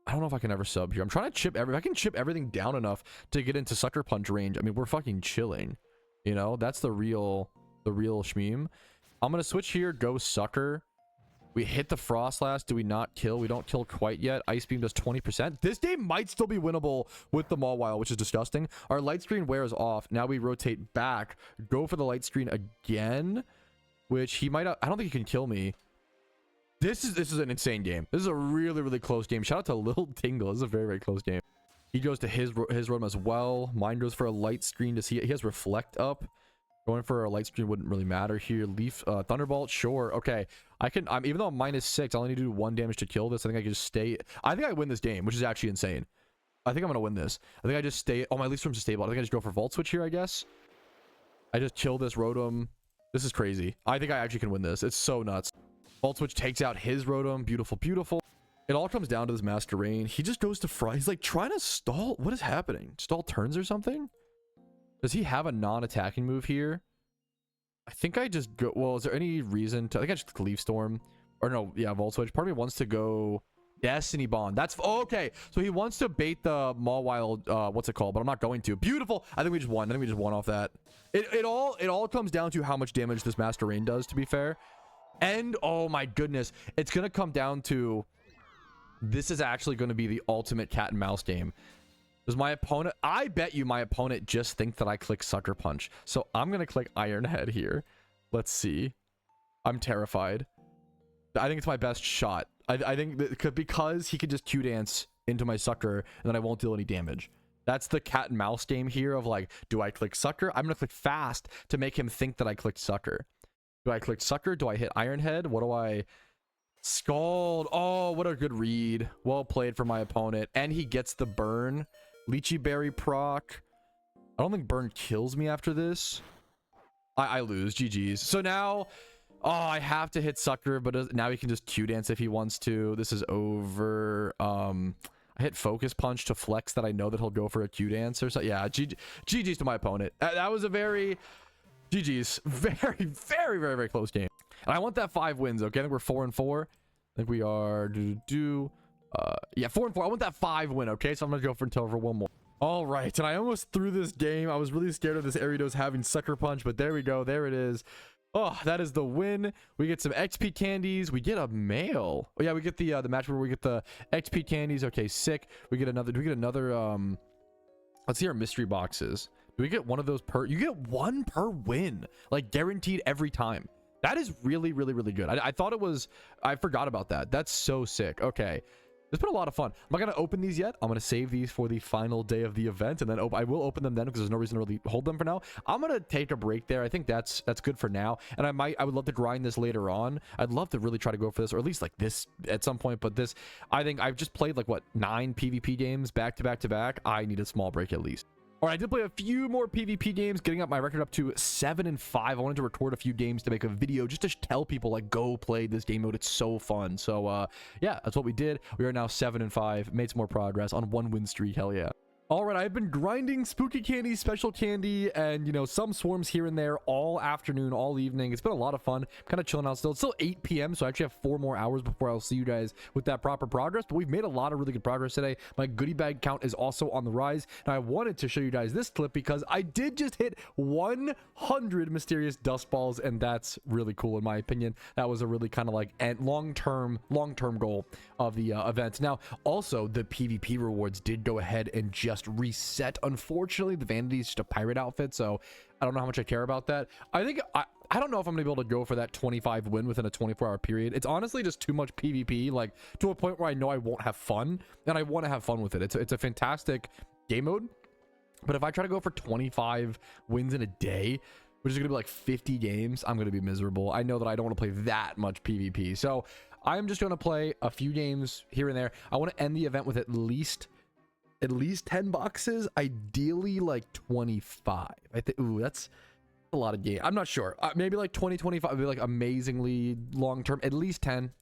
I don't know if I can ever sub here. I'm trying to chip if I can chip everything down enough to get into Sucker Punch range. I mean, we're fucking chilling. You know, that's the real shmeem. I'm going to switch here, go Sucker. We hit the Frostlass. Do we not kill? We don't kill quite yet. Ice Beam does 20%. This game might still be winnable with the Mawile, which is disgusting. Our Light Screen wears off. Now we rotate back. Go for the Light Screen again, which he might... I don't think he can kill me. This is an insane game. This is a really, really close game. Shout out to Lil Tingle. This is a very, very close game. He goes to his Rotom as well. Mine goes for a Light Screen to see... He has Reflect up. Going for a Light Screen wouldn't really matter here. Thunderbolt, sure. Okay. Even though I'm -6, I only need to do 1 damage to kill this. I think I can just stay. I think I win this game, which is actually insane. I think I'm going to win this. I think I just stay. Oh, my Leaf Storm's stable. I think I just go for Volt Switch here, I guess. I just kill this Rotom. This is crazy. I think I actually can win this. It's so nuts. Volt Switch takes out his Rotom. Beautiful, beautiful. It all comes down to this Master Rain. He just goes to Fry. He's like trying to stall. What is happening? Stall turns or something? Does he have a non-attacking move here? I think I just go... Well, is there any reason to... I think I just Leaf Storm. Or no, yeah, Volt Switch. Part of me wants to go Destiny Bond. That's... Oh, okay. So he wants to bait the Mawile... what's it called? But I'm not going to. Beautiful. I think we just won. I think we just won off that. It all comes down to how much damage this Master Rain does, to be fair. And, oh my goodness. It's going to come down to... This is actually going to be the ultimate cat and mouse game. Does my opponent... I bet you my opponent just thinks that I click Sucker Punch. So I'm going to click Iron Head here. Let's see. I'm terrified. I think it's my best shot. I think that because he could just Q-Dance into my Sucker and then I won't deal any damage. That's the cat and mouse game here of like, do I click Sucker? I'm going to click Fast to make him think that I clicked Sucker. Do I click Sucker? Do I hit Iron Head? What do I... Scald. Oh, what a good read. Well played for my opponent. And he gets the burn. Lychee Berry proc. I don't think burn kills me after this. I lose. GG's. So now, oh, I have to hit Sucker, but now he can just Q-Dance if he wants to. This is over. I hit Focus Punch to flex that I know that he'll go for a Q-Dance or something. Yeah, GG's to my opponent. That was a very... GG's. Very, very, very, very close game. And I want that 5 wins, okay? I think we're 4-4. I think we are... yeah, 4-4. I want that 5 win, okay? So I'm gonna go for until for 1 more. All right, and I almost threw this game. I was really scared of this Ariados having Sucker Punch, but there we go. There it is. Oh, that is the win. We get some XP candies. We get a mail. Oh yeah, we get the match where we get the XP candies. Okay, sick. We get another. Do we get another? Let's see our mystery boxes. Do we get one of those per? You get 1 per win, like guaranteed every time. That is really, really, really good. I thought it was, I forgot about that. That's so sick. Okay. It's been a lot of fun. I'm not going to open these yet. I'm going to save these for the final day of the event, and then I will open them then because there's no reason to really hold them for now. I'm going to take a break there. I think that's good for now. And I would love to grind this later on. I'd love to really try to go for this, or at least like this at some point. But this, I think I've just played like, what, 9 PvP games back to back to back. I need a small break at least. All right, I did play a few more PvP games, getting up my record up to 7 and 5. I wanted to record a few games to make a video just to tell people, like, go play this game mode. It's so fun. So, yeah, that's what we did. We are now 7 and 5. Made some more progress on 1 win streak. Hell yeah. All right, I've been grinding spooky candy, special candy, and, you know, some swarms here and there all afternoon, all evening. It's been a lot of fun. Kind of chilling out still. It's still 8 p.m., so I actually have 4 more hours before I'll see you guys with that proper progress. But we've made a lot of really good progress today. My goodie bag count is also on the rise. And I wanted to show you guys this clip because I did just hit 100 mysterious dust balls, and that's really cool in my opinion. That was a really kind of like long-term goal of the event. Now, also, the PvP rewards did go ahead and just reset. Unfortunately, the vanity is just a pirate outfit, so I don't know how much I care about that. I think I don't know if I'm gonna be able to go for that 25 win within a 24-hour period. It's honestly just too much PvP, like to a point where I know I won't have fun, and I want to have fun with it. It's a fantastic game mode, but if I try to go for 25 wins in a day, which is gonna be like 50 games, I'm gonna be miserable. I know that I don't want to play that much PvP, so I'm just gonna play a few games here and there. I want to end the event with at least 10 boxes, ideally like 25. I think, ooh, that's a lot of game. I'm not sure. Maybe like 20, 25 would be like amazingly long term. At least 10.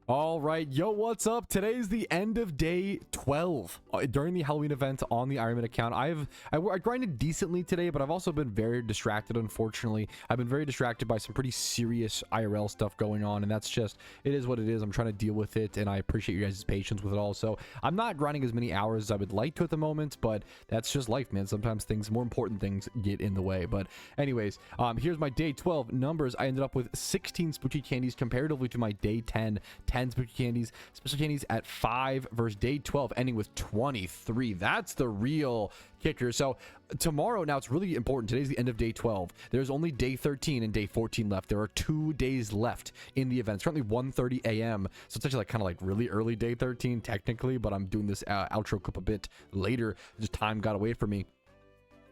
All right, yo, what's up? Today's the end of day 12 during the Halloween event on the Ironman account. I grinded decently today, but I've also been very distracted. Unfortunately, I've been very distracted by some pretty serious IRL stuff going on, and that's just, it is what it is. I'm trying to deal with it, and I appreciate you guys' patience with it all. So I'm not grinding as many hours as I would like to at the moment, but that's just life, man. Sometimes more important things get in the way. But anyways, here's my day 12 numbers. I ended up with 16 spooky candies comparatively to my day 10 spooky candies, special candies at 5 versus day 12 ending with 23. That's the real kicker. So tomorrow, now it's really important, today's the end of day 12. There's only day 13 and day 14 left. There are 2 days left in the event. It's currently 1:30 a.m. so it's actually like kind of like really early day 13 technically, but I'm doing this outro clip a bit later. Just time got away from me.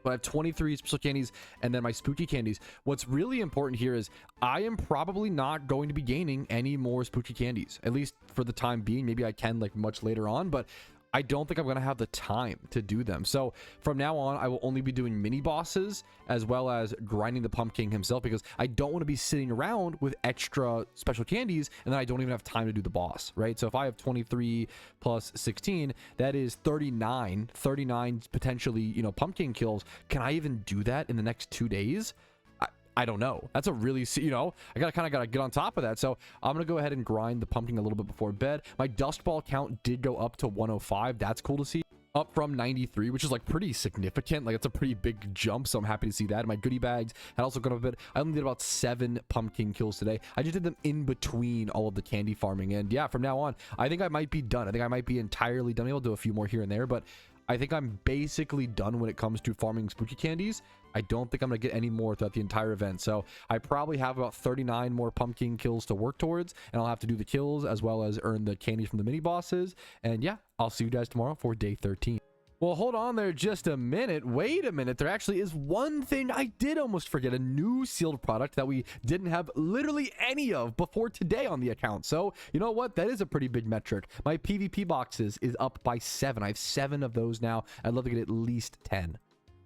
But I have 23 special candies and then my spooky candies. What's really important here is I am probably not going to be gaining any more spooky candies, at least for the time being. Maybe I can like much later on, but I don't think I'm going to have the time to do them. So from now on, I will only be doing mini bosses as well as grinding the Pumpkin himself, because I don't want to be sitting around with extra special candies and then I don't even have time to do the boss, right? So if I have 23 plus 16, that is 39 potentially, you know, Pumpkin kills. Can I even do that in the next 2 days? I don't know. That's a really, you know, I gotta get on top of that. So I'm gonna go ahead and grind the Pumpkin a little bit before bed. My dust ball count did go up to 105. That's cool to see, up from 93, which is like pretty significant. Like it's a pretty big jump, so I'm happy to see that. My goodie bags had also gone up a bit. I only did about 7 Pumpkin kills today. I just did them in between all of the candy farming, and yeah, from now on I think I might be done. I think I might be entirely done. Maybe I'll do a few more here and there, but I think I'm basically done when it comes to farming spooky candies. I don't think I'm going to get any more throughout the entire event. So I probably have about 39 more Pumpkin kills to work towards, and I'll have to do the kills as well as earn the candies from the mini bosses. And yeah, I'll see you guys tomorrow for day 13. Well, hold on there just a minute. Wait a minute. There actually is one thing I did almost forget. A new sealed product that we didn't have literally any of before today on the account. So, you know what? That is a pretty big metric. My PvP boxes is up by 7. I have 7 of those now. I'd love to get at least 10.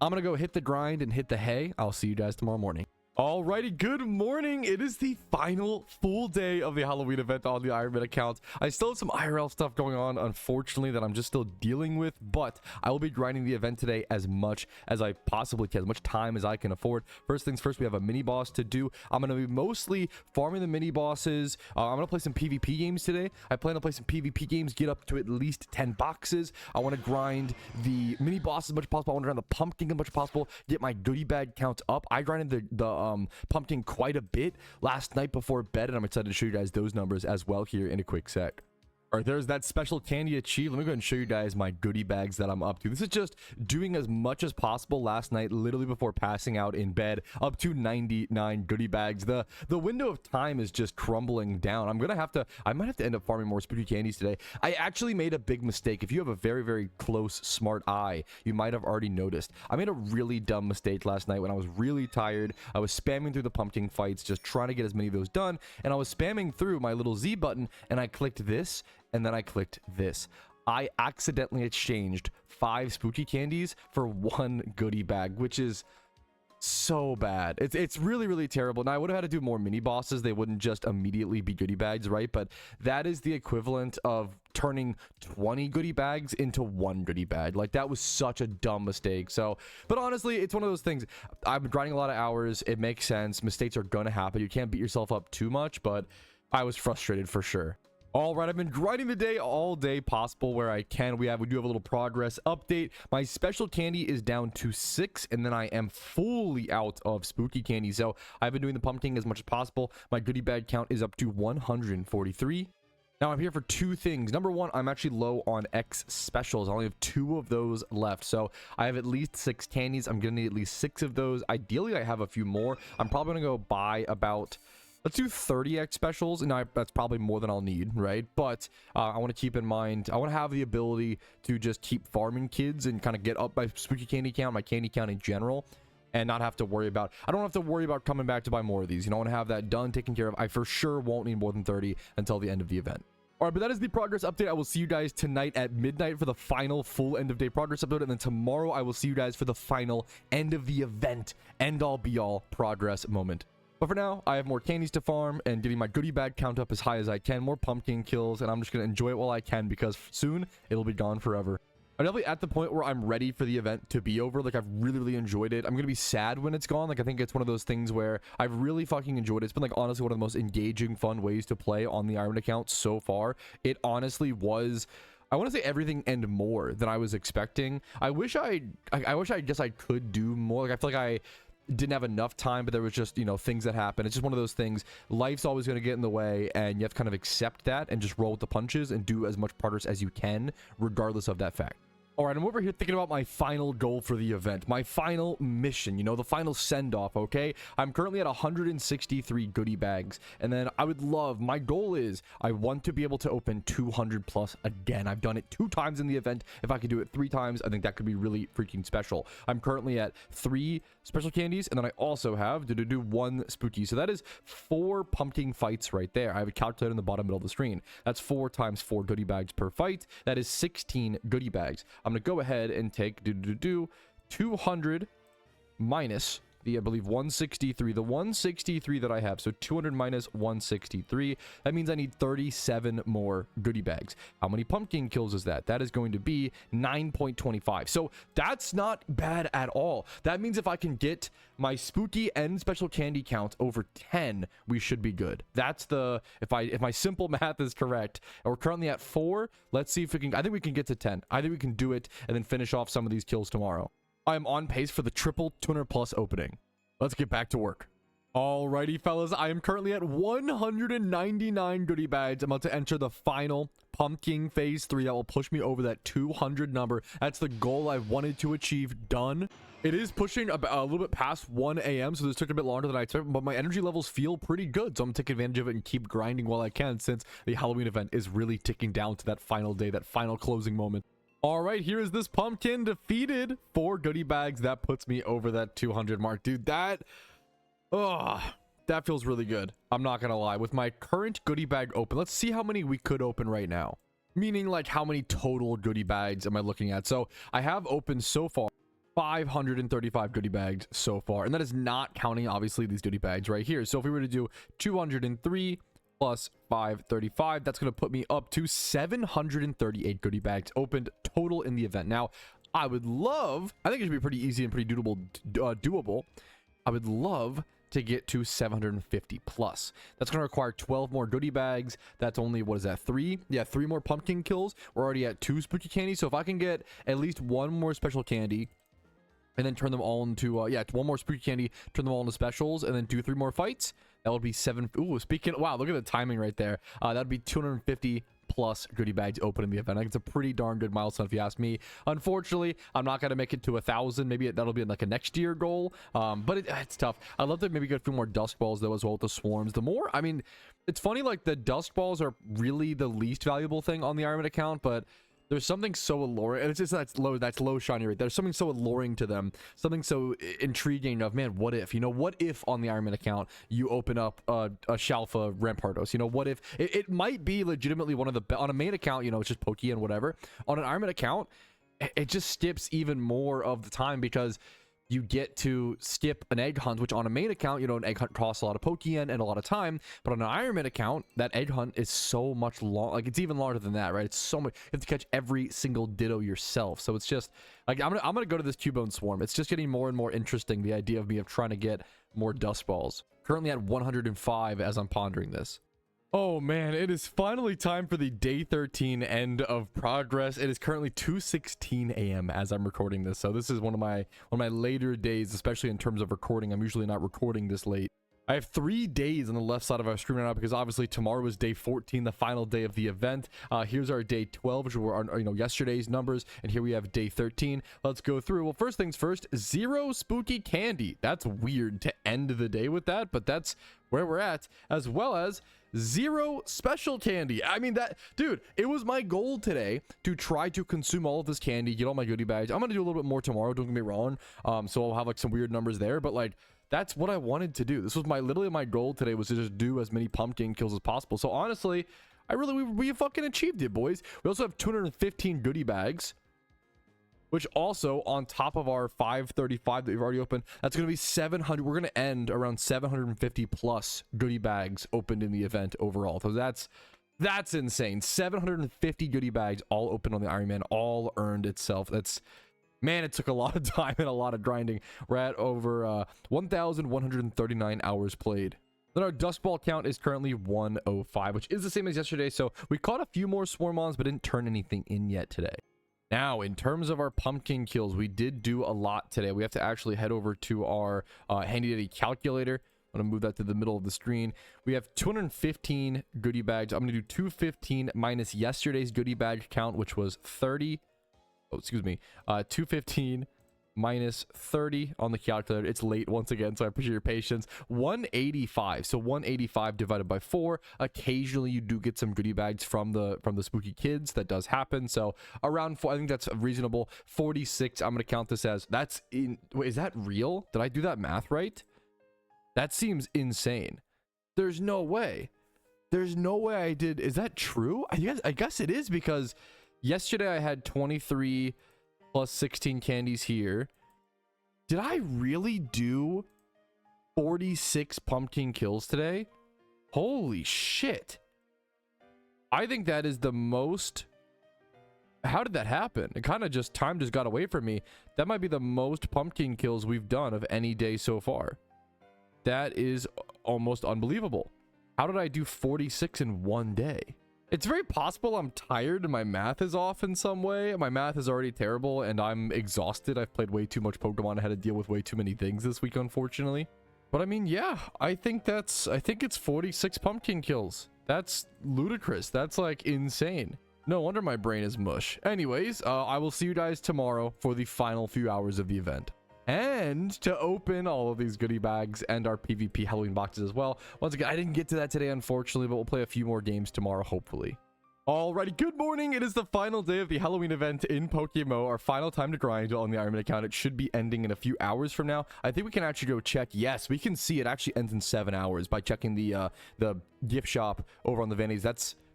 I'm going to go hit the grind and hit the hay. I'll see you guys tomorrow morning. Alrighty, good morning. It is the final full day of the Halloween event on the Ironman account. I still have some IRL stuff going on, unfortunately, that I'm just still dealing with, but I will be grinding the event today as much as I possibly can, as much time as I can afford. First things first, we have a mini boss to do. I'm going to be mostly farming the mini bosses. I'm going to play some PvP games today. I plan to play some PvP games, get up to at least 10 boxes. I want to grind the mini boss as much as possible. I want to grind the Pumpkin as much as possible, get my goodie bag count up. I grinded the Pumpkin quite a bit last night before bed, and I'm excited to show you guys those numbers as well here in a quick sec. All right, there's that special candy achieved. Let me go ahead and show you guys my goodie bags that I'm up to. This is just doing as much as possible last night, literally before passing out in bed, up to 99 goodie bags. The window of time is just crumbling down. I might have to end up farming more spooky candies today. I actually made a big mistake. If you have a very, very close, smart eye, you might have already noticed. I made a really dumb mistake last night when I was really tired. I was spamming through the pumpkin fights, just trying to get as many of those done, and I was spamming through my little Z button, and I clicked this, and then I clicked this. I accidentally exchanged 5 spooky candies for 1 goodie bag, which is so bad. It's really, really terrible. Now, I would have had to do more mini bosses. They wouldn't just immediately be goodie bags, right? But that is the equivalent of turning 20 goodie bags into 1 goodie bag. Like, that was such a dumb mistake. So, but honestly, it's one of those things. I've been grinding a lot of hours. It makes sense. Mistakes are gonna happen. You can't beat yourself up too much, but I was frustrated for sure. All right, I've been grinding the day all day possible where I can. We do have a little progress update. My special candy is down to 6, and then I am fully out of spooky candy. So I've been doing the pumpkin as much as possible. My goodie bag count is up to 143. Now I'm here for 2 things. Number 1, I'm actually low on X specials. I only have 2 of those left. So I have at least 6 candies. I'm gonna need at least 6 of those. Ideally, I have a few more. I'm probably gonna go buy about, let's do 30x specials, and that's probably more than I'll need, right? But I want to keep in mind, I want to have the ability to just keep farming kids and kind of get up my spooky candy count, my candy count in general, and not have to worry about, I don't have to worry about coming back to buy more of these. You know, I want to have that done, taken care of. I for sure won't need more than 30 until the end of the event. All right, but that is the progress update. I will see you guys tonight at midnight for the final full end of day progress update, and then tomorrow I will see you guys for the final end of the event, end all be all progress moment. But for now, I have more candies to farm and getting my goodie bag count up as high as I can, more pumpkin kills, and I'm just going to enjoy it while I can because soon it'll be gone forever. I'm definitely at the point where I'm ready for the event to be over. Like, I've really, really enjoyed it. I'm going to be sad when it's gone. Like, I think it's one of those things where I've really fucking enjoyed it. It's been, like, honestly one of the most engaging, fun ways to play on the Iron account so far. It honestly was, I want to say, everything and more than I was expecting. I wish I guess I could do more. Like, I feel like I didn't have enough time, but there was just, you know, things that happen. It's just one of those things. Life's always going to get in the way, and you have to kind of accept that and just roll with the punches and do as much progress as you can regardless of that fact. All right, I'm over here thinking about my final goal for the event, my final mission, you know, the final send-off, okay? I'm currently at 163 goodie bags, and then I would love, my goal is I want to be able to open 200 plus again. I've done it 2 times in the event. If I could do it 3 times, I think that could be really freaking special. I'm currently at 3 special candies, and then I also have to do 1 spooky. So that is 4 pumpkin fights right there. I have a calculator in the bottom middle of the screen. That's 4 times 4 goodie bags per fight. That is 16 goodie bags. I'm going to go ahead and take 200 minus the, I believe, 163. The 163 that I have. So 200 minus 163. That means I need 37 more goodie bags. How many pumpkin kills is that? That is going to be 9.25. So that's not bad at all. That means if I can get my spooky and special candy count over 10, we should be good. That's the, if my simple math is correct, and we're currently at 4, let's see if we can, I think we can get to 10. I think we can do it and then finish off some of these kills tomorrow. I'm on pace for the triple 200 plus opening. Let's get back to work. Alrighty, fellas, I am currently at 199 goodie bags. I'm about to enter the final pumpkin phase 3 that will push me over that 200 number. That's the goal I wanted to achieve. Done. It is pushing a little bit past 1 a.m., so this took a bit longer than I expected, but my energy levels feel pretty good, so I'm gonna take advantage of it and keep grinding while I can, since the Halloween event is really ticking down to that final day, that final closing moment. All right, here is this pumpkin defeated. 4 goodie bags. That puts me over that 200 mark. Dude, that feels really good. I'm not going to lie. With my current goodie bag open, let's see how many we could open right now. Meaning, like, how many total goodie bags am I looking at? So I have opened so far 535 goodie bags so far. And that is not counting, obviously, these goodie bags right here. So if we were to do 203 plus 535, that's going to put me up to 738 goodie bags opened total in the event. Now, I would love, I think it should be pretty easy and pretty doable. I would love to get to 750 plus. That's going to require 12 more goodie bags. That's only, what is that, 3? Yeah, 3 more pumpkin kills. We're already at 2 spooky candies. So if I can get at least 1 more special candy and then turn them all into, 1 more spooky candy, turn them all into specials, and then do 3 more fights, that would be 7. Ooh, speaking, wow, look at the timing right there. That would be 250 plus goodie bags open in the event. I think it's a pretty darn good milestone if you ask me. Unfortunately, I'm not going to make it to 1,000. Maybe that'll be like a next year goal, but it's tough. I'd love to maybe get a few more Dusk Balls though as well with the swarms. The more, I mean, it's funny, like the Dusk Balls are really the least valuable thing on the Iron Man account, but there's something so alluring, and it's just that's low shiny rate. There's something so alluring to them, something so intriguing of, man, what if, what if on the Iron Man account you open up a Shalfa Rampardos? What if it might be legitimately one of the on a main account, it's just Pokeyen, whatever. On an Iron Man account, it just skips even more of the time because you get to skip an egg hunt, which on a main account, an egg hunt costs a lot of Pokeyen and a lot of time. But on an Iron Man account, that egg hunt is so much long. Like, it's even longer than that, right? It's so much. You have to catch every single Ditto yourself. So it's just like, I'm gonna go to this Cubone Swarm. It's just getting more and more interesting, the idea of me of trying to get more Dust Balls. Currently at 105 as I'm pondering this. Oh man, it is finally time for the day 13 end of progress. It is currently 2:16 a.m. as I'm recording this, so this is one of my later days, especially in terms of recording. I'm usually not recording this late. I have 3 days on the left side of our screen right now because obviously tomorrow is day 14, the final day of the event. Here's our day 12, which were our, yesterday's numbers, and here we have day 13. Let's go through. Well, first things first, 0 spooky candy. That's weird to end the day with that, but that's where we're at, as well as 0 special candy. I mean, that, dude, it was my goal today to try to consume all of this candy, get all my goodie bags. I'm gonna do a little bit more tomorrow, don't get me wrong. So I'll have like some weird numbers there, but like, that's what I wanted to do. This was literally my goal today, was to just do as many pumpkin kills as possible. So honestly, we fucking achieved it, boys. We also have 215 goodie bags, which also on top of our 535 that we've already opened, that's going to be 700. We're going to end around 750 plus goodie bags opened in the event overall. So that's insane. 750 goodie bags all open on the Iron Man, all earned itself. Man, it took a lot of time and a lot of grinding. We're at over 1,139 hours played. Then our Dust Ball count is currently 105, which is the same as yesterday. So we caught a few more Swarmons, but didn't turn anything in yet today. Now, in terms of our pumpkin kills, we did do a lot today. We have to actually head over to our handy dandy calculator. I'm going to move that to the middle of the screen. We have 215 goodie bags. I'm going to do 215 minus yesterday's goodie bag count, which was 30. Oh, excuse me, 215 minus 30 on the calculator. It's late once again, so I appreciate your patience. 185. So 185 divided by 4. Occasionally you do get some goodie bags from the spooky kids. That does happen. So around 4, I think that's reasonable. 46. I'm gonna count this as, that's in, wait, is that real? Did I do that math right? That seems insane. There's no way. There's no way I did. Is that true? I guess it is, because yesterday I had 23 plus 16 candies here. Did I really do 46 pumpkin kills today? Holy shit. I think that is the most... How did that happen? It kind of just, time just got away from me. That might be the most pumpkin kills we've done of any day so far. That is almost unbelievable. How did I do 46 in one day? It's very possible I'm tired and my math is off in some way. My math is already terrible and I'm exhausted. I've played way too much Pokemon. I had to deal with way too many things this week, unfortunately. But I mean, yeah, I think it's 46 pumpkin kills. That's ludicrous. That's like insane. No wonder my brain is mush. Anyways, I will see you guys tomorrow for the final few hours of the event. And to open all of these goodie bags and our PvP Halloween boxes as well. Once again, I didn't get to that today, unfortunately, but we'll play a few more games tomorrow, hopefully. Alrighty, good morning. It is the final day of the Halloween event in PokeMMO. Our final time to grind on the Iron Man account. It should be ending in a few hours from now. I think we can actually go check. Yes, we can see it actually ends in 7 hours by checking the gift shop over on the Vannies.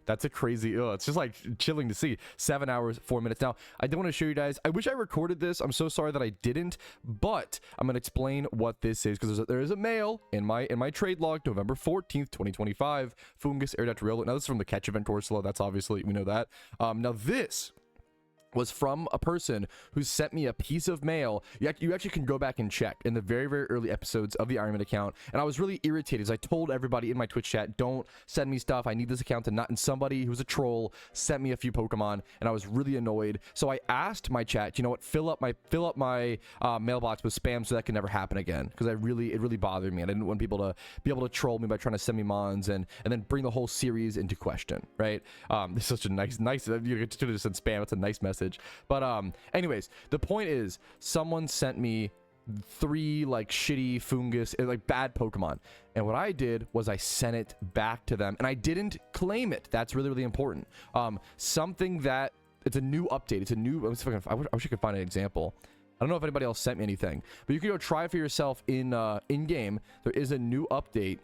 That's a crazy, it's just like chilling to see. 7 hours, 4 minutes. Now, I do want to show you guys, I wish I recorded this. I'm so sorry that I didn't, but I'm going to explain what this is, because there is a mail in my trade log, November 14th, 2025, Fungus Aerodactyl. Now, this is from the catch event Corsola. That's obviously, we know that. Now, this was from a person who sent me a piece of mail. You actually can go back and check in the very, very early episodes of the Iron Man account. And I was really irritated as I told everybody in my Twitch chat, don't send me stuff. I need this account to not. And somebody who's a troll sent me a few Pokemon, and I was really annoyed. So I asked my chat, you know what, fill up my mailbox with spam so that can never happen again. Because it really bothered me. I didn't want people to be able to troll me by trying to send me mons and then bring the whole series into question, right? This is such a nice, you get to just send spam. It's a nice message. But anyways, the point is someone sent me 3 like shitty fungus, like bad Pokemon, and what I did was I sent it back to them, and I didn't claim it. That's really important. Something that it's a new update. It's a new, I wish I could find an example. I don't know if anybody else sent me anything, but you can go try it for yourself in game. There is a new update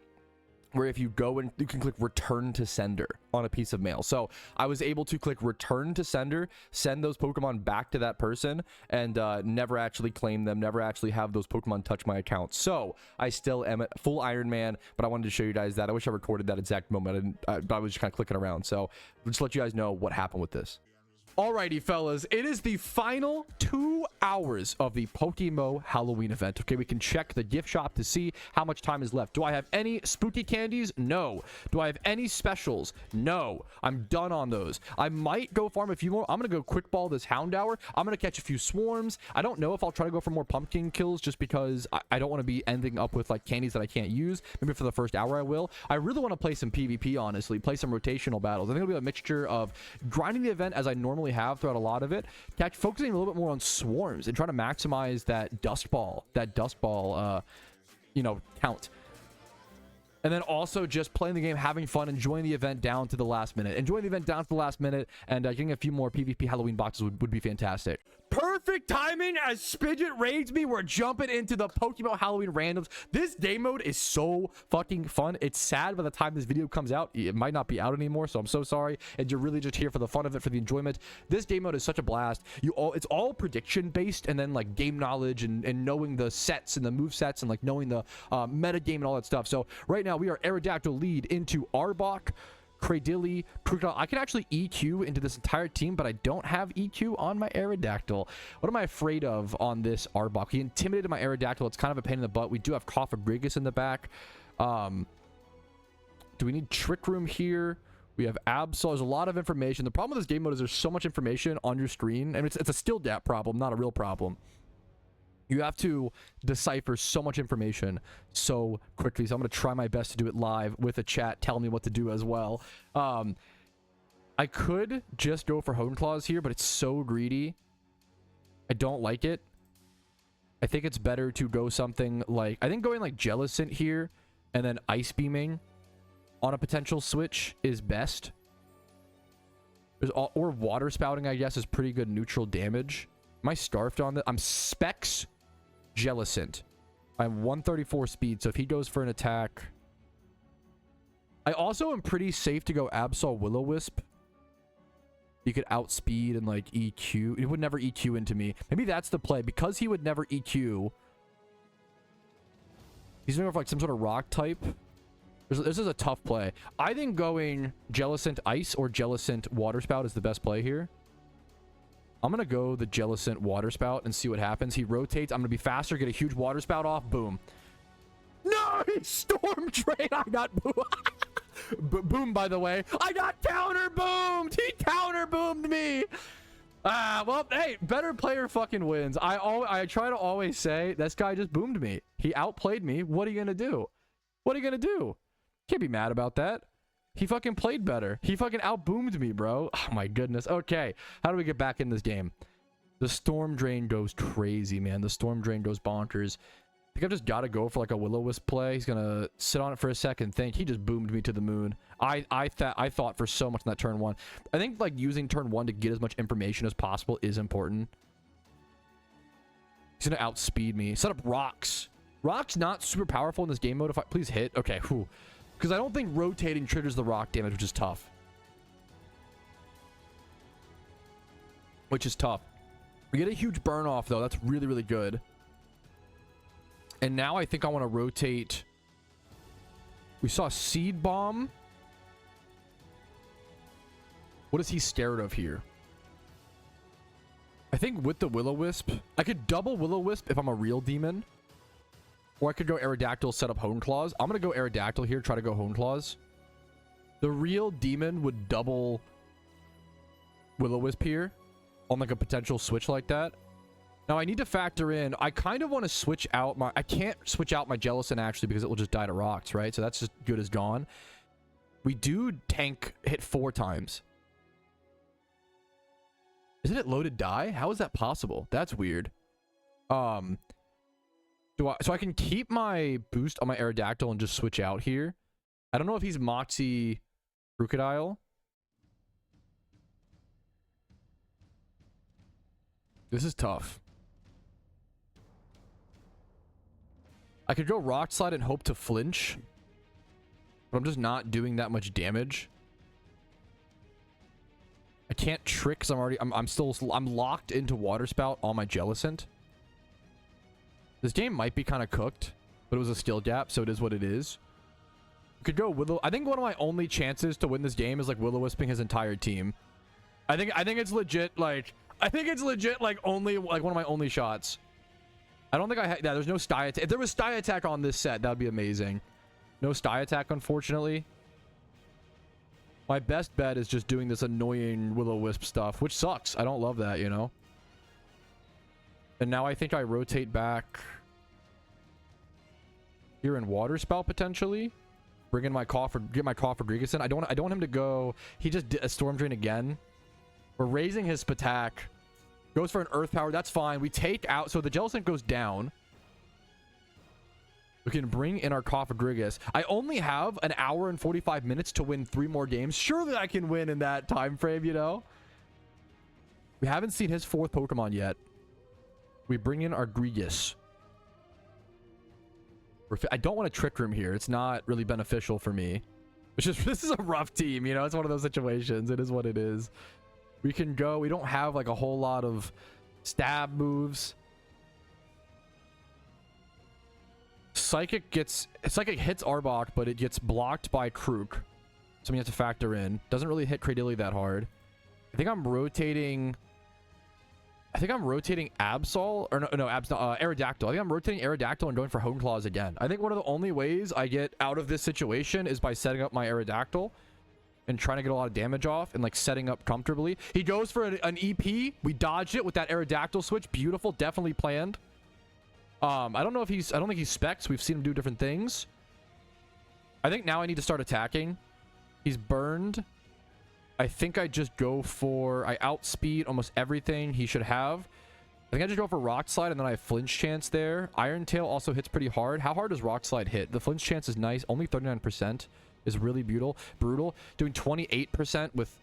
where if you go and you can click return to sender on a piece of mail. So I was able to click return to sender, send those Pokemon back to that person, and never actually claim them, never actually have those Pokemon touch my account. So I still am a full Iron Man, but I wanted to show you guys that. I wish I recorded that exact moment. I was just kind of clicking around. So just let you guys know what happened with this. Alrighty, fellas, it is the final 2 hours of the PokeMMO Halloween event. Okay, we can check the gift shop to see how much time is left. Do I have any spooky candies? No. Do I have any specials? No. I'm done on those. I might go farm a few more. I'm gonna go quick ball this Houndour. I'm gonna catch a few swarms. I don't know if I'll try to go for more pumpkin kills just because I don't want to be ending up with like candies that I can't use. Maybe for the first hour I will. I really want to play some PvP, honestly, play some rotational battles. I think it'll be a mixture of grinding the event as I normally have throughout a lot of it, focusing a little bit more on swarms and trying to maximize that dust ball you know, count, and then also just playing the game, having fun, enjoying the event down to the last minute, and getting a few more PvP Halloween boxes would be fantastic. Perfect timing as Spidget raids me. We're jumping into the PokeMMO Halloween randoms. This game mode is so fucking fun. It's sad by the time this video comes out, it might not be out anymore, so I'm so sorry. And you're really just here for the fun of it, for the enjoyment. This game mode is such a blast. It's all prediction based, and then like game knowledge and knowing the sets and the move sets and like knowing the meta game and all that stuff. So right now we are Aerodactyl lead into Arbok, Cradilly, Krookodile. I can actually EQ into this entire team, but I don't have EQ on my Aerodactyl. What am I afraid of on this Arbok? He intimidated my Aerodactyl. It's kind of a pain in the butt. We do have Cofagrigus in the back. Do we need Trick Room here? We have Absol. There's a lot of information. The problem with this game mode is there's so much information on your screen, and it's a still DAP problem, not a real problem. You have to decipher so much information so quickly. So I'm going to try my best to do it live with a chat telling me what to do as well. I could just go for Hone Claws here, but it's so greedy. I don't like it. I think it's better to go something like, I think going like Jellicent here and then Ice Beaming on a potential switch is best. Or Water Spouting, I guess, is pretty good neutral damage. Am I scarfed on that? I'm Specs Jellicent. I'm 134 speed, so if he goes for an attack... I also am pretty safe to go Absol Will-O-Wisp. You could outspeed and like EQ. He would never EQ into me. Maybe that's the play. Because he would never EQ, he's going for like some sort of rock type. This is a tough play. I think going Jellicent Ice or Jellicent Water Spout is the best play here. I'm going to go the Jellicent Water Spout and see what happens. He rotates. I'm going to be faster, get a huge Water Spout off. Boom. Nice! Storm Drain! I got boom, by the way. I got counter boomed! He counter boomed me! Well, hey, better player fucking wins. I try to always say, this guy just boomed me. He outplayed me. What are you going to do? What are you going to do? Can't be mad about that. He fucking played better. He fucking outboomed me, bro. Oh my goodness. Okay. How do we get back in this game? The Storm Drain goes crazy, man. The Storm Drain goes bonkers. I think I've just got to go for like a Will-O-Wisp play. He's going to sit on it for a second, think. He just boomed me to the moon. I thought for so much in that turn 1. I think like using turn 1 to get as much information as possible is important. He's going to outspeed me. Set up Rocks. Rock's not super powerful in this game mode. If I please hit. Okay, whew. Because I don't think rotating triggers the rock damage, which is tough. We get a huge burn off, though. That's really, really good. And now I think I want to rotate. We saw Seed Bomb. What is he scared of here? I think with the Will-O-Wisp, I could double Will-O-Wisp if I'm a real demon. Or I could go Aerodactyl, set up Hone Claws. I'm going to go Aerodactyl here, try to go Hone Claws. The real demon would double Will-O-Wisp here on like a potential switch like that. Now, I need to factor in, I kind of want to switch out my... I can't switch out my Jellicent, actually, because it will just die to rocks, right? So that's just good as gone. We do tank hit 4 times. Isn't it loaded die? How is that possible? That's weird. So I can keep my boost on my Aerodactyl and just switch out here. I don't know if he's Moxie Crocodile. This is tough. I could go Rock Slide and hope to flinch, but I'm just not doing that much damage. I can't trick because I'm locked into Water Spout on my Jellicent. This game might be kind of cooked, but it was a skill gap, so it is what it is. Could go Willow. I think one of my only chances to win this game is like Will-O-Wisping his entire team. I think it's legit like only like one of my only shots. I don't think I had... Yeah, there's no Sty Attack. If there was Sty Attack on this set, that would be amazing. No Sty Attack, unfortunately. My best bet is just doing this annoying Will-O-Wisp stuff, which sucks. I don't love that, you know? And now I think I rotate back here in Water Spout, potentially. Bring in my get my Cough for Gregason. I don't want him to go... He just did a Storm Drain again. We're raising his Spatak. Goes for an Earth Power. That's fine. We take out... So the Jellicent goes down. We can bring in our Cofagrigus. I only have an hour and 45 minutes to win 3 more games. Surely I can win in that time frame, you know? We haven't seen his 4th Pokemon yet. We bring in our Gregas. I don't want to Trick Room here. It's not really beneficial for me. It's just... This is a rough team, you know? It's one of those situations. It is what it is. We can go... We don't have, like, a whole lot of stab moves. Psychic gets... Psychic hits Arbok, but it gets blocked by Krook. So we have to factor in. Doesn't really hit Cradilly that hard. I think I'm rotating... Absol... Or no, Aerodactyl. I think I'm rotating Aerodactyl and going for Hone Claws again. I think one of the only ways I get out of this situation is by setting up my Aerodactyl and trying to get a lot of damage off and, like, setting up comfortably. He goes for an EP. We dodged it with that Aerodactyl switch. Beautiful. Definitely planned. I don't know if he's... I don't think he's Specs. We've seen him do different things. I think now I need to start attacking. He's burned. I think I just go for... I outspeed almost everything he should have. I think I just go for Rock Slide, and then I have Flinch Chance there. Iron Tail also hits pretty hard. How hard does Rock Slide hit? The Flinch Chance is nice. Only 39% is really brutal. Doing 28% with...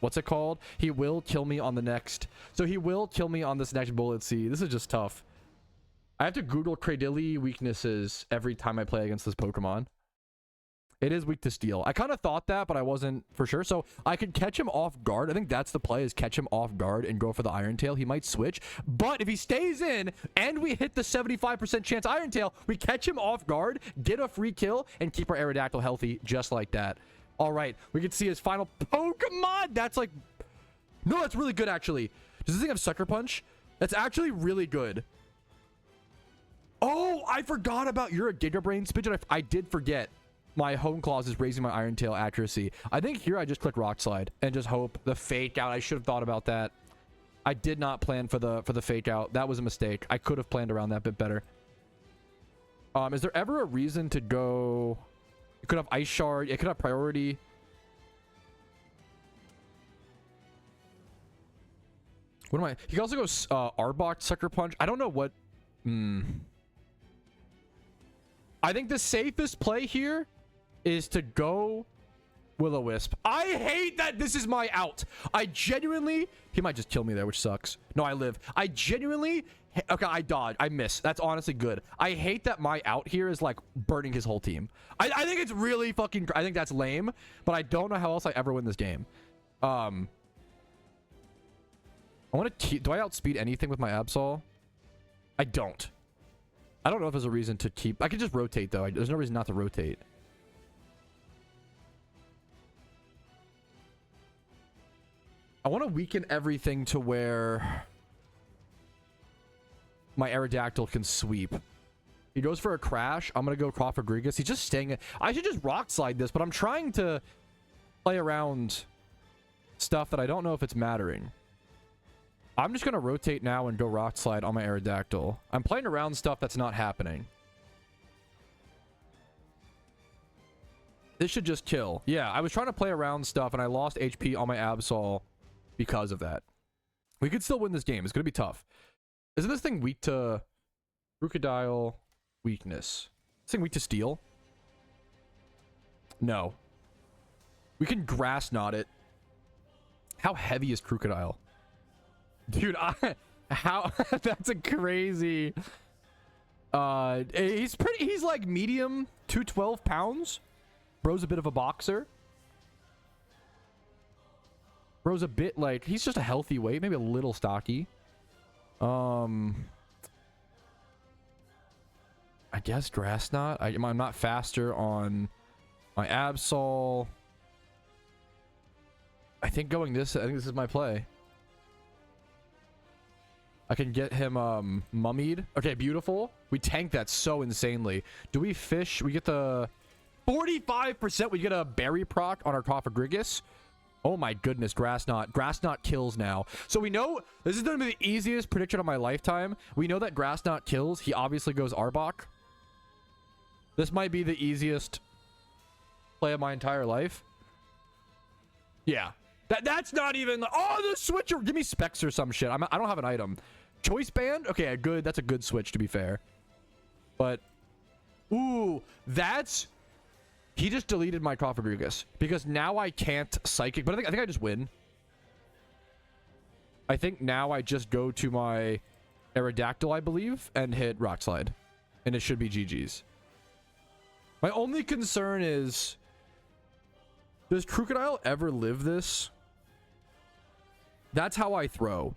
What's it called? He will kill me on the next... So he will kill me on this next Bullet Seed. This is just tough. I have to Google Cradilly weaknesses every time I play against this Pokemon. It is weak to Steel. I kind of thought that, but I wasn't for sure. So I could catch him off guard. I think that's the play, is catch him off guard and go for the Iron Tail. He might switch. But if he stays in and we hit the 75% chance Iron Tail, we catch him off guard, get a free kill, and keep our Aerodactyl healthy just like that. All right. We can see his final Pokemon. That's like... No, that's really good, actually. Does this thing have Sucker Punch? That's actually really good. Oh, I forgot about... You're a Giga Brain, Spidget. I did forget. My Hone Claws is raising my Iron Tail accuracy. I think here I just click Rock Slide and just hope the Fake Out. I should have thought about that. I did not plan for the Fake Out. That was a mistake. I could have planned around that a bit better. Is there ever a reason to go... It could have Ice Shard. It could have Priority. What am I... He can also go Arbok, Sucker Punch. I don't know what... I think the safest play here is to go Will-O-Wisp. I hate that this is my out. I genuinely... He might just kill me there, which sucks. No, I live. I genuinely... Okay, I dodge. I miss. That's honestly good. I hate that my out here is, like, burning his whole team. I think it's really fucking... I think that's lame, but I don't know how else I ever win this game. I want to... Do I outspeed anything with my Absol? I don't. I don't know if there's a reason to keep... I could just rotate, though. There's no reason not to rotate. I want to weaken everything to where... my Aerodactyl can sweep. He goes for a crash. I'm going to go Crawford-Grigas. He's just staying. I should just rock slide this, but I'm trying to play around stuff that I don't know if it's mattering. I'm just going to rotate now and go rock slide on my Aerodactyl. I'm playing around stuff that's not happening. This should just kill. Yeah, I was trying to play around stuff and I lost HP on my Absol because of that. We could still win this game. It's going to be tough. Isn't this thing weak to Crocodile? Weakness. This thing weak to Steel? No. We can Grass Knot it. How heavy is Crocodile? Dude, how that's a crazy he's like medium, 212 pounds. Bro's a bit of a boxer. Bro's a bit like, he's just a healthy weight, maybe a little stocky. I guess Grass Knot. I'm not faster on my Absol. I think going this, I think this is my play. I can get him mummied. Okay, beautiful. We tanked that so insanely. Do we fish? We get the 45%. We get a berry proc on our Crawford-Grigas. Oh my goodness, Grass Knot. Grass Knot kills now. So we know this is going to be the easiest prediction of my lifetime. We know that Grass Knot kills. He obviously goes Arbok. This might be the easiest play of my entire life. Yeah. That's not even... Oh, the switcher! Give me specs or some shit. I don't have an item. Choice band? Okay, good. That's a good switch, to be fair. But... Ooh, that's... He just deleted my Crawford-Grigas. Because now I can't Psychic. But I think I just win. I think now I just go to my Aerodactyl, I believe, and hit Rock Slide. And it should be GG's. My only concern is... Does Crocodile ever live this? That's how I throw.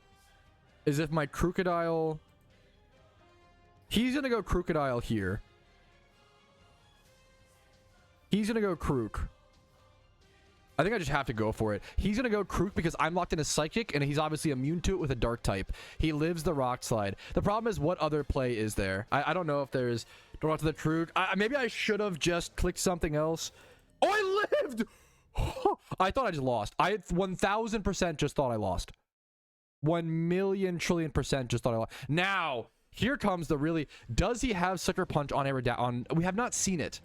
Is if my Crocodile... He's going to go Crocodile here. He's going to go Crook. I think I just have to go for it. He's going to go Crook because I'm locked in a Psychic, and he's obviously immune to it with a Dark type. He lives the Rock Slide. The problem is, what other play is there? I don't know if there's... Go out to the Crook. Maybe I should have just clicked something else. Oh, I lived! I thought I just lost. I 1000% just thought I lost. 1,000,000,000,000,000,000% just thought I lost. Now, here comes the really... Does he have Sucker Punch on Aerodactyl? We have not seen it.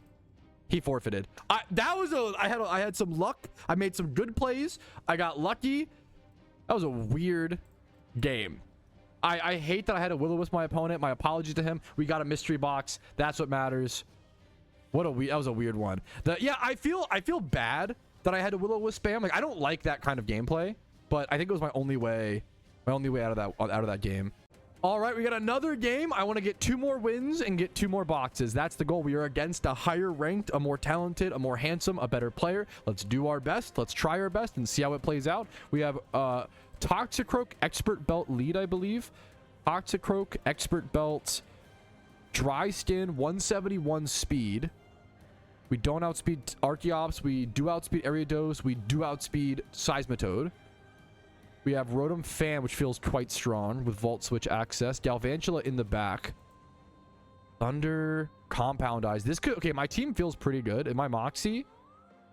He forfeited. I had some luck. I made some good plays. I got lucky. That was a weird game. I hate that I had to Will-O-Wisp my opponent. My apologies to him. We got a mystery box. That's what matters. That was a weird one. Yeah, I feel bad that I had to Will-O-Wisp spam. Like, I don't like that kind of gameplay, but I think it was my only way out of that game. All right, we got another game. I want to get 2 more wins and get 2 more boxes. That's the goal. We are against a higher ranked, a more talented, a more handsome, a better player. Let's do our best. Let's try our best and see how it plays out. We have Toxicroak Expert Belt lead, I believe. Toxicroak Expert Belt Dry Skin 171 speed. We don't outspeed Archeops. We do outspeed Ariados. We do outspeed Seismitoad. We have Rotom Fan, which feels quite strong with Volt Switch access. Galvantula in the back. Thunder, Compound Eyes. This could... Okay, my team feels pretty good. Am I Moxie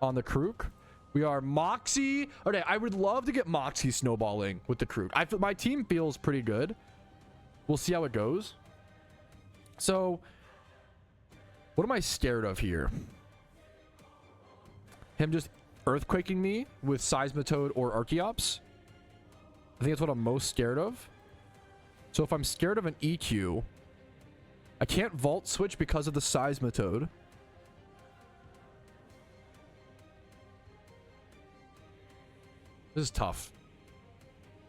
on the Krook? We are Moxie. Okay, I would love to get Moxie snowballing with the Krook. My team feels pretty good. We'll see how it goes. So, what am I scared of here? Him just Earthquaking me with Seismitoad or Archeops? I think that's what I'm most scared of. So if I'm scared of an EQ, I can't Volt Switch because of the Seismitoad. This is tough.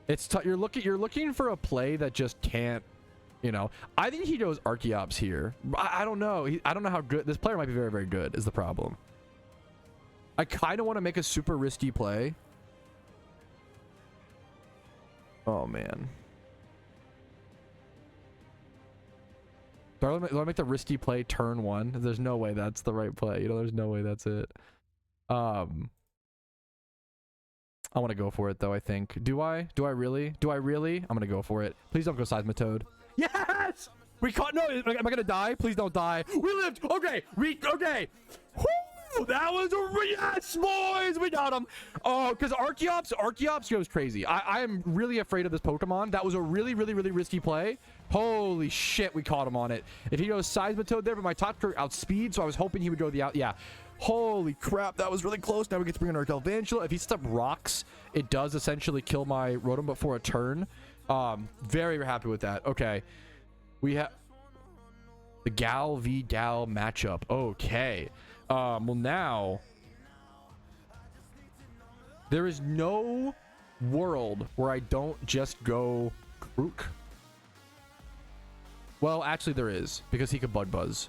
It's tough. You're looking for a play that just can't, you know. I think he goes Archeops here. I don't know. I don't know how good this player might be. Very, very good is the problem. I kind of want to make a super risky play. Oh, man. Do I make the risky play turn 1? There's no way that's the right play. You know, there's no way that's it. I want to go for it, though, I think. Do I? Do I really? Do I really? I'm going to go for it. Please don't go Seismitoad. Yes! We caught. No, am I gonna die? Please don't die. We lived. Okay. Okay. Woo, that was a yes, boys. We got him. Oh, because Archeops goes crazy. I am really afraid of this Pokemon. That was a really risky play. Holy shit, we caught him on it. If he goes Seismitoad there, but my top outspeed, so I was hoping he would go the out. Yeah. Holy crap, that was really close. Now we get to bring in our Galvantula. If he sets up rocks, it does essentially kill my Rotom before a turn. Very happy with that. Okay. We have the Gal v Gal matchup. Okay. Well, now there is no world where I don't just go Krook. Well, actually there is, because he could Bud Buzz.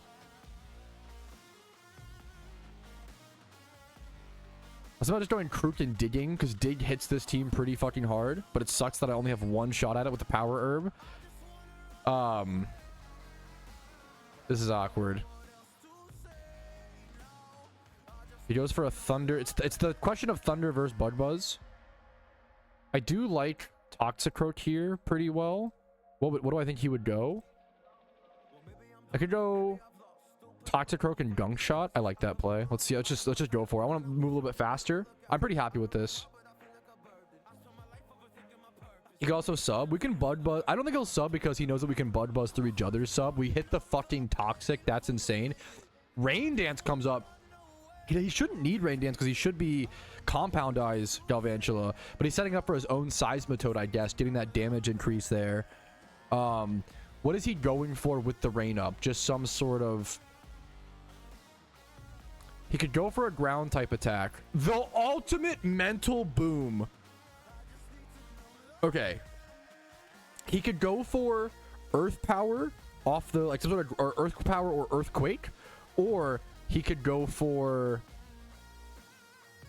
I was about just going Krook and Digging, because Dig hits this team pretty fucking hard, but it sucks that I only have one shot at it with the Power Herb. This is awkward. He goes for a Thunder. It's the question of Thunder versus Bud Buzz. I do like Toxicroak here pretty well. What do I think he would go? I could go Toxicroak and Gunk Shot. I like that play. Let's see. Let's just go for it. I want to move a little bit faster. I'm pretty happy with this. He can also sub. We can Bud Buzz. I don't think he'll sub because he knows that we can Bud Buzz through each other's sub. We hit the fucking Toxic. That's insane. Rain Dance comes up. He shouldn't need Rain Dance because he should be Compound Eyes Galvantula. But he's setting up for his own Seismitoad, I guess. Getting that damage increase there. What is he going for with the Rain Up? Just some sort of... He could go for a ground type attack. The ultimate mental boom. Okay. He could go for Earth Power off the, like, some sort of, or Earth Power or Earthquake, or he could go for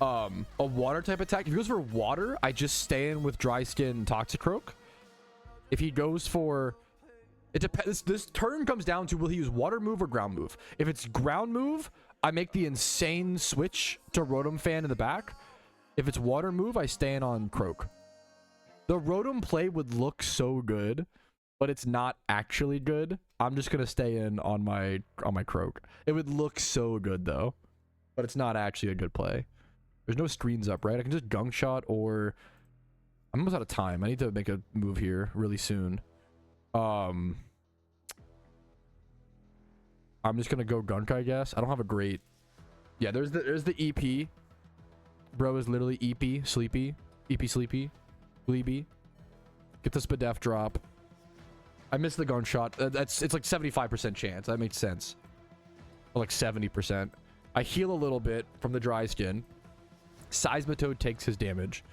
a water type attack. If he goes for water, I just stay in with Dry Skin Toxicroak. If he goes for, it depends. This turn comes down to will he use water move or ground move. If it's ground move, I make the insane switch to Rotom Fan in the back. If it's water move, I stay in on Croak. The Rotom play would look so good, but it's not actually good. I'm just gonna stay in on my Croak. It would look so good though, but it's not actually a good play. There's no screens up, right? I can just Gunk Shot, or I'm almost out of time. I need to make a move here really soon. I'm just gonna go Gunk, I guess. I don't have a great. Yeah, there's the EP. Bro is literally EP Sleepy, EP Sleepy, Gleeby. Get the Spadef drop. I missed the Gunk Shot. It's like 75% chance. That makes sense. Or like 70%. I heal a little bit from the Dry Skin. Seismitoad takes his damage.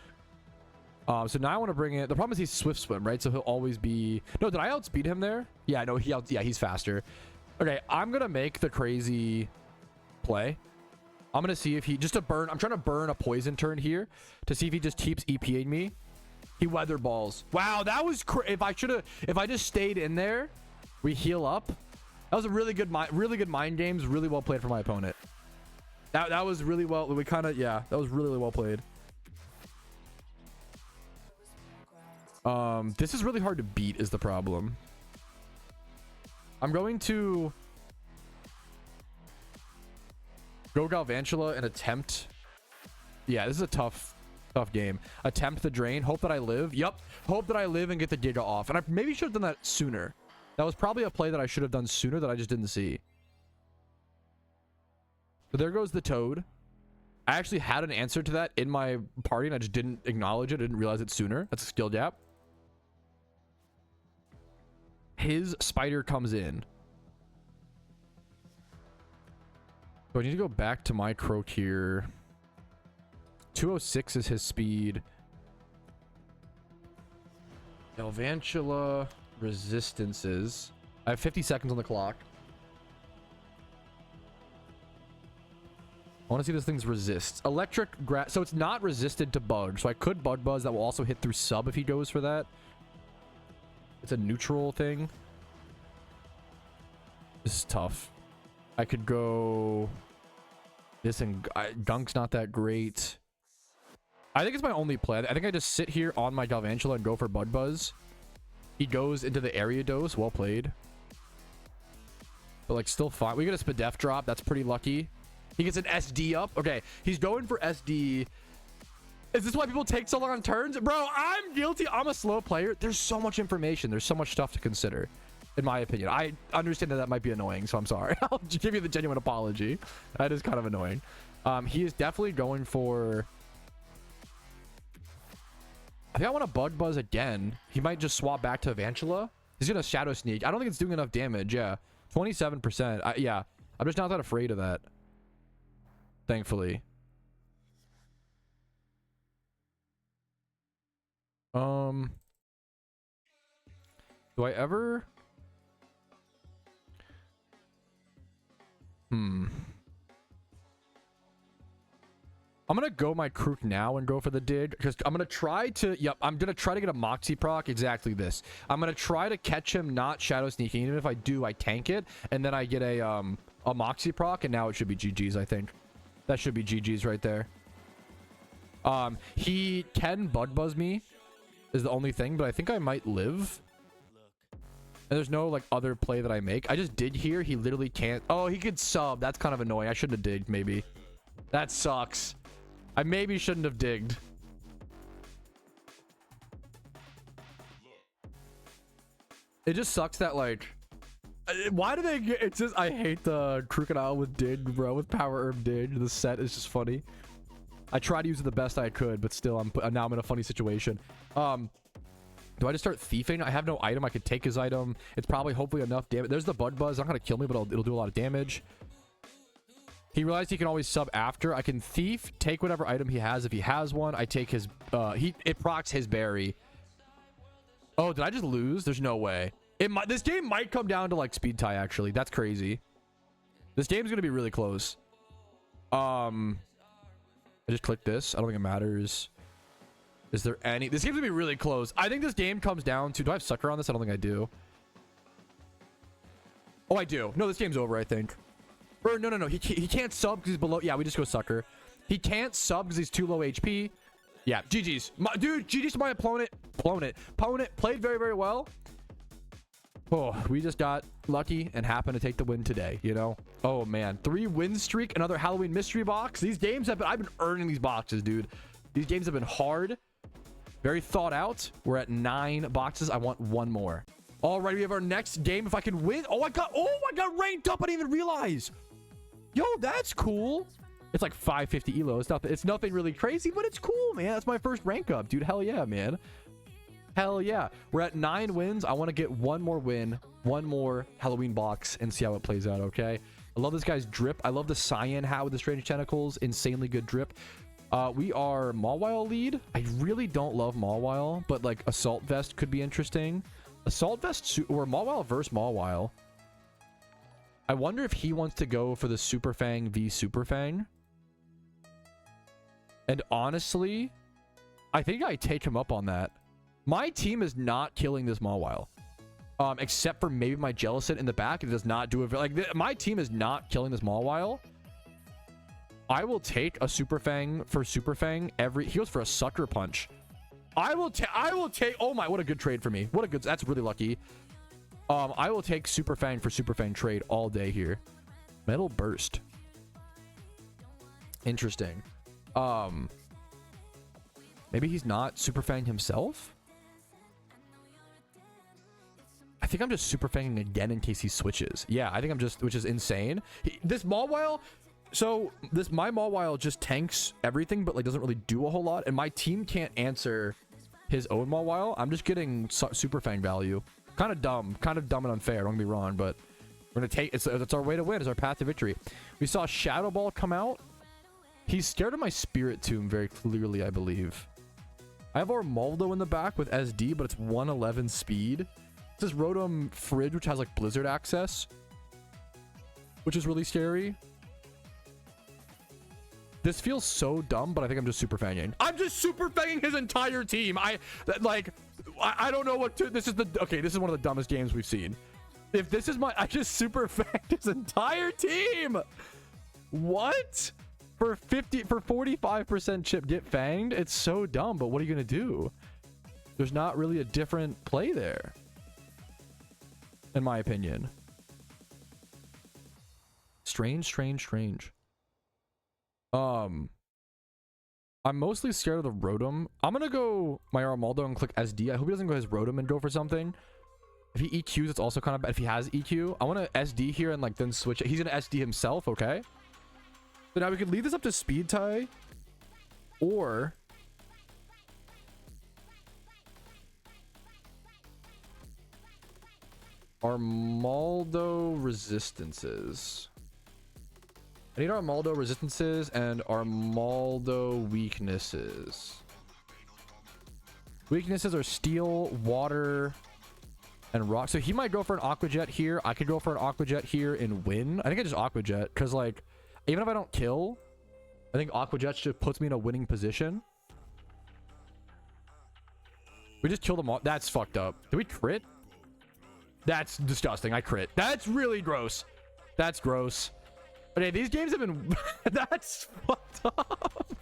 So now I want to bring in. The problem is he's Swift Swim, right? So he'll always be. No, did I outspeed him there? Yeah, no, yeah, he's faster. Okay, I'm gonna make the crazy play. I'm gonna see if he just to burn. I'm trying to burn a poison turn here to see if he just keeps EPing me. He weather balls. Wow, that was if I just stayed in there, we heal up. That was a really good mind games. Really well played for my opponent. That was really well. We kind of, yeah, that was really well played. This is really hard to beat is the problem. I'm going to go Galvantula and attempt. Yeah, this is a tough game. Attempt the drain. Hope that I live. Yep. Hope that I live and get the Giga off. And I maybe should have done that sooner. That was probably a play that I should have done sooner that I just didn't see. So there goes the Toad. I actually had an answer to that in my party and I just didn't acknowledge it. I didn't realize it sooner. That's a skill gap. His Spider comes in. So I need to go back to my Croak here. 206 is his speed. Galvantula resistances. I have 50 seconds on the clock. I want to see this thing's resists. Electric grass. So it's not resisted to bug. So I could Bug Buzz. That will also hit through sub if he goes for that. It's a neutral thing. This is tough. I could go this, and Gunk's not that great. I think it's my only play. I think I just sit here on my Galvantula and go for Bud Buzz. He goes into the area dose. Well played. But like still fine. We get a Spadef drop. That's pretty lucky. He gets an SD up. Okay, he's going for SD. Is this why people take so long on turns? Bro, I'm guilty. I'm a slow player. There's so much information. There's so much stuff to consider, in my opinion. I understand that that might be annoying, so I'm sorry. I'll give you the genuine apology. That is kind of annoying. He is definitely going for... I think I want to Bug Buzz again. He might just swap back to Evangela. He's going to Shadow Sneak. I don't think it's doing enough damage. Yeah. 27%. Yeah. I'm just not that afraid of that. Thankfully. Do I ever... I'm gonna go my Krook now and go for the dig because I'm gonna try to I'm gonna try to get a Moxie proc. Exactly this. I'm gonna try to catch him not shadow sneaking. Even if I do, I tank it and then I get a Moxie proc, and now it should be GG's. I think that should be GG's right there. He can Bug Buzz me is the only thing, but I think I might live. And there's no like other play that I make. I just did here. He literally can't. Oh, he could sub. That's kind of annoying. I shouldn't have digged maybe. That sucks. I maybe shouldn't have digged. It just sucks that like, why do they get, it's just, I hate the Crocodile with dig, bro, with Power Herb dig. The set is just funny. I tried to use it the best I could, but still now I'm in a funny situation. Do I just start thiefing? I have no item. I could take his item. It's probably hopefully enough damage. There's the Bug Buzz. Not gonna kill me, but it'll do a lot of damage. He realized he can always sub after. I can thief, take whatever item he has. If he has one, I take his it procs his berry. Oh, did I just lose? There's no way. This game might come down to like speed tie actually. That's crazy. This game's gonna be really close. I just clicked this. I don't think it matters. Is there any... This game's gonna be really close. I think this game comes down to... Do I have Sucker on this? I don't think I do. Oh, I do. No, this game's over, I think. Or, no. He can't sub because he's below... Yeah, we just go Sucker. He can't sub because he's too low HP. Yeah, GG's. Dude, GG's to my opponent. Opponent played very, very well. Oh, we just got lucky and happened to take the win today, you know? Oh, man. 3-win streak. Another Halloween mystery box. These games have been... I've been earning these boxes, dude. These games have been hard. Very thought out. We're at 9 boxes. I want one more. All right, we have our next game. If I can win. Oh, I got ranked up. I didn't even realize. Yo, that's cool. It's like 550 elo. It's nothing really crazy, but it's cool, man. That's my first rank up, dude. Hell yeah, man. Hell yeah. We're at 9 wins. I want to get one more win, one more Halloween box, and see how it plays out, okay? I love this guy's drip. I love the cyan hat with the strange tentacles. Insanely good drip. We are Mawile lead. I really don't love Mawile, but like Assault Vest could be interesting. Assault Vest or Mawile versus Mawile. I wonder if he wants to go for the Super Fang v Super Fang. And honestly, I think I take him up on that. My team is not killing this Mawile. Except for maybe my Jellicent in the back. It does not do it. Like my team is not killing this Mawile. I will take a Super Fang for Super Fang. He goes for a Sucker Punch. I will take. Oh my, what a good trade for me. What a good. That's really lucky. I will take Super Fang for Super Fang trade all day here. Metal Burst. Interesting. Maybe he's not Super Fang himself. I think I'm just Super Fanging again in case he switches. Yeah, I think I'm just, which is insane. This Mawile. So my Mawile just tanks everything, but like doesn't really do a whole lot, and my team can't answer his own Mawile. I'm just getting Super Fang value. Kind of dumb and unfair. Don't get me wrong, but we're gonna take it's our way to win. It's our path to victory. We saw Shadow Ball come out. He's scared of my Spiritomb very clearly, I believe. I have our Moldo in the back with SD, but it's 111 speed. This is Rotom Fridge, which has like Blizzard access, which is really scary. This feels so dumb, but I think I'm just Super Fanging. I'm just Super Fanging his entire team. I don't know what to... This is one of the dumbest games we've seen. If this is I just Super Fanged his entire team. What? For 45% chip get fanged? It's so dumb, but what are you going to do? There's not really a different play there. in my opinion. Strange. I'm mostly scared of the Rotom. I'm gonna go my Armaldo and click SD. I hope he doesn't go his Rotom and go for something. If he EQs, it's also kind of bad. If he has EQ, I want to SD here and like then switch it. He's gonna SD himself, okay? So now we could leave this up to speed tie, or Armaldo resistances. I need Armaldo resistances and Armaldo weaknesses. Weaknesses are steel, water, and rock. So he might go for an Aqua Jet here. I could go for an Aqua Jet here and win. I think I just Aqua Jet because, like, even if I don't kill, I think Aqua Jet just puts me in a winning position. We just killed them all. That's fucked up. Did we crit? That's disgusting. I crit. That's really gross. That's gross. Okay, these games have been... That's fucked up.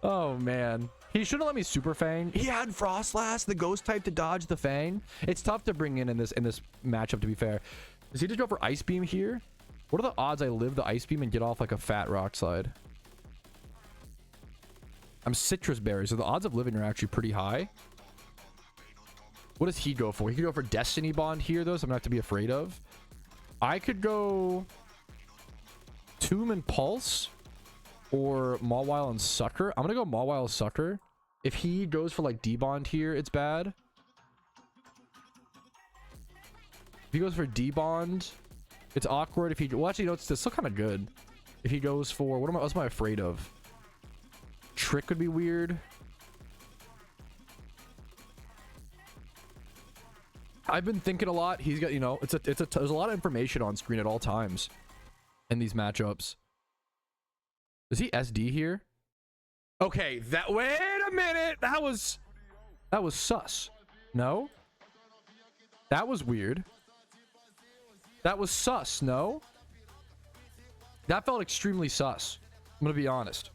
Oh, man. He shouldn't let me Super Fang. He had Frostlass, the ghost type, to dodge the Fang. It's tough to bring in this matchup, to be fair. Does he just go for Ice Beam here? What are the odds I live the Ice Beam and get off like a fat Rock Slide? I'm Citrus Berry, so the odds of living are actually pretty high. What does he go for? He could go for Destiny Bond here, though, so I'm gonna have to be afraid of. I could go Tomb and Pulse or Mawile and Sucker. I'm gonna go Mawile Sucker. If he goes for like D-Bond here, it's bad. If he goes for D-Bond, it's awkward. If he... Well, actually, no, it's still kind of good. If he goes for... What am I afraid of? Trick would be weird. I've been thinking a lot. He's got, you know, there's a lot of information on screen at all times in these matchups. Is he SD here? Okay, wait a minute. That was sus. No? That was weird. That was sus, no? That felt extremely sus. I'm gonna be honest.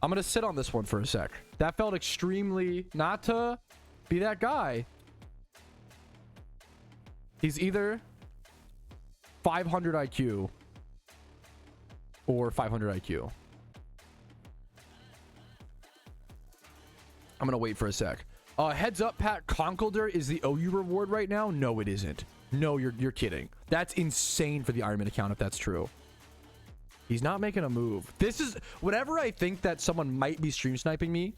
I'm gonna sit on this one for a sec. That felt extremely... Not to be that guy. He's either 500 IQ or 500 IQ. I'm gonna wait for a sec. Heads up, Pat. Conkeldurr is the OU reward right now. No, it isn't. No, you're kidding. That's insane for the Iron Man account if that's true. He's not making a move. This is... Whenever I think that someone might be stream sniping me,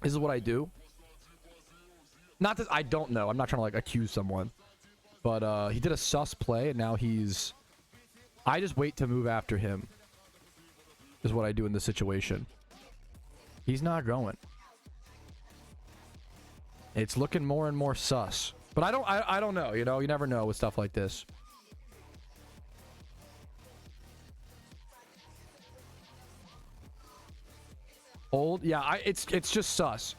this is what I do. Not that I don't know. I'm not trying to like accuse someone. But he did a sus play and now he's... I just wait to move after him. Is what I do in this situation. He's not going. It's looking more and more sus. But I don't know, you know? You never know with stuff like this. Old? Yeah, it's just sus.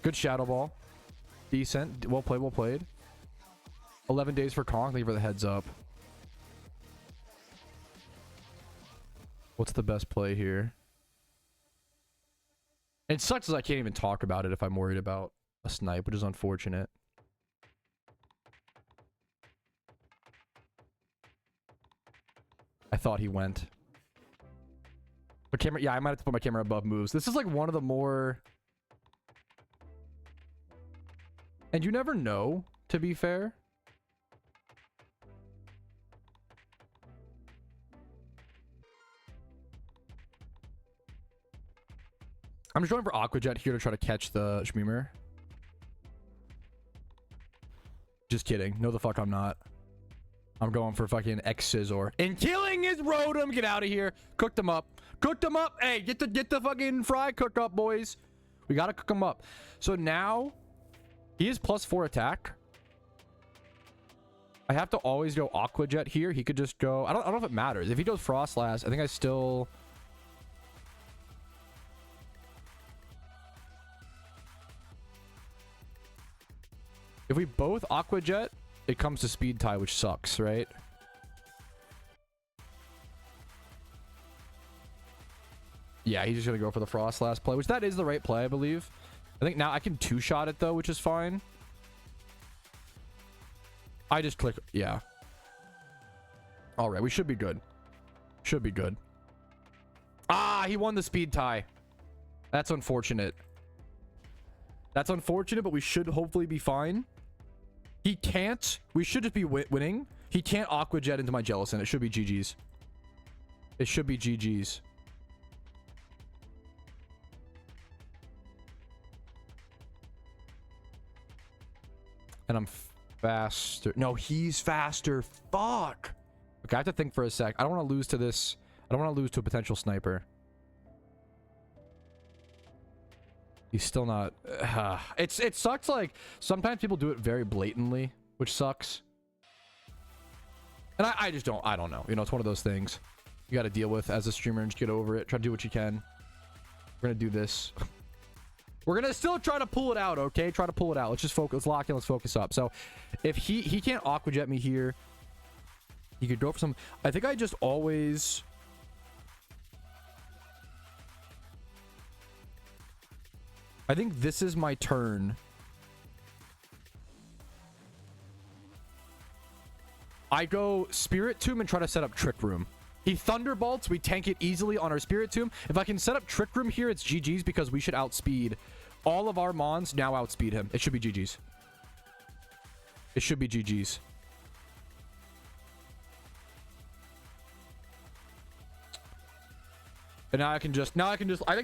Good Shadow Ball. Decent. Well played, well played. 11 days for Kong. Thank you for the heads up. What's the best play here? It sucks as I can't even talk about it if I'm worried about a snipe, which is unfortunate. I thought he went. But camera, yeah, I might have to put my camera above moves. This is like one of the more... And you never know, to be fair. I'm just going for Aqua Jet here to try to catch the Shmeemer. Just kidding. No, the fuck I'm not. I'm going for fucking X-Scissor. And killing his Rotom. Get out of here. Cooked him up. Cooked him up. Hey, get the fucking fry cook up, boys. We gotta cook him up. So now, he is +4 attack. I have to always go Aqua Jet here. He could just go... I don't know if it matters. If he goes Frostlass, I think I still... If we both Aqua Jet, it comes to speed tie, which sucks, right? Yeah, he's just gonna go for the Frostlass play, which that is the right play, I believe. I think now I can two-shot it though, which is fine. I just click. Yeah. All right. We should be good. Should be good. Ah, he won the speed tie. That's unfortunate. That's unfortunate, but we should hopefully be fine. He can't. We should just be winning. He can't Aqua Jet into my Jellicent. It should be GG's. It should be GG's. And I'm faster. No, he's faster. Fuck. Okay, I have to think for a sec. I don't want to lose to this. I don't want to lose to a potential sniper. He's still not. It sucks. Like sometimes people do it very blatantly, which sucks. And I just don't. I don't know. You know, it's one of those things you got to deal with as a streamer and just get over it. Try to do what you can. We're gonna do this. We're gonna still try to pull it out. Okay, try to pull it out. Let's just focus. Let's lock in. Let's focus up. So, if he can't Aqua Jet me here, he could go for some. I think I just always. I think this is my turn. I go Spiritomb and try to set up Trick Room. He Thunderbolts. We tank it easily on our Spiritomb. If I can set up Trick Room here, it's GG's because we should outspeed all of our Mons. Now outspeed him. It should be GG's. It should be GG's. And now I think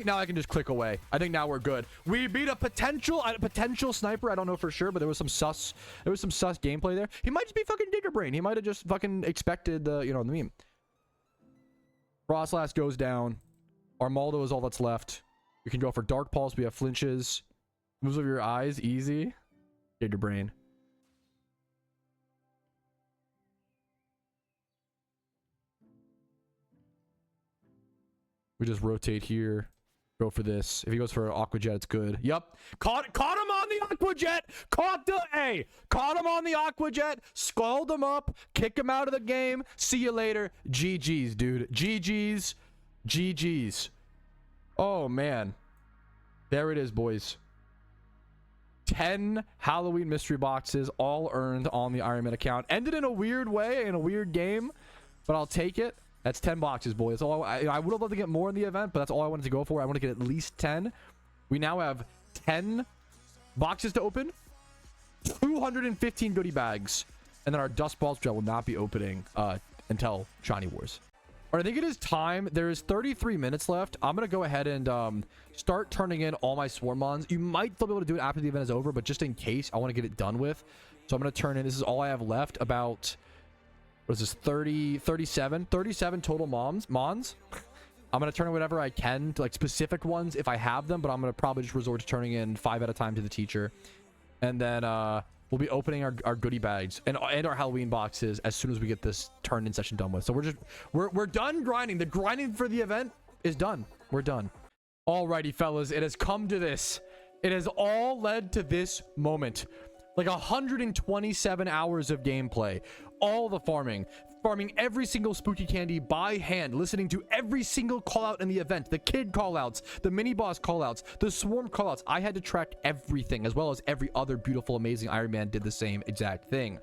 now I can just click away. I think now we're good. We beat a potential sniper. I don't know for sure, but there was some sus gameplay there. He might just be fucking Digger Brain. He might have just fucking expected the, you know, the meme. Frostlass goes down. Armaldo is all that's left. We can go for Dark Pulse. We have flinches. Moves over your eyes. Easy. Digger Brain. We just rotate here. Go for this. If he goes for an Aqua Jet, it's good. Yep. Caught him on the Aqua Jet. Caught him on the Aqua Jet. Scald him up. Kick him out of the game. See you later. GG's, dude. GG's. GG's. Oh, man. There it is, boys. 10 Halloween mystery boxes, all earned on the Iron Man account. Ended in a weird way, in a weird game, but I'll take it. That's 10 boxes, boys. I would have loved to get more in the event, but that's all I wanted to go for. I want to get at least 10. We now have 10 boxes to open, 215 goodie bags, and then our dust balls, which I will not be opening until Shiny Wars. All right, I think it is time. There is 33 minutes left. I'm going to go ahead and start turning in all my Swarmons. You might still be able to do it after the event is over, but just in case, I want to get it done with. So I'm going to turn in. This is all I have left. About... what is this? 37 total Mons. I'm going to turn in whatever I can to like specific ones if I have them, but I'm going to probably just resort to turning in 5 at a time to the teacher. And then we'll be opening our goodie bags and our Halloween boxes as soon as we get this turn in session done with. So we're done grinding. The grinding for the event is done. We're done. Alrighty, fellas, it has come to this. It has all led to this moment. Like 127 hours of gameplay, all the farming every single spooky candy by hand, listening to every single call out in the event, the kid call outs, the mini boss call outs, the swarm call outs. I had to track everything, as well as every other beautiful, amazing Iron Man did the same exact thing.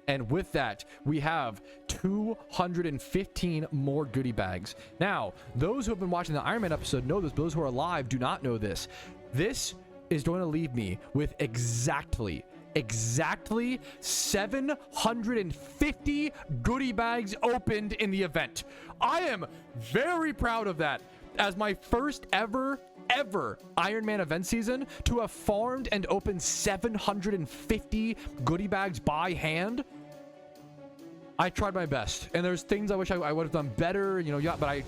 And with that, we have 215 more goodie bags. Now, those who have been watching the Iron Man episode know this, but those who are live do not know this. This is going to leave me with exactly 750 goodie bags opened in the event. I am very proud of that as my first ever Iron Man event season to have farmed and opened 750 goodie bags by hand. I tried my best, and there's things I wish I would have done better, you know. Yeah, but I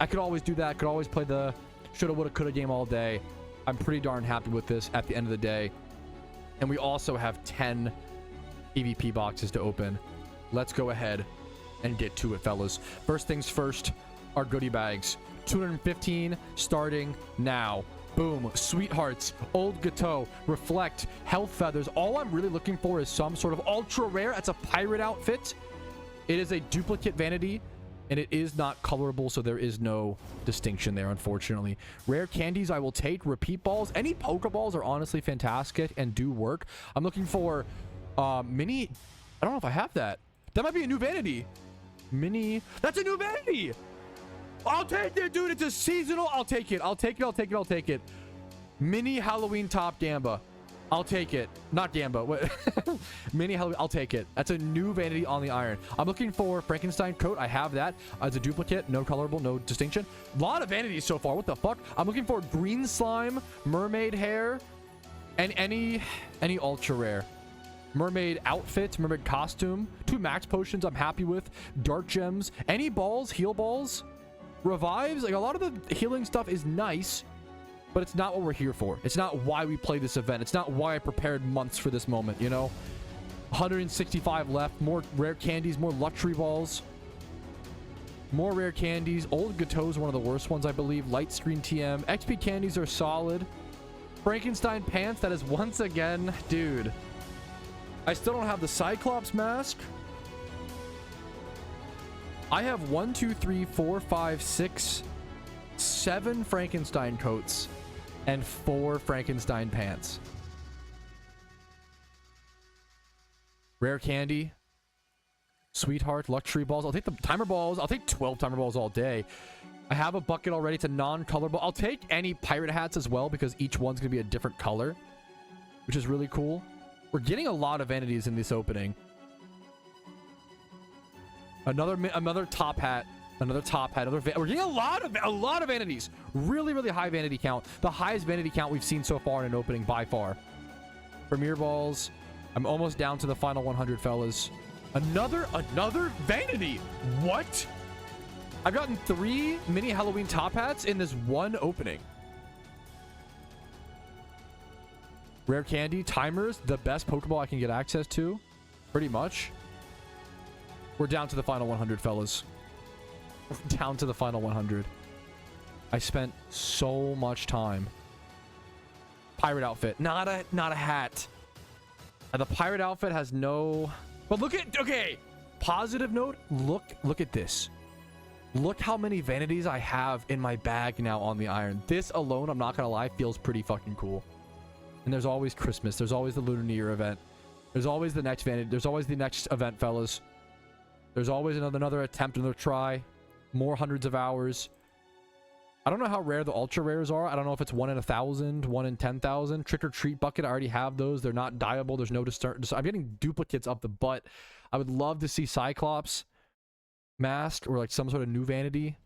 could always do that. Could always play the shoulda, woulda, coulda game all day. I'm pretty darn happy with this at the end of the day. And we also have 10 PvP boxes to open. Let's go ahead and get to it, fellas. First things first, our goodie bags. 215 starting now. Boom. Sweethearts, Old Gateau, Reflect, Health Feathers. All I'm really looking for is some sort of ultra rare. That's a pirate outfit. It is a duplicate vanity, and it is not colorable, so there is no distinction there, unfortunately. Rare candies I will take. Repeat balls. Any Pokeballs are honestly fantastic and do work. I'm looking for mini I don't know if I have that. That might be a new vanity. Mini. That's a new vanity. I'll take it, dude. It's a seasonal. I'll take it. I'll take it. I'll take it. I'll take it. Mini Halloween top Gamba. I'll take it. Not Gamba. What? Mini Halloween. I'll take it. That's a new vanity on the iron. I'm looking for Frankenstein coat. I have that. It's a duplicate. No colorable. No distinction. A lot of vanities so far. What the fuck? I'm looking for green slime, mermaid hair, and any ultra rare. Mermaid outfit, mermaid costume, 2 max potions I'm happy with, dark gems, any balls, heal balls, revives. Like, a lot of the healing stuff is nice, but it's not what we're here for. It's not why we play this event. It's not why I prepared months for this moment, you know? 165 left, more rare candies, more luxury balls, more rare candies. Old Gateau's one of the worst ones, I believe. Light screen TM. XP candies are solid. Frankenstein pants, that is once again, dude. I still don't have the Cyclops mask. I have 1, 2, 3, 4, 5, 6, 7 Frankenstein coats and 4 Frankenstein pants. Rare candy. Sweetheart, luxury balls. I'll take the timer balls. I'll take 12 timer balls all day. I have a bucket already. It's a non-colorable. I'll take any pirate hats as well because each one's going to be a different color, which is really cool. We're getting a lot of vanities in this opening. Another top hat. Another top hat. We're getting a lot of vanities. Really, really high vanity count. The highest vanity count we've seen so far in an opening by far. Premier balls. I'm almost down to the final 100, fellas. Another vanity. What? I've gotten 3 mini Halloween top hats in this one opening. Rare candy, timers, the best Pokeball I can get access to, pretty much. We're down to the final 100, fellas. We're down to the final 100. I spent so much time. Pirate outfit, not a hat. The pirate outfit has no. But look at, okay, positive note. Look at this. Look how many vanities I have in my bag now on the iron. This alone, I'm not gonna lie, feels pretty fucking cool. And there's always Christmas. There's always the Lunar New Year event. There's always the next vanity. There's always the next event, fellas. There's always another attempt, another try. More hundreds of hours. I don't know how rare the ultra rares are. I don't know if it's 1 in 1,000, 1 in 10,000. Trick or treat bucket, I already have those. They're not dyeable. There's no I'm getting duplicates up the butt. I would love to see Cyclops mask or like some sort of new vanity.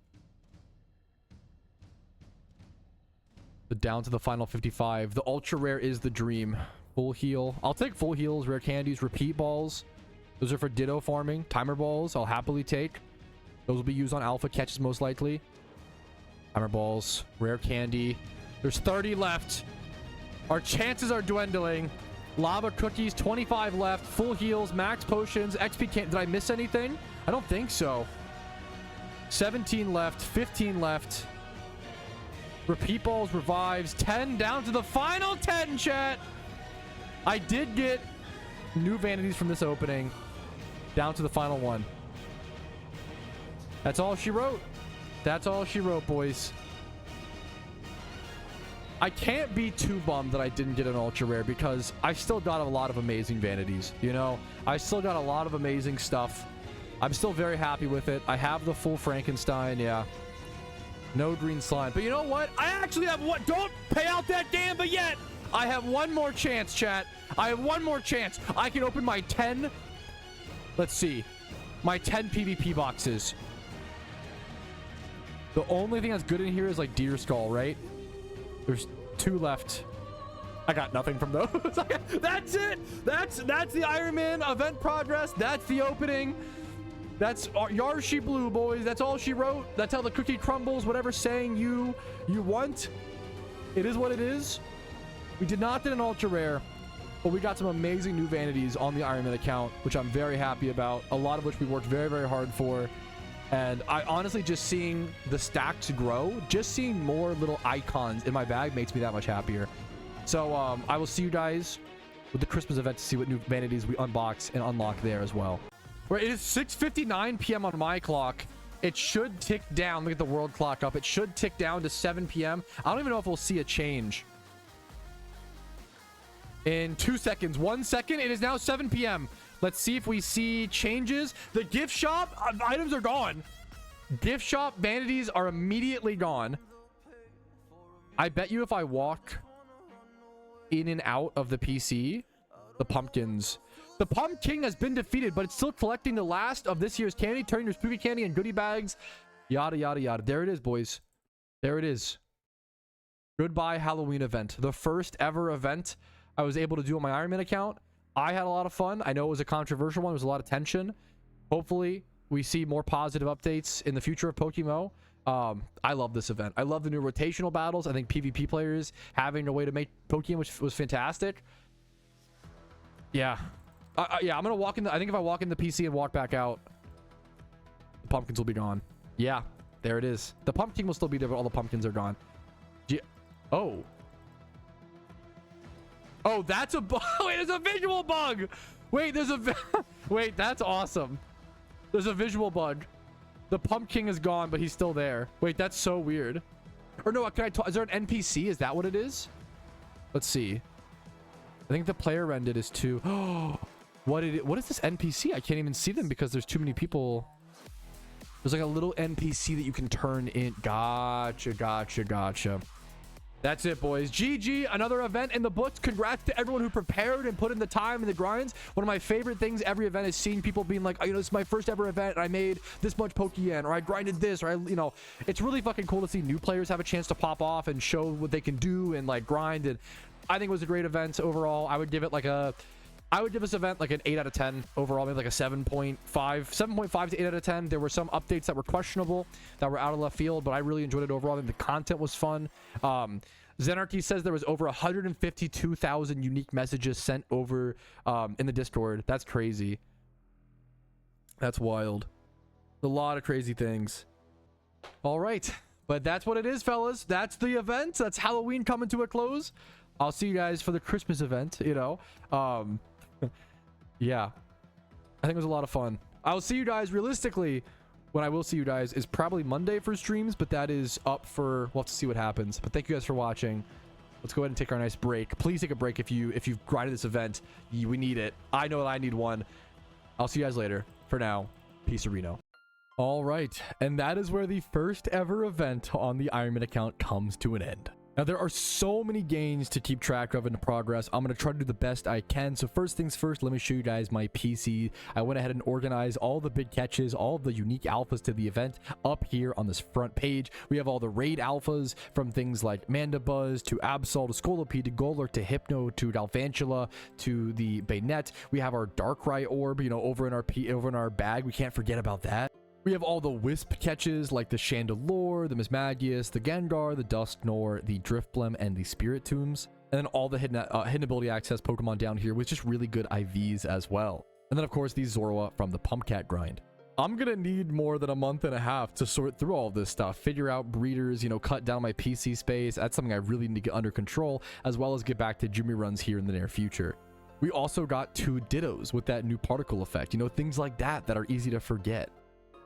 But down to the final 55. The ultra rare is the dream. Full heal. I'll take full heals, rare candies, repeat balls. Those are for ditto farming. Timer balls, I'll happily take. Those will be used on alpha catches most likely. Timer balls, rare candy. There's 30 left. Our chances are dwindling. Lava cookies, 25 left. Full heals, max potions, XP can't. Did I miss anything? I don't think so. 17 left, 15 left. Repeat balls, revives, 10 down to the final 10, chat. I did get new vanities from this opening. Down to the final 1. That's all she wrote. That's all she wrote, boys. I can't be too bummed that I didn't get an ultra rare because I still got a lot of amazing vanities. You know, I still got a lot of amazing stuff. I'm still very happy with it. I have the full Frankenstein, yeah. No green slime. But you know what? I actually have one. Don't pay out that Gamba yet. I have one more chance, chat. I have one more chance. I can open my 10. Let's see. My 10 PvP boxes. The only thing that's good in here is like Deer Skull, right? There's 2 left. I got nothing from those. That's it. That's the Iron Man event progress. That's the opening. That's Yarshi Blue, boys. That's all she wrote. That's how the cookie crumbles. Whatever saying you want, it is what it is. We did not get an ultra rare, but we got some amazing new vanities on the Iron Man account, which I'm very happy about. A lot of which we worked very, very hard for. And I honestly, just seeing the stacks grow, just seeing more little icons in my bag makes me that much happier. So I will see you guys with the Christmas event to see what new vanities we unbox and unlock there as well. Right, it is 6:59 p.m. on my clock. It should tick down. Look at the world clock up. It should tick down to 7 p.m. I don't even know if we'll see a change. In 2 seconds. 1 second. It is now 7 p.m. Let's see if we see changes. The gift shop items are gone. Gift shop vanities are immediately gone. I bet you if I walk in and out of the PC, the pumpkins. The Pumpkin has been defeated, but it's still collecting the last of this year's candy, turning your spooky candy and goodie bags. Yada, yada, yada. There it is, boys. There it is. Goodbye Halloween event. The first ever event I was able to do on my Iron Man account. I had a lot of fun. I know it was a controversial one. There was a lot of tension. Hopefully, we see more positive updates in the future of PokeMMO. I love this event. I love the new rotational battles. I think PvP players having a way to make Pokeyen, which was fantastic. Yeah. Yeah, I'm gonna walk in the... I think if I walk in the PC and walk back out, the pumpkins will be gone. Yeah, there it is. The pumpkin will still be there, but all the pumpkins are gone. Oh. Oh, that's a bug. Wait, there's a visual bug. Wait, there's a... Wait, that's awesome. There's a visual bug. The pumpkin is gone, but he's still there. Wait, that's so weird. Or no, can I talk? Is there an NPC? Is that what it is? Let's see. I think the player rendered is too... Oh, what is this NPC? I can't even see them because there's too many people. There's like a little NPC that you can turn in. Gotcha, gotcha, gotcha. That's it, boys. GG, another event in the books. Congrats to everyone who prepared and put in the time and the grinds. One of my favorite things every event is seeing people being like, oh, you know, this is my first ever event and I made this much Pokeyen, or I grinded this, or I, you know, it's really fucking cool to see new players have a chance to pop off and show what they can do and like grind. And I think it was a great event overall. I would give it like I would give this event like an 8 out of 10 overall, maybe like a 7.5 to 8 out of 10. There were some updates that were questionable, that were out of left field, but I really enjoyed it overall. I think the content was fun. Zenarchy says there was over 152,000 unique messages sent over in the Discord. That's crazy. That's wild. A lot of crazy things. All right, but that's what it is, fellas. That's the event. That's Halloween coming to a close. I'll see you guys for the Christmas event, you know. Yeah, I think it was a lot of fun. I'll see you guys realistically. When I will see you guys is probably Monday for streams, but that is up for, we'll have to see what happens. But thank you guys for watching. Let's go ahead and take our nice break. Please take a break if you've grinded this event. We need it. I know that I need one. I'll see you guys later. For now, peace, Reno. All right, and that is where the first ever event on the Iron Man account comes to an end. Now, there are so many gains to keep track of in progress. I'm going to try to do the best I can. So first things first, let me show you guys my PC. I went ahead and organized all the big catches, all of the unique alphas to the event up here on this front page. We have all the raid alphas from things like Mandibuzz to Absol to Scolipede to Golurk to Hypno to Galvantula to the Bayonet. We have our Darkrai orb, you know, over in our bag. We can't forget about that. We have all the Wisp catches like the Chandelure, the Mismagius, the Gengar, the Dusknoir, the Drifblim, and the Spiritombs. And then all the hidden ability access Pokemon down here with just really good IVs as well. And then, of course, the Zorua from the Pumpcat grind. I'm going to need more than a month and a half to sort through all this stuff, figure out breeders, you know, cut down my PC space. That's something I really need to get under control, as well as get back to Jimmy runs here in the near future. We also got 2 Dittos with that new particle effect, you know, things like that that are easy to forget.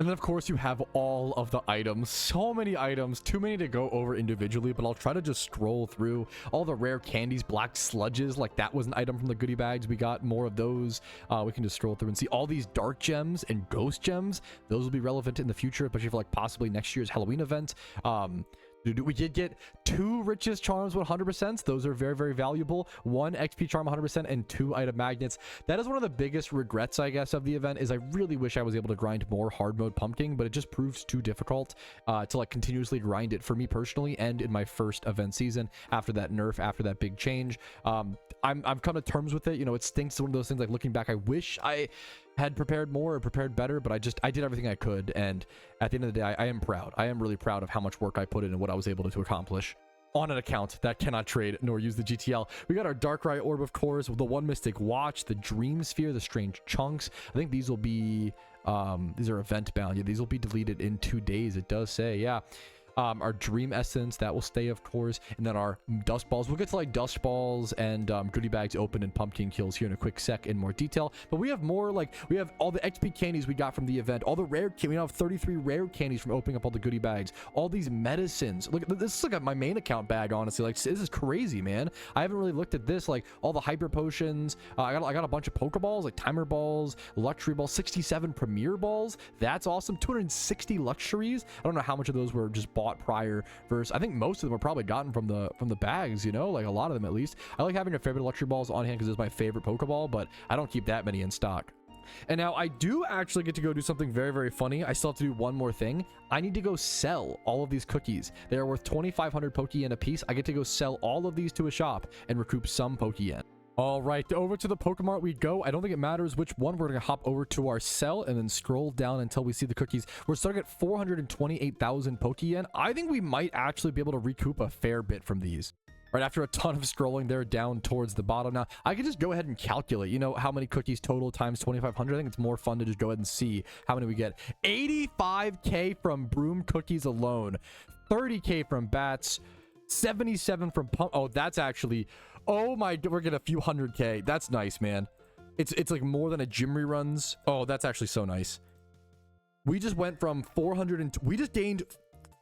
And then, of course, you have all of the items. So many items, too many to go over individually, but I'll try to just scroll through all the rare candies, black sludges, like that was an item from the goodie bags. We got more of those. We can just scroll through and see all these dark gems and ghost gems. Those will be relevant in the future, especially for like possibly next year's Halloween event. We did get 2 richest charms 100%. Those are very, very valuable. 1 XP charm 100% and 2 item magnets. That is one of the biggest regrets, I guess, of the event, is I really wish I was able to grind more hard mode pumpkin, but it just proves too difficult to like continuously grind it for me personally and in my first event season after that nerf, after that big change. I've come to terms with it. You know, it stinks. It's one of those things, like looking back, I wish I had prepared more or prepared better, but I did everything I could, and at the end of the day, I am proud. I am really proud of how much work I put in and what I was able to accomplish on an account that cannot trade nor use the GTL. We got our Darkrai orb, of course, the 1 Mystic Watch, the Dream Sphere, the Strange Chunks. I think these will be these are event bound. Yeah, these will be deleted in 2 days, it does say. Yeah. Our Dream Essence, that will stay, of course. And then our Dust Balls. We'll get to like Dust Balls and goodie bags open and pumpkin kills here in a quick sec in more detail. But we have more, like, we have all the XP candies we got from the event. All the rare, we now have 33 rare candies from opening up all the goodie bags. All these medicines. Look, this is like my main account bag, honestly. Like, this is crazy, man. I haven't really looked at this. Like, all the Hyper Potions. I got a bunch of Pokeballs, like Timer Balls, Luxury Balls, 67 Premier Balls. That's awesome. 260 Luxuries. I don't know how much of those were just bought prior versus, I think most of them were probably gotten from the bags, you know, like a lot of them at least. I like having a fair bit of Luxury Balls on hand because it's my favorite Pokeball, but I don't keep that many in stock. And now I do actually get to go do something very, very funny. I still have to do one more thing. I need to go sell all of these cookies. They are worth 2,500 Pokeyen a piece. I get to go sell all of these to a shop and recoup some Pokeyen. All right, over to the Pokemart we go. I don't think it matters which one. We're going to hop over to our cell and then scroll down until we see the cookies. We're starting at 428,000 Pokeyen. I think we might actually be able to recoup a fair bit from these. Right after a ton of scrolling, they're down towards the bottom. Now, I could just go ahead and calculate, you know, how many cookies total times 2,500. I think it's more fun to just go ahead and see how many we get. 85k from Broom Cookies alone. 30k from Bats. 77 from Pump. Oh, that's actually... Oh my, we're getting a few 100k. That's nice, man. It's like more than a gym reruns. Oh, that's actually so nice. We just went from 400 and we just gained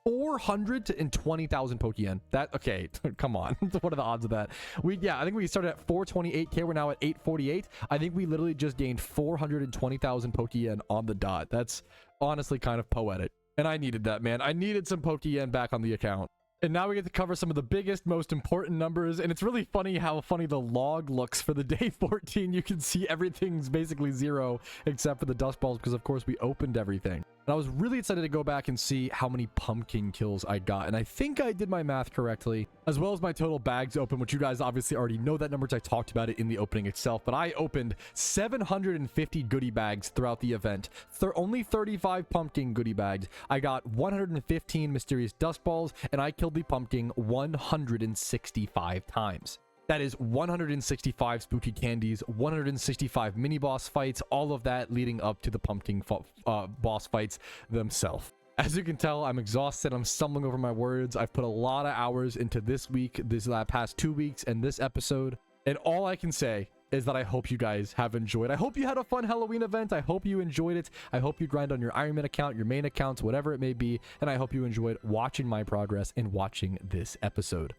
420,000 Pokeyen. That, okay, come on. What are the odds of that? I think we started at 428k. We're now at 848. I think we literally just gained 420,000 Pokeyen on the dot. That's honestly kind of poetic. And I needed that, man. I needed some Pokeyen back on the account. And now we get to cover some of the biggest, most important numbers. And it's really funny how funny the log looks for the day 14. You can see everything's basically 0 except for the Dust Balls because, of course, we opened everything. And I was really excited to go back and see how many pumpkin kills I got. And I think I did my math correctly, as well as my total bags open, which you guys obviously already know that number because I talked about it in the opening itself. But I opened 750 goodie bags throughout the event. Only 35 pumpkin goodie bags. I got 115 mysterious Dust Balls, and I killed the pumpkin 165 times. That is 165 spooky candies, 165 mini boss fights, all of that leading up to the pumpkin boss fights themselves. As you can tell, I'm exhausted. I'm stumbling over my words. I've put a lot of hours into this week, this past 2 weeks, and this episode. And all I can say is that I hope you guys have enjoyed. I hope you had a fun Halloween event. I hope you enjoyed it. I hope you grind on your Iron Man account, your main accounts, whatever it may be. And I hope you enjoyed watching my progress and watching this episode.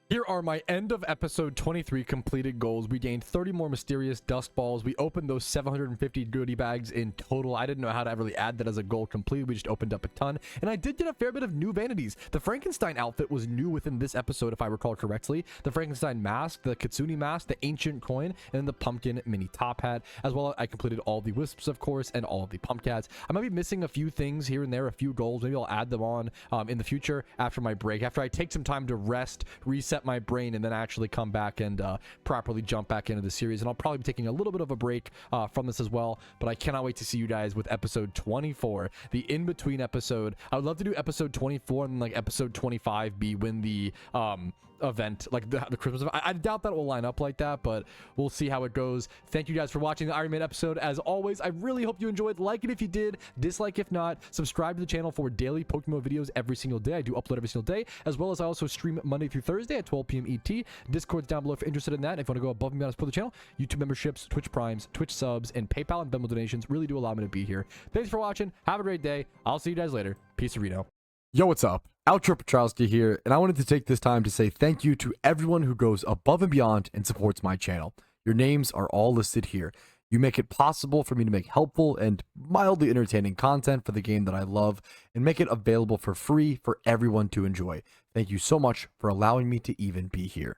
Here are my end of episode 23 completed goals. We gained 30 more mysterious Dust Balls. We opened those 750 goodie bags in total. I didn't know how to really add that as a goal completed. We just opened up a ton. And I did get a fair bit of new vanities. The Frankenstein outfit was new within this episode, if I recall correctly. The Frankenstein mask, the Kitsune mask, the ancient coin, and then the pumpkin mini top hat. As well, I completed all the Wisps, of course, and all of the Pumpcats. I might be missing a few things here and there, a few goals. Maybe I'll add them on in the future after my break. After I take some time to rest, reset my brain, and then actually come back and properly jump back into the series. And I'll probably be taking a little bit of a break from this as well, but I cannot wait to see you guys with episode 24, the in-between episode. I would love to do episode 24 and like episode 25 be when the event, like the Christmas event. I doubt that will line up like that, but we'll see how it goes. Thank you guys for watching the Iron Man episode. As always, I really hope you enjoyed. Like it if you did, dislike if not. Subscribe to the channel for daily PokeMMO videos every single day. I do upload every single day, as well as I also stream Monday through Thursday at 12 p.m. ET. Discord's down below if you're interested in that. If you want to go above and beyond support the channel, YouTube memberships, Twitch Primes, Twitch subs, and PayPal and Venmo donations really do allow me to be here. Thanks for watching. Have a great day. I'll see you guys later. Peace, Reno. Yo, what's up? Outro Patrouski here, and I wanted to take this time to say thank you to everyone who goes above and beyond and supports my channel. Your names are all listed here. You make it possible for me to make helpful and mildly entertaining content for the game that I love and make it available for free for everyone to enjoy. Thank you so much for allowing me to even be here.